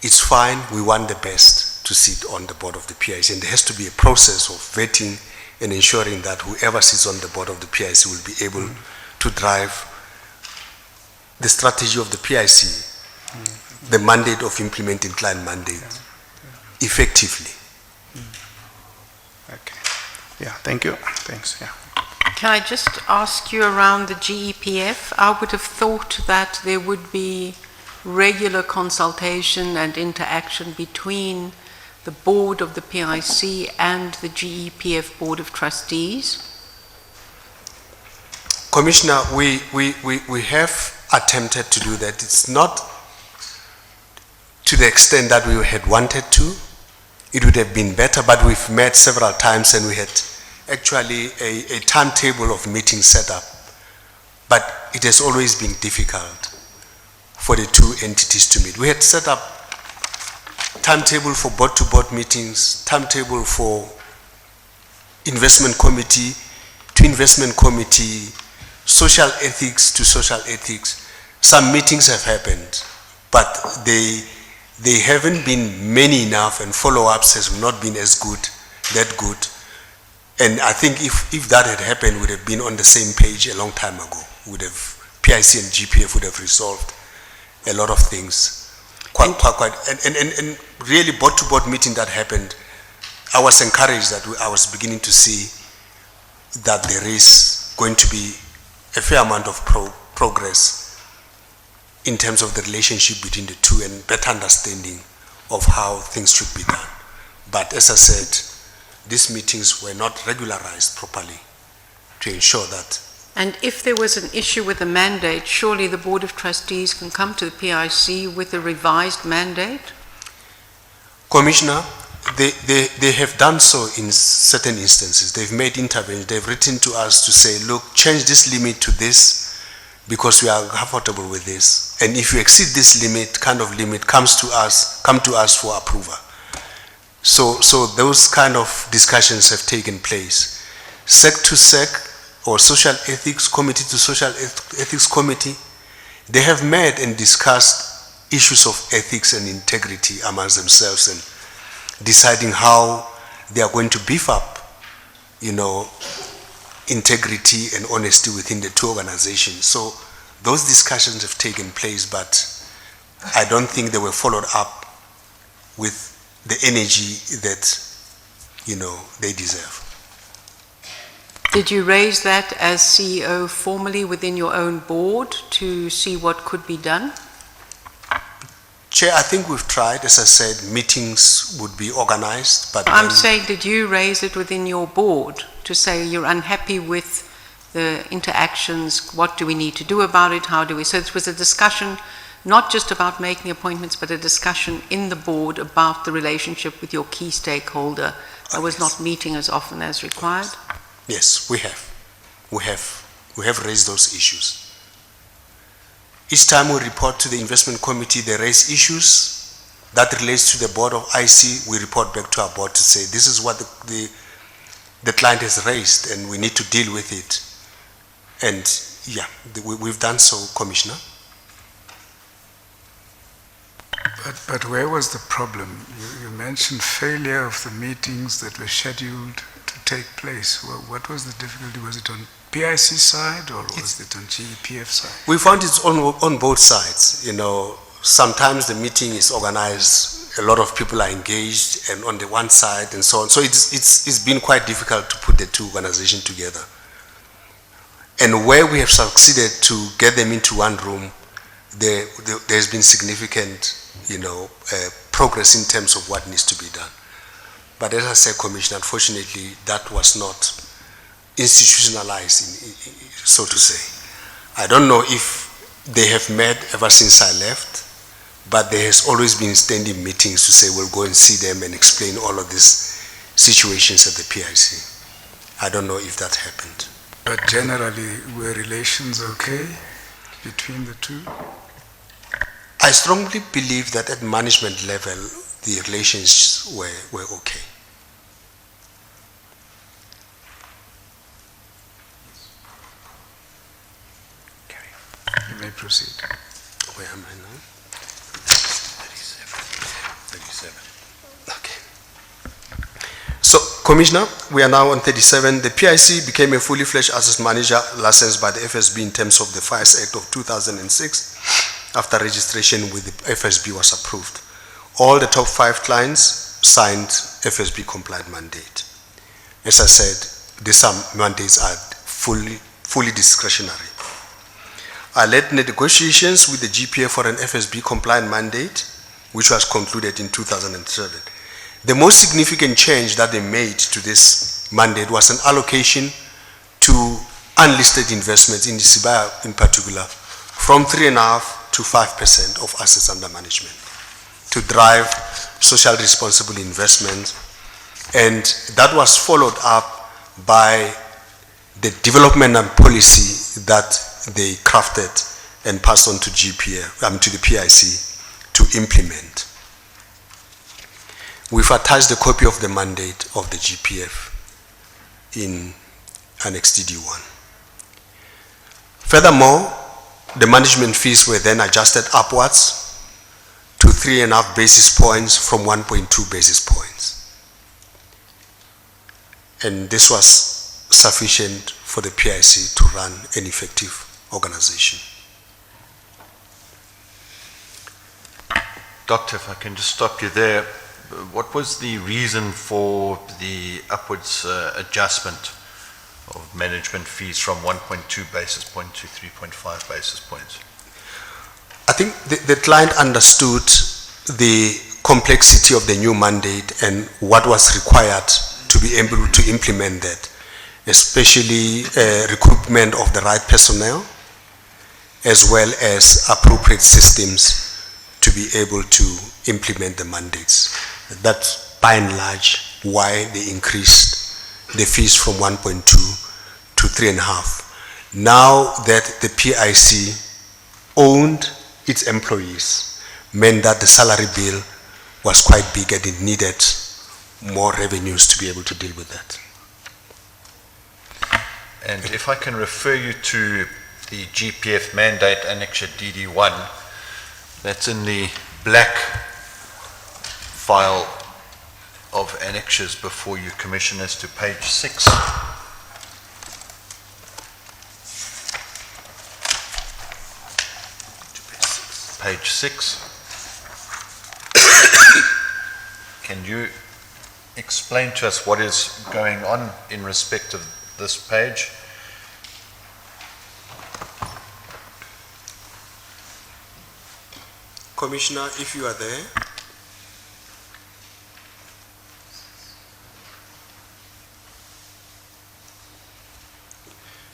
Speaker 4: it's fine, we want the best to sit on the board of the PIC, and there has to be a process of vetting and ensuring that whoever sits on the board of the PIC will be able to drive the strategy of the PIC, the mandate of implementing client mandate effectively.
Speaker 5: Okay. Yeah, thank you. Thanks. Yeah.
Speaker 6: Can I just ask you around the GEPF? I would have thought that there would be regular consultation and interaction between the board of the PIC and the GEPF Board of Trustees.
Speaker 4: Commissioner, we have attempted to do that. It's not to the extent that we had wanted to. It would have been better, but we've met several times and we had actually a timetable of meetings set up. But it has always been difficult for the two entities to meet. We had set up timetable for board-to-board meetings, timetable for investment committee to investment committee, social ethics to social ethics. Some meetings have happened, but they haven't been many enough, and follow-ups has not been as good, that good. And I think if that had happened, we would have been on the same page a long time ago. PIC and GPF would have resolved a lot of things. And really board-to-board meeting that happened, I was encouraged that I was beginning to see that there is going to be a fair amount of progress in terms of the relationship between the two and better understanding of how things should be done. But as I said, these meetings were not regularized properly to ensure that.
Speaker 6: And if there was an issue with the mandate, surely the Board of Trustees can come to the PIC with a revised mandate?
Speaker 4: Commissioner, they have done so in certain instances. They've made interventions. They've written to us to say, look, change this limit to this because we are comfortable with this. And if you exceed this limit, come to us for approval. So those kind of discussions have taken place. SEC to SEC, or social ethics committee to social ethics committee, they have met and discussed issues of ethics and integrity amongst themselves and deciding how they are going to beef up, integrity and honesty within the two organizations. So those discussions have taken place, but I don't think they were followed up with the energy that, they deserve.
Speaker 6: Did you raise that as CEO formally within your own board to see what could be done?
Speaker 4: Chair, I think we've tried. As I said, meetings would be organized, but
Speaker 6: I'm saying, did you raise it within your board to say you're unhappy with the interactions? What do we need to do about it? How do we? So it was a discussion, not just about making appointments, but a discussion in the board about the relationship with your key stakeholder. I was not meeting as often as required.
Speaker 4: Yes, we have. We have raised those issues. Each time we report to the investment committee, they raise issues that relates to the board of IC. We report back to our board to say, this is what the client has raised and we need to deal with it. And yeah, we've done so, Commissioner.
Speaker 1: But where was the problem? You mentioned failure of the meetings that were scheduled to take place. What was the difficulty? Was it on PIC side or was it on GPF side?
Speaker 4: We found it's on both sides. Sometimes the meeting is organized, a lot of people are engaged, and on the one side and so on. So it's been quite difficult to put the two organizations together. And where we have succeeded to get them into one room, there's been significant, progress in terms of what needs to be done. But as I said, Commissioner, unfortunately, that was not institutionalized, so to say. I don't know if they have met ever since I left, but there has always been standing meetings to say we'll go and see them and explain all of these situations at the PIC. I don't know if that happened.
Speaker 1: But generally, were relations okay between the two?
Speaker 4: I strongly believe that at management level, the relations were okay.
Speaker 1: You may proceed.
Speaker 4: Where am I now?
Speaker 7: 37.
Speaker 4: Okay. So, Commissioner, we are now on 37. The PIC became a fully fledged asset manager licensed by the FSB in terms of the FIRES Act of 2006 after registration with the FSB was approved. All the top 5 clients signed FSB compliant mandate. As I said, these mandates are fully discretionary. I led negotiations with the GPA for an FSB compliant mandate, which was concluded in 2007. The most significant change that they made to this mandate was an allocation to unlisted investments in Sibaya in particular from 3.5% to 5% of assets under management to drive social responsible investment. And that was followed up by the development and policy that they crafted and passed on to to the PIC to implement. We've attached a copy of the mandate of the GPF in Annex DD1. Furthermore, the management fees were then adjusted upwards to 3.5 basis points from 1.2 basis points. And this was sufficient for the PIC to run an effective organization.
Speaker 3: Doctor, if I can just stop you there. What was the reason for the upwards adjustment of management fees from 1.2 basis point to 3.5 basis points?
Speaker 4: I think the client understood the complexity of the new mandate and what was required to be able to implement that, especially recruitment of the right personnel, as well as appropriate systems to be able to implement the mandates. That's by and large why they increased the fees from 1.2 to 3.5. Now that the PIC owned its employees, meant that the salary bill was quite big and it needed more revenues to be able to deal with that.
Speaker 3: And if I can refer you to the GPF mandate annexure DD1, that's in the black file of annexures before you, Commissioners, to page 6. Page 6. Can you explain to us what is going on in respect of this page?
Speaker 4: Commissioner, if you are there.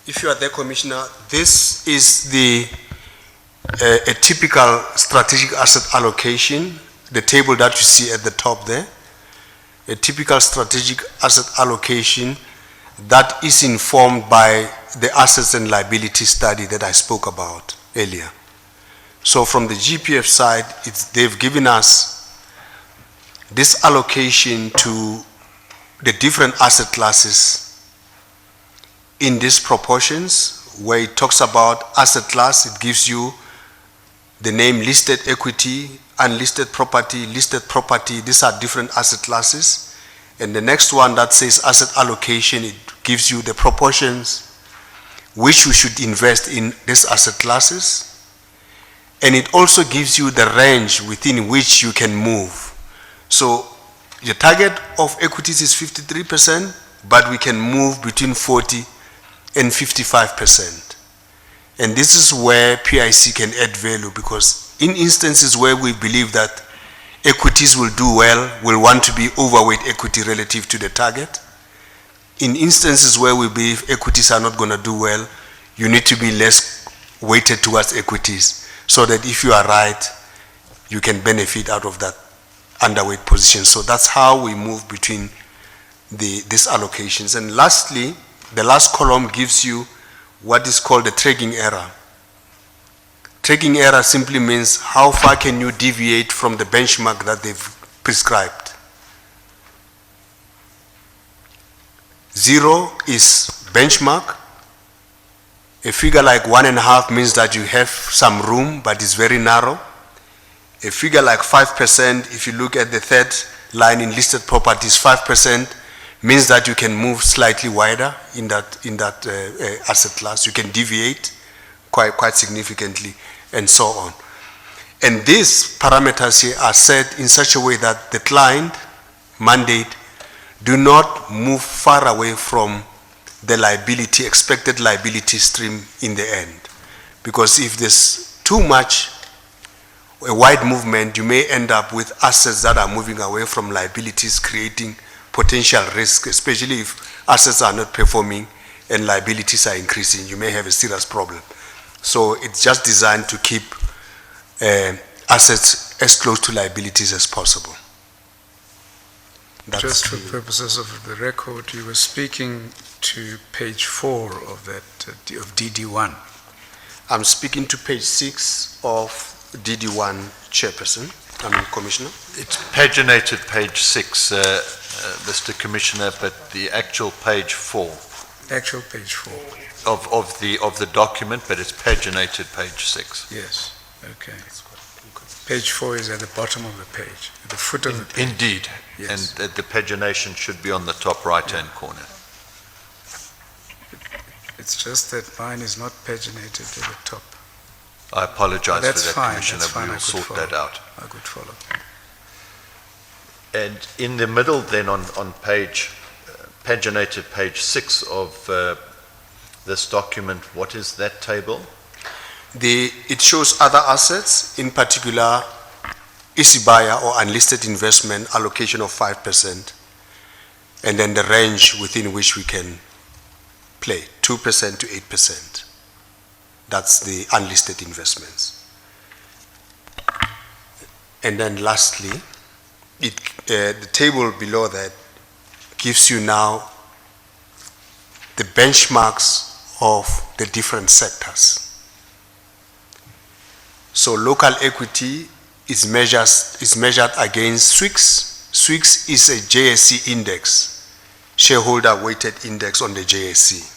Speaker 4: If you are there, Commissioner, this is a typical strategic asset allocation, the table that you see at the top there. A typical strategic asset allocation that is informed by the assets and liability study that I spoke about earlier. So from the GPF side, they've given us this allocation to the different asset classes in these proportions, where it talks about asset class. It gives you the name listed equity, unlisted property, listed property. These are different asset classes. And the next one that says asset allocation, it gives you the proportions which you should invest in these asset classes. And it also gives you the range within which you can move. So your target of equities is 53%, but we can move between 40 and 55%. And this is where PIC can add value, because in instances where we believe that equities will do well, we'll want to be overweight equity relative to the target. In instances where we believe equities are not going to do well, you need to be less weighted towards equities, so that if you are right, you can benefit out of that underweight position. So that's how we move between these allocations. And lastly, the last column gives you what is called the tracking error. Tracking error simply means how far can you deviate from the benchmark that they've prescribed. 0 is benchmark. A figure like 1.5 means that you have some room, but it's very narrow. A figure like 5%, if you look at the third line in listed properties, 5% means that you can move slightly wider in that asset class. You can deviate quite significantly, and so on. And these parameters here are set in such a way that the client mandate do not move far away from the liability, expected liability stream in the end. Because if there's too much, a wide movement, you may end up with assets that are moving away from liabilities, creating potential risk, especially if assets are not performing and liabilities are increasing. You may have a serious problem. So it's just designed to keep assets as close to liabilities as possible. That's
Speaker 1: Just for purposes of the record, you were speaking to page 4 of that, of DD1.
Speaker 4: I'm speaking to page 6 of DD1, Chairperson, Commissioner.
Speaker 8: It's paginated page 6, Mr. Commissioner, but the actual page 4
Speaker 1: Actual page 4.
Speaker 8: of the document, but it's paginated page 6.
Speaker 1: Yes, okay. Page 4 is at the bottom of the page, at the foot of the page.
Speaker 8: Indeed,
Speaker 1: Yes.
Speaker 8: and the pagination should be on the top right-hand corner.
Speaker 1: It's just that mine is not paginated at the top.
Speaker 8: I apologize for
Speaker 1: That's
Speaker 8: that,
Speaker 1: fine,
Speaker 8: Commissioner.
Speaker 1: that's fine,
Speaker 8: We
Speaker 1: I
Speaker 8: will
Speaker 1: could
Speaker 8: sort
Speaker 1: follow.
Speaker 8: that out.
Speaker 1: I could follow.
Speaker 8: And in the middle then on page, paginated page 6 of this document, what is that table?
Speaker 4: It shows other assets, in particular Isibaya or unlisted investment allocation of 5%, and then the range within which we can play, 2% to 8%. That's the unlisted investments. And then lastly, the table below that gives you now the benchmarks of the different sectors. So local equity is measured against SWIX. SWIX is a JSE index, shareholder weighted index on the JSE.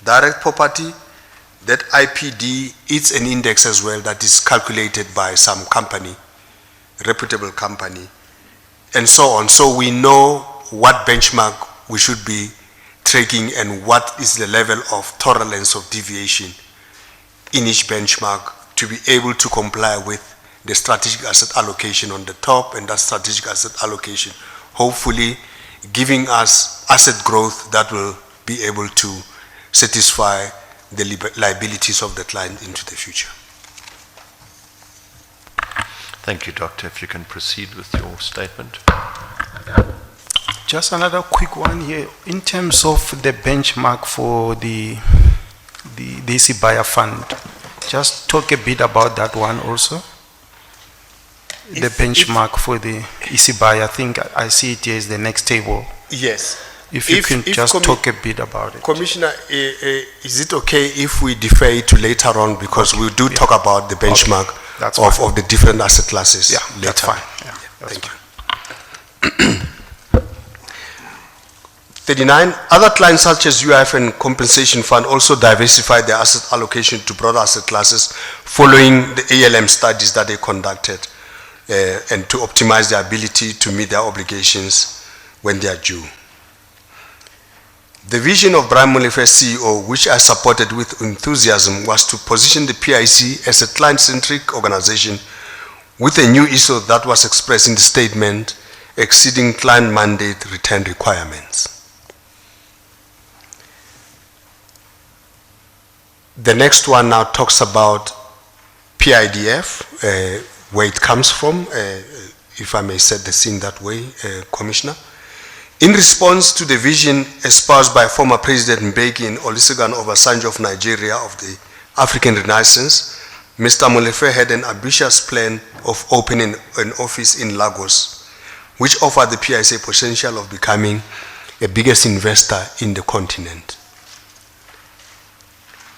Speaker 4: Direct property, that IPD, it's an index as well that is calculated by some company, reputable company, and so on. So we know what benchmark we should be tracking and what is the level of tolerance of deviation in each benchmark to be able to comply with the strategic asset allocation on the top, and that strategic asset allocation hopefully giving us asset growth that will be able to satisfy the liabilities of the client into the future.
Speaker 8: Thank you, Doctor. If you can proceed with your statement.
Speaker 5: Just another quick one here. In terms of the benchmark for the Isibaya fund, just talk a bit about that one also. The benchmark for the Isibaya, I think I see it here is the next table.
Speaker 4: Yes.
Speaker 5: If you can just talk a bit about it.
Speaker 4: Commissioner, is it okay if we defer it to later on, because we do talk about the benchmark of the different asset classes later?
Speaker 5: That's fine. Yeah, that's
Speaker 4: Thank
Speaker 5: fine.
Speaker 4: you. 39, other clients such as UIF and Compensation Fund also diversified their asset allocation to broader asset classes following the ALM studies that they conducted and to optimize their ability to meet their obligations when they are due. The vision of Brian Molefe, CEO, which I supported with enthusiasm, was to position the PIC as a client-centric organization with a new ethos that was expressed in the statement exceeding client mandate return requirements. The next one now talks about PIDF, where it comes from, if I may set the scene that way, Commissioner. In response to the vision espoused by former President Mbeki Olusegun Obasanjo of Nigeria of the African Renaissance, Mr. Molefe had an ambitious plan of opening an office in Lagos, which offered the PIC potential of becoming the biggest investor in the continent.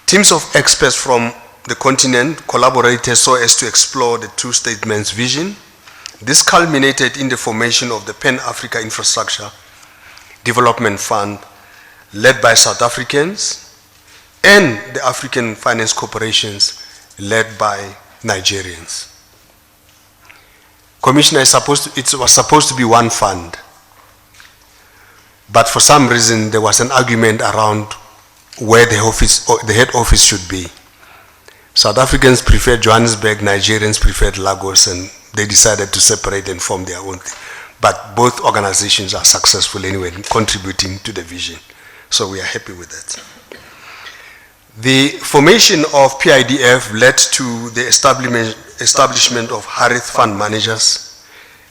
Speaker 4: Teams of experts from the continent collaborated so as to explore the two statements' vision. This culminated in the formation of the Pan-Africa Infrastructure Development Fund, led by South Africans, and the African Finance Corporations, led by Nigerians. Commissioner, it was supposed to be one fund, but for some reason there was an argument around where the head office should be. South Africans preferred Johannesburg, Nigerians preferred Lagos, and they decided to separate and form their own thing. But both organizations are successful anyway in contributing to the vision. So we are happy with that. The formation of PIDF led to the establishment of Harith Fund Managers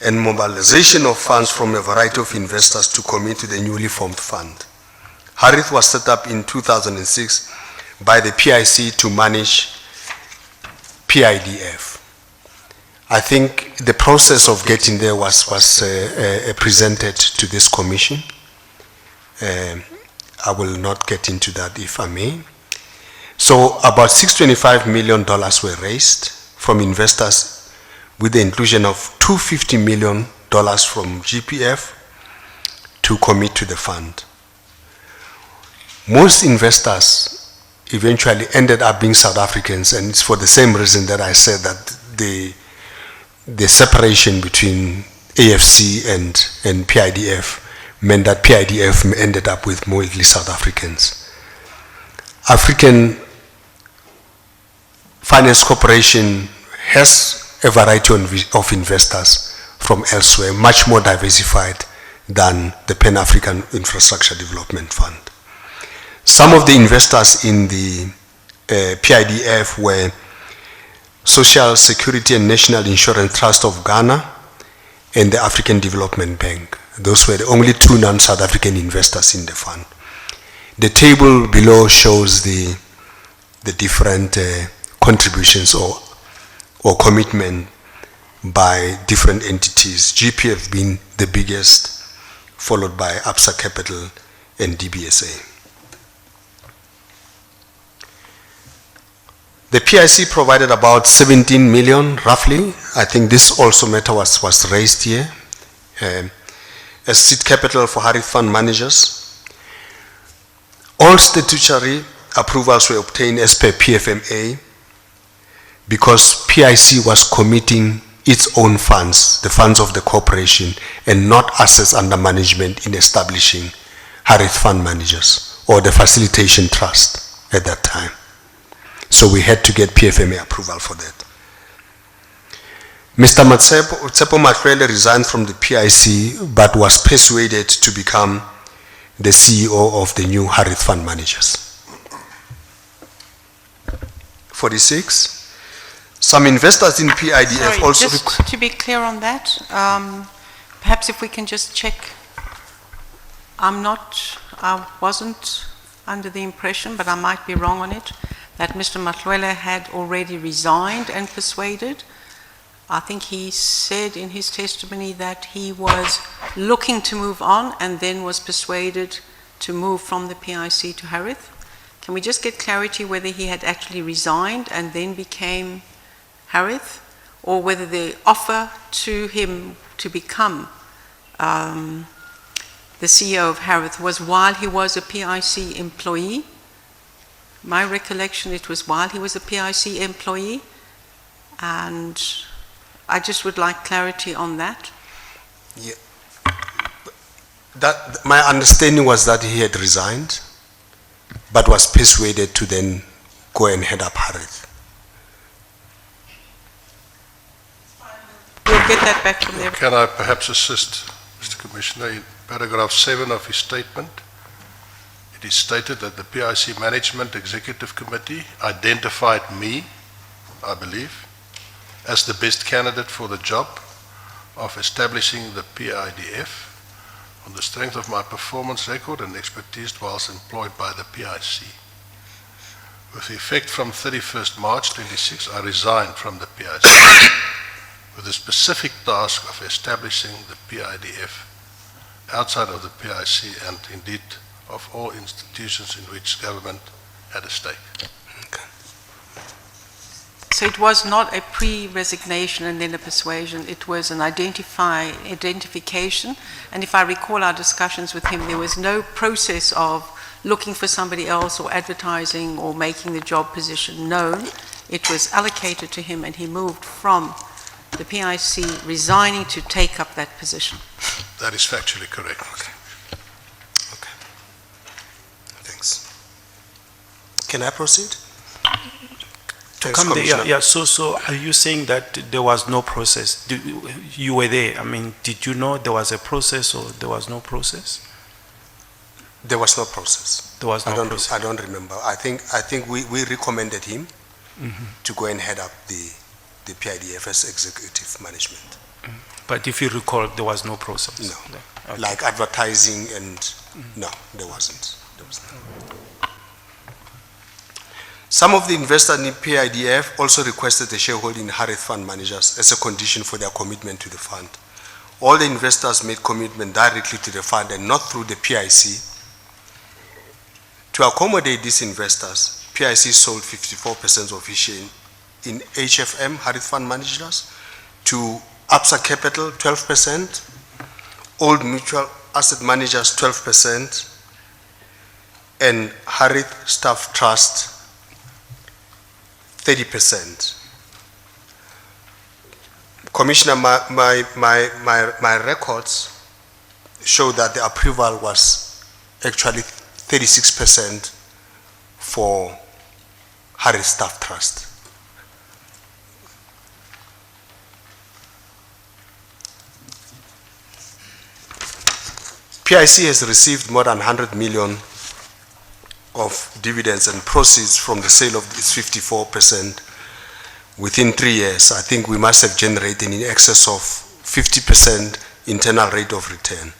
Speaker 4: and mobilization of funds from a variety of investors to commit to the newly formed fund. Harith was set up in 2006 by the PIC to manage PIDF. I think the process of getting there was presented to this commission. I will not get into that if I may. So about $625 million were raised from investors with the inclusion of $250 million from GPF to commit to the fund. Most investors eventually ended up being South Africans, and it's for the same reason that I said that the separation between AFC and PIDF meant that PIDF ended up with mostly South Africans. African Finance Corporation has a variety of investors from elsewhere, much more diversified than the Pan-African Infrastructure Development Fund. Some of the investors in the PIDF were Social Security and National Insurance Trust of Ghana and the African Development Bank. Those were the only two non-South African investors in the fund. The table below shows the different contributions or commitment by different entities, GPF being the biggest, followed by Absa Capital and DBSA. The PIC provided about 17 million, roughly. I think this also matter was raised here. As seed capital for Harith Fund managers. All statutory approvals were obtained as per PFMA because PIC was committing its own funds, the funds of the corporation, and not assets under management in establishing Harith Fund managers or the facilitation trust at that time. So we had to get PFMA approval for that. Mr. Tsepo Matjila resigned from the PIC but was persuaded to become the CEO of the new Harith Fund managers. 46. Some investors in PIDF
Speaker 6: Sorry,
Speaker 4: also...
Speaker 6: just to be clear on that, perhaps if we can just check. I wasn't under the impression, but I might be wrong on it, that Mr. Matjila had already resigned and persuaded. I think he said in his testimony that he was looking to move on and then was persuaded to move from the PIC to Harith. Can we just get clarity whether he had actually resigned and then became Harith, or whether the offer to him to become the CEO of Harith was while he was a PIC employee? My recollection, it was while he was a PIC employee, and I just would like clarity on that.
Speaker 4: Yeah. My understanding was that he had resigned, but was persuaded to then go and head up Harith.
Speaker 6: We'll get that back from there.
Speaker 2: Can I perhaps assist, Mr. Commissioner? In paragraph 7 of his statement, it is stated that the PIC Management Executive Committee identified me, I believe, as the best candidate for the job of establishing the PIDF on the strength of my performance record and expertise whilst employed by the PIC. With effect from 31st March 26, I resigned from the PIC with the specific task of establishing the PIDF outside of the PIC and indeed of all institutions in which government had a stake.
Speaker 6: So it was not a pre-resignation and then a persuasion, it was an identification, and if I recall our discussions with him, there was no process of looking for somebody else or advertising or making the job position known. It was allocated to him and he moved from the PIC resigning to take up that position.
Speaker 2: That is factually correct.
Speaker 4: Okay. Thanks. Can I proceed?
Speaker 5: Come there, so are you saying that there was no process? You were there. I mean, did you know there was a process or there was no process?
Speaker 4: There was no process.
Speaker 5: There was no process.
Speaker 4: I don't remember. I think we recommended him to go and head up the PIDF's executive management.
Speaker 5: But if you recall, there was no process?
Speaker 4: No.
Speaker 5: Okay.
Speaker 4: Like advertising and... No, there wasn't. Some of the investors in PIDF also requested a shareholding in Harith Fund Managers as a condition for their commitment to the fund. All the investors made commitment directly to the fund and not through the PIC. To accommodate these investors, PIC sold 54% of its share in HFM, Harith Fund Managers, to ABSA Capital, 12%, Old Mutual Asset Managers, 12%, and Harith Staff Trust, 30%. Commissioner, my records show that the approval was actually 36% for Harith Staff Trust. PIC has received more than 100 million of dividends and proceeds from the sale of its 54% within 3 years. I think we must have generated in excess of 50% internal rate of return.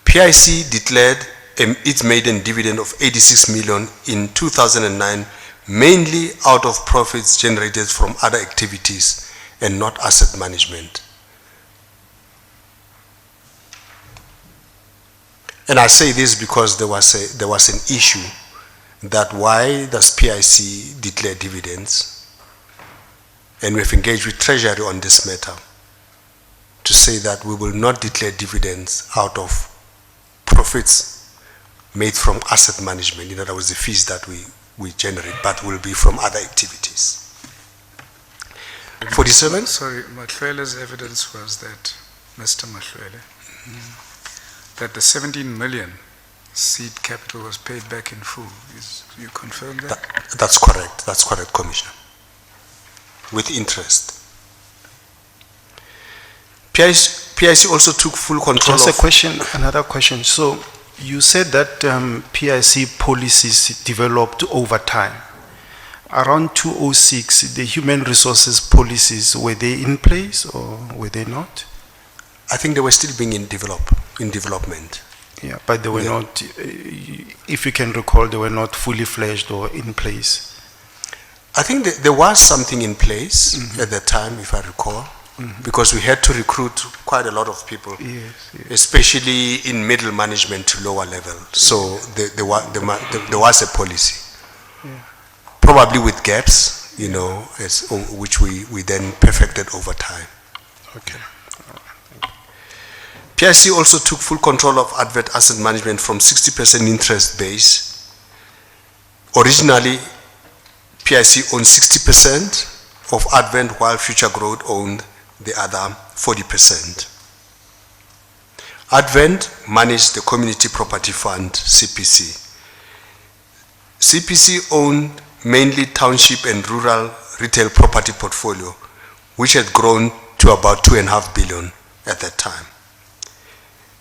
Speaker 4: PIC declared its maiden dividend of 86 million in 2009, mainly out of profits generated from other activities and not asset management. And I say this because there was an issue that why does PIC declare dividends? And we have engaged with Treasury on this matter to say that we will not declare dividends out of profits made from asset management. In other words, the fees that we generate, but will be from other activities. 47?
Speaker 1: Sorry, Matjela's evidence was that, Mr. Matjela, that the 17 million seed capital was paid back in full. You confirm that?
Speaker 4: That's correct, Commissioner. With interest. PIC also took full control
Speaker 5: Just
Speaker 4: of...
Speaker 5: a question, another question. So you said that PIC policies developed over time. Around 2006, the human resources policies, were they in place or were they not?
Speaker 4: I think they were still being in development.
Speaker 5: Yeah, but they were not, if you can recall, they were not fully fledged or in place.
Speaker 4: I think there was something in place at the time, if I recall, because we had to recruit quite a lot of people, especially in middle management to lower level. So there was a policy, probably with gaps, you know, which we then perfected over time.
Speaker 5: Okay.
Speaker 4: PIC also took full control of Advent Asset Management from 60% interest base. Originally, PIC owned 60% of Advent, while Future Growth owned the other 40%. Advent managed the Community Property Fund, CPC. CPC owned mainly township and rural retail property portfolio, which had grown to about 2.5 billion at that time.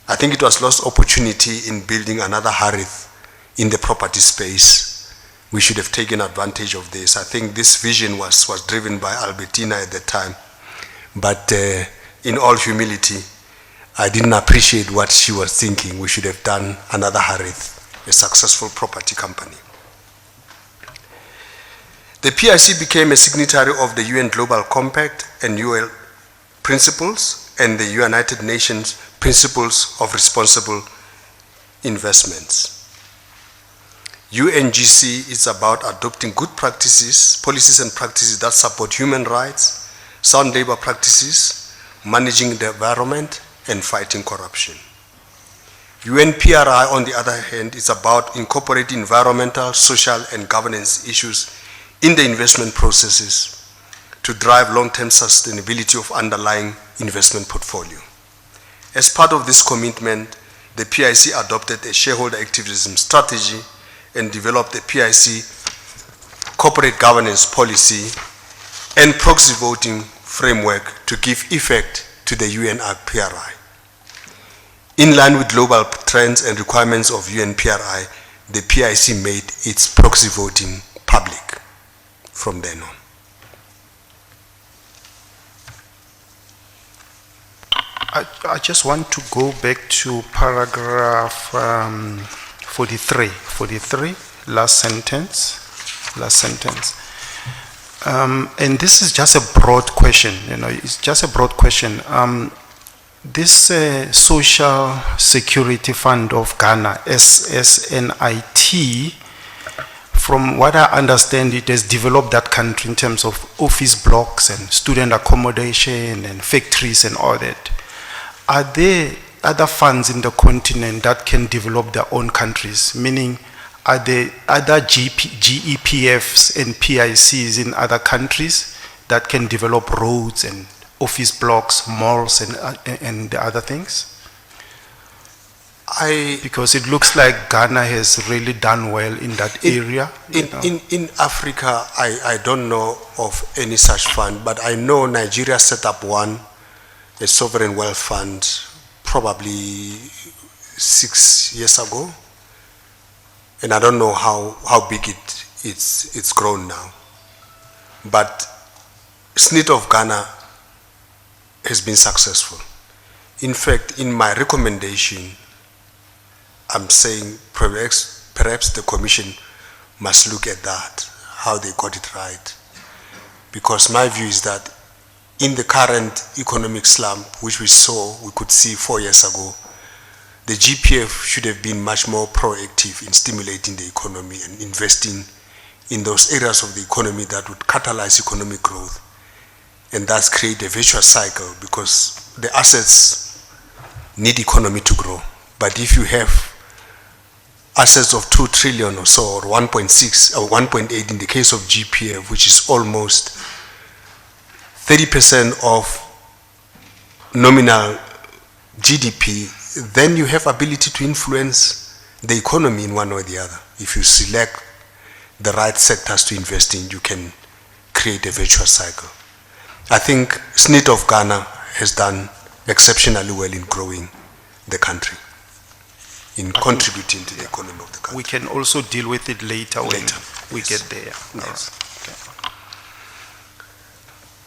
Speaker 4: I think it was lost opportunity in building another Harith in the property space. We should have taken advantage of this. I think this vision was driven by Albertina at the time. But in all humility, I didn't appreciate what she was thinking. We should have done another Harith, a successful property company. The PIC became a signatory of the UN Global Compact and UL Principles and the United Nations Principles of Responsible Investments. UNGC is about adopting good practices, policies and practices that support human rights, sound labor practices, managing the environment, and fighting corruption. UNPRI, on the other hand, is about incorporating environmental, social, and governance issues in the investment processes to drive long-term sustainability of underlying investment portfolio. As part of this commitment, the PIC adopted a shareholder activism strategy and developed a PIC corporate governance policy and proxy voting framework to give effect to the UNPRI. In line with global trends and requirements of UNPRI, the PIC made its proxy voting public from then on.
Speaker 5: I just want to go back to paragraph 43, last sentence. last sentence. And this is just a broad question, it's just a broad question. This Social Security Fund of Ghana, SSNIT, from what I understand, it has developed that country in terms of office blocks and student accommodation and factories and all that. Are there other funds in the continent that can develop their own countries? Meaning, are there other GEPFs and PICs in other countries that can develop roads and office blocks, malls, and the other things? Because it looks like Ghana has really done well in that area.
Speaker 4: In Africa, I don't know of any such fund, but I know Nigeria set up one, a sovereign wealth fund, probably 6 years ago. And I don't know how big it's grown now. But SNIT of Ghana has been successful. In fact, in my recommendation, I'm saying perhaps the Commission must look at that, how they got it right. Because my view is that in the current economic slump, which we could see 4 years ago, the GPF should have been much more proactive in stimulating the economy and investing in those areas of the economy that would catalyze economic growth and thus create a virtuous cycle, because the assets need economy to grow. But if you have assets of 2 trillion or so, or 1.6 or 1.8 in the case of GPF, which is almost 30% of nominal GDP, then you have ability to influence the economy in one or the other. If you select the right sectors to invest in, you can create a virtuous cycle. I think SNIT of Ghana has done exceptionally well in growing the country, in contributing to the economy of the country.
Speaker 5: We can also deal with it later when we
Speaker 4: Yes.
Speaker 5: get there.
Speaker 4: Yes.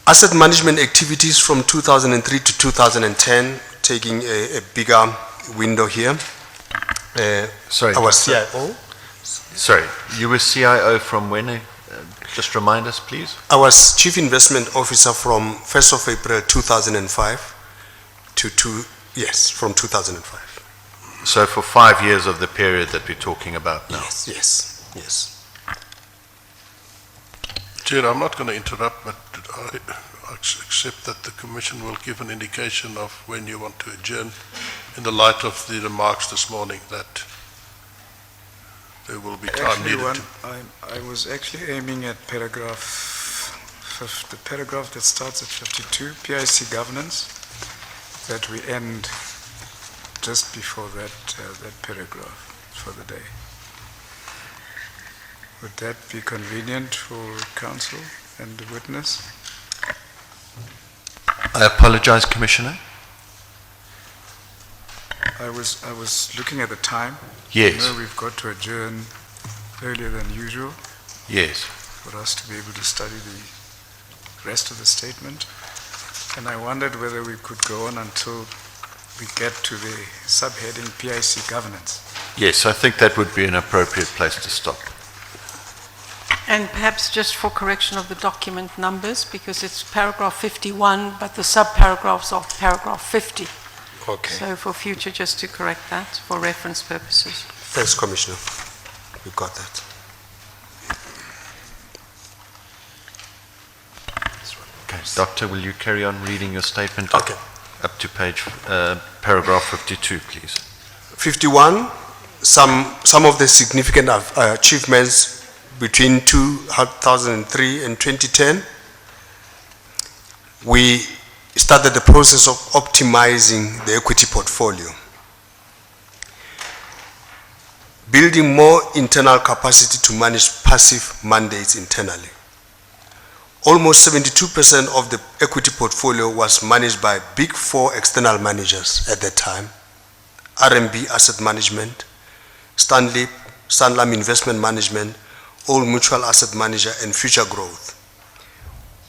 Speaker 4: Asset management activities from 2003 to 2010, taking a bigger window here.
Speaker 8: Sorry.
Speaker 4: Our CIO.
Speaker 8: Sorry, you were CIO from when? Just remind us, please.
Speaker 4: I was Chief Investment Officer from 1st of April 2005 from 2005.
Speaker 8: So for 5 years of the period that we're talking about now.
Speaker 4: Yes.
Speaker 2: Chair, I'm not going to interrupt, but I accept that the Commission will give an indication of when you want to adjourn in the light of the remarks this morning that there will be time needed to...
Speaker 1: I was actually aiming at the paragraph that starts at 52, PIC governance, that we end just before that paragraph for the day. Would that be convenient for counsel and the witness?
Speaker 8: I apologize, Commissioner.
Speaker 1: I was looking at the time.
Speaker 8: Yes.
Speaker 1: You know, we've got to adjourn earlier than usual
Speaker 8: Yes.
Speaker 1: for us to be able to study the rest of the statement. And I wondered whether we could go on until we get to the subheading PIC governance.
Speaker 8: Yes, I think that would be an appropriate place to stop.
Speaker 6: And perhaps just for correction of the document numbers, because it's paragraph 51, but the subparagraphs are paragraph 50.
Speaker 4: Okay.
Speaker 6: So for future, just to correct that for reference purposes.
Speaker 4: Thanks, Commissioner. We got that.
Speaker 8: Okay. Doctor, will you carry on reading your statement
Speaker 4: Okay.
Speaker 8: up to paragraph 52, please?
Speaker 4: 51, some of the significant achievements between 2003 and 2010. We started the process of optimizing the equity portfolio, building more internal capacity to manage passive mandates internally. Almost 72% of the equity portfolio was managed by Big Four external managers at that time: RMB Asset Management, Sanlam Investment Management, Old Mutual Asset Manager, and Future Growth,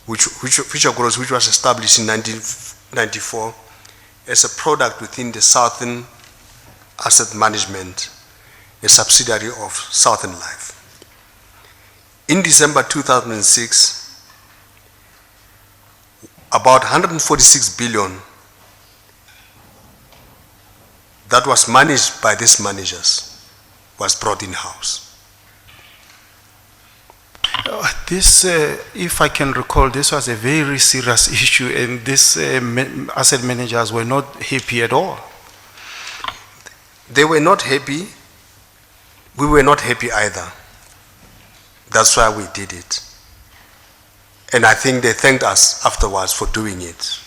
Speaker 4: which was established in 1994 as a product within the Southern Asset Management, a subsidiary of Southern Life. in December 2006, about 146 billion that was managed by these managers was brought in-house.
Speaker 5: This, if I can recall, this was a very serious issue, and these asset managers were not happy at all.
Speaker 4: They were not happy. We were not happy either. That's why we did it. And I think they thanked us afterwards for doing it.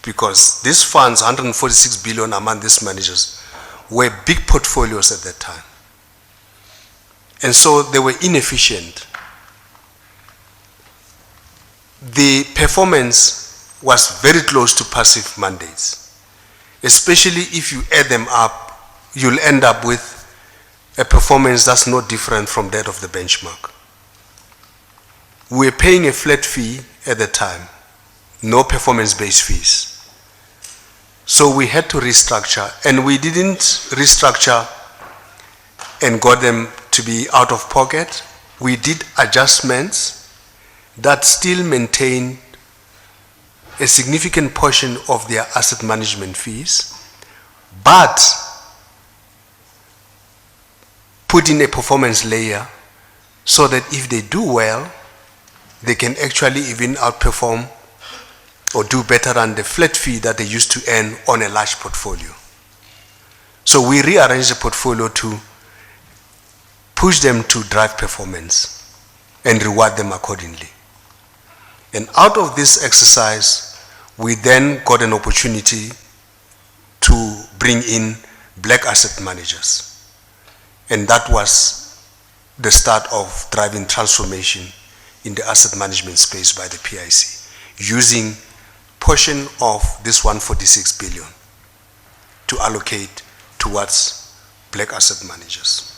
Speaker 4: Because these funds, 146 billion among these managers, were big portfolios at that time. And so they were inefficient. The performance was very close to passive mandates. Especially if you add them up, you'll end up with a performance that's no different from that of the benchmark. We were paying a flat fee at the time, no performance-based fees. So we had to restructure, and we didn't restructure and got them to be out of pocket. We did adjustments that still maintain a significant portion of their asset management fees, but put in a performance layer so that if they do well, they can actually even outperform or do better than the flat fee that they used to earn on a large portfolio. So we rearranged the portfolio to push them to drive performance and reward them accordingly. And out of this exercise, we then got an opportunity to bring in black asset managers. And that was the start of driving transformation in the asset management space by the PIC, using portion of this 146 billion to allocate towards black asset managers.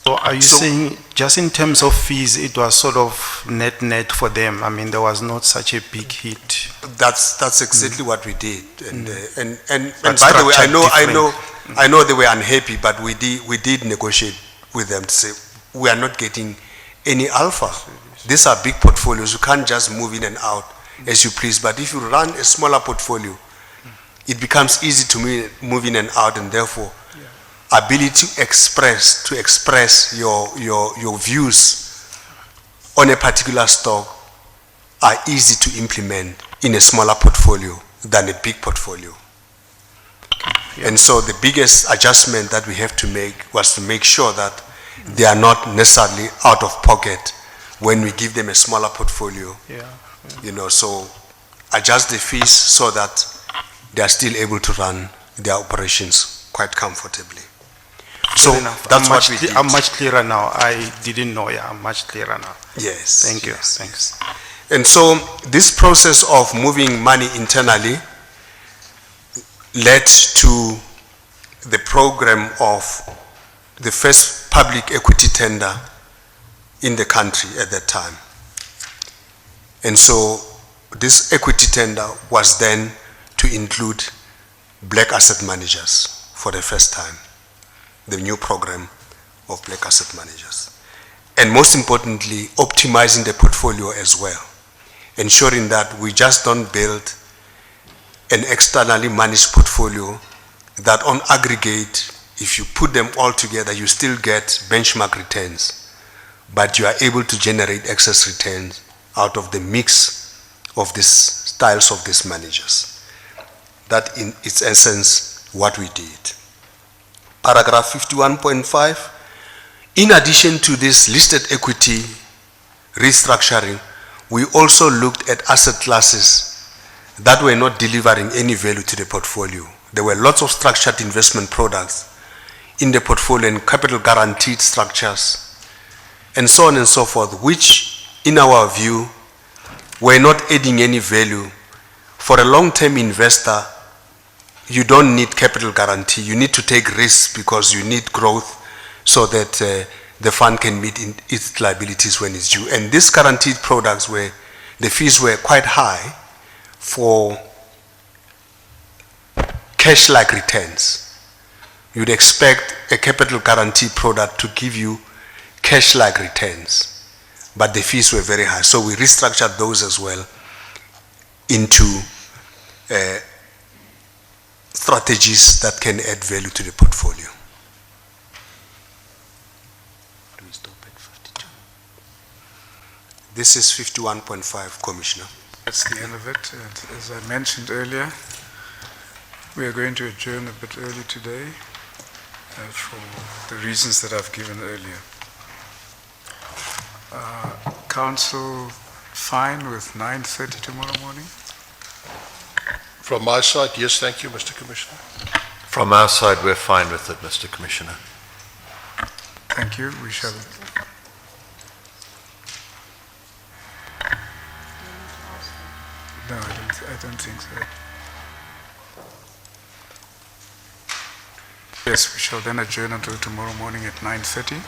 Speaker 5: So are you saying, just in terms of fees, it was sort of net for them? I mean, there was not such a big hit.
Speaker 4: That's exactly what we did. And by the way, I know they were unhappy, but we did negotiate with them to say we are not getting any alpha. These are big portfolios. You can't just move in and out as you please. But if you run a smaller portfolio, it becomes easy to move in and out, and therefore ability to express your views on a particular stock are easy to implement in a smaller portfolio than a big portfolio. Yeah. And so the biggest adjustment that we have to make was to make sure that they are not necessarily out of pocket when we give them a smaller portfolio.
Speaker 5: Yeah.
Speaker 4: You know, so adjust the fees so that they are still able to run their operations quite comfortably. So that's what we did.
Speaker 5: I'm much clearer now. I didn't know. Yeah, I'm much clearer now.
Speaker 4: Yes.
Speaker 5: Thank you.
Speaker 4: Yes,
Speaker 5: Thanks.
Speaker 4: yes. And so this process of moving money internally led to the program of the first public equity tender in the country at that time. And so this equity tender was then to include black asset managers for the first time, the new program of black asset managers. And most importantly, optimizing the portfolio as well, ensuring that we just don't build an externally managed portfolio that on aggregate, if you put them all together, you still get benchmark returns, but you are able to generate excess returns out of the mix of these styles of these managers. That in its essence, what we did. Paragraph 51.5, in addition to this listed equity restructuring, we also looked at asset classes that were not delivering any value to the portfolio. There were lots of structured investment products in the portfolio and capital guaranteed structures and so on and so forth, which in our view were not adding any value. For a long-term investor, you don't need capital guarantee. You need to take risks because you need growth so that the fund can meet its liabilities when it's due. And these guaranteed products the fees were quite high for cash-like returns. You'd expect a capital guarantee product to give you cash-like returns. but the fees were very high. So we restructured those as well into strategies that can add value to the portfolio. Do we stop at 52? This is 51.5, Commissioner.
Speaker 1: That's the end of it. And as I mentioned earlier, we are going to adjourn a bit early today for the reasons that I've given earlier. Council fine with 9:30 tomorrow morning?
Speaker 2: From my side, yes, thank you, Mr. Commissioner.
Speaker 8: From our side, we're fine with it, Mr. Commissioner.
Speaker 1: Thank you. We shall. No, I don't think so. Yes, we shall then adjourn until tomorrow morning at 9:30.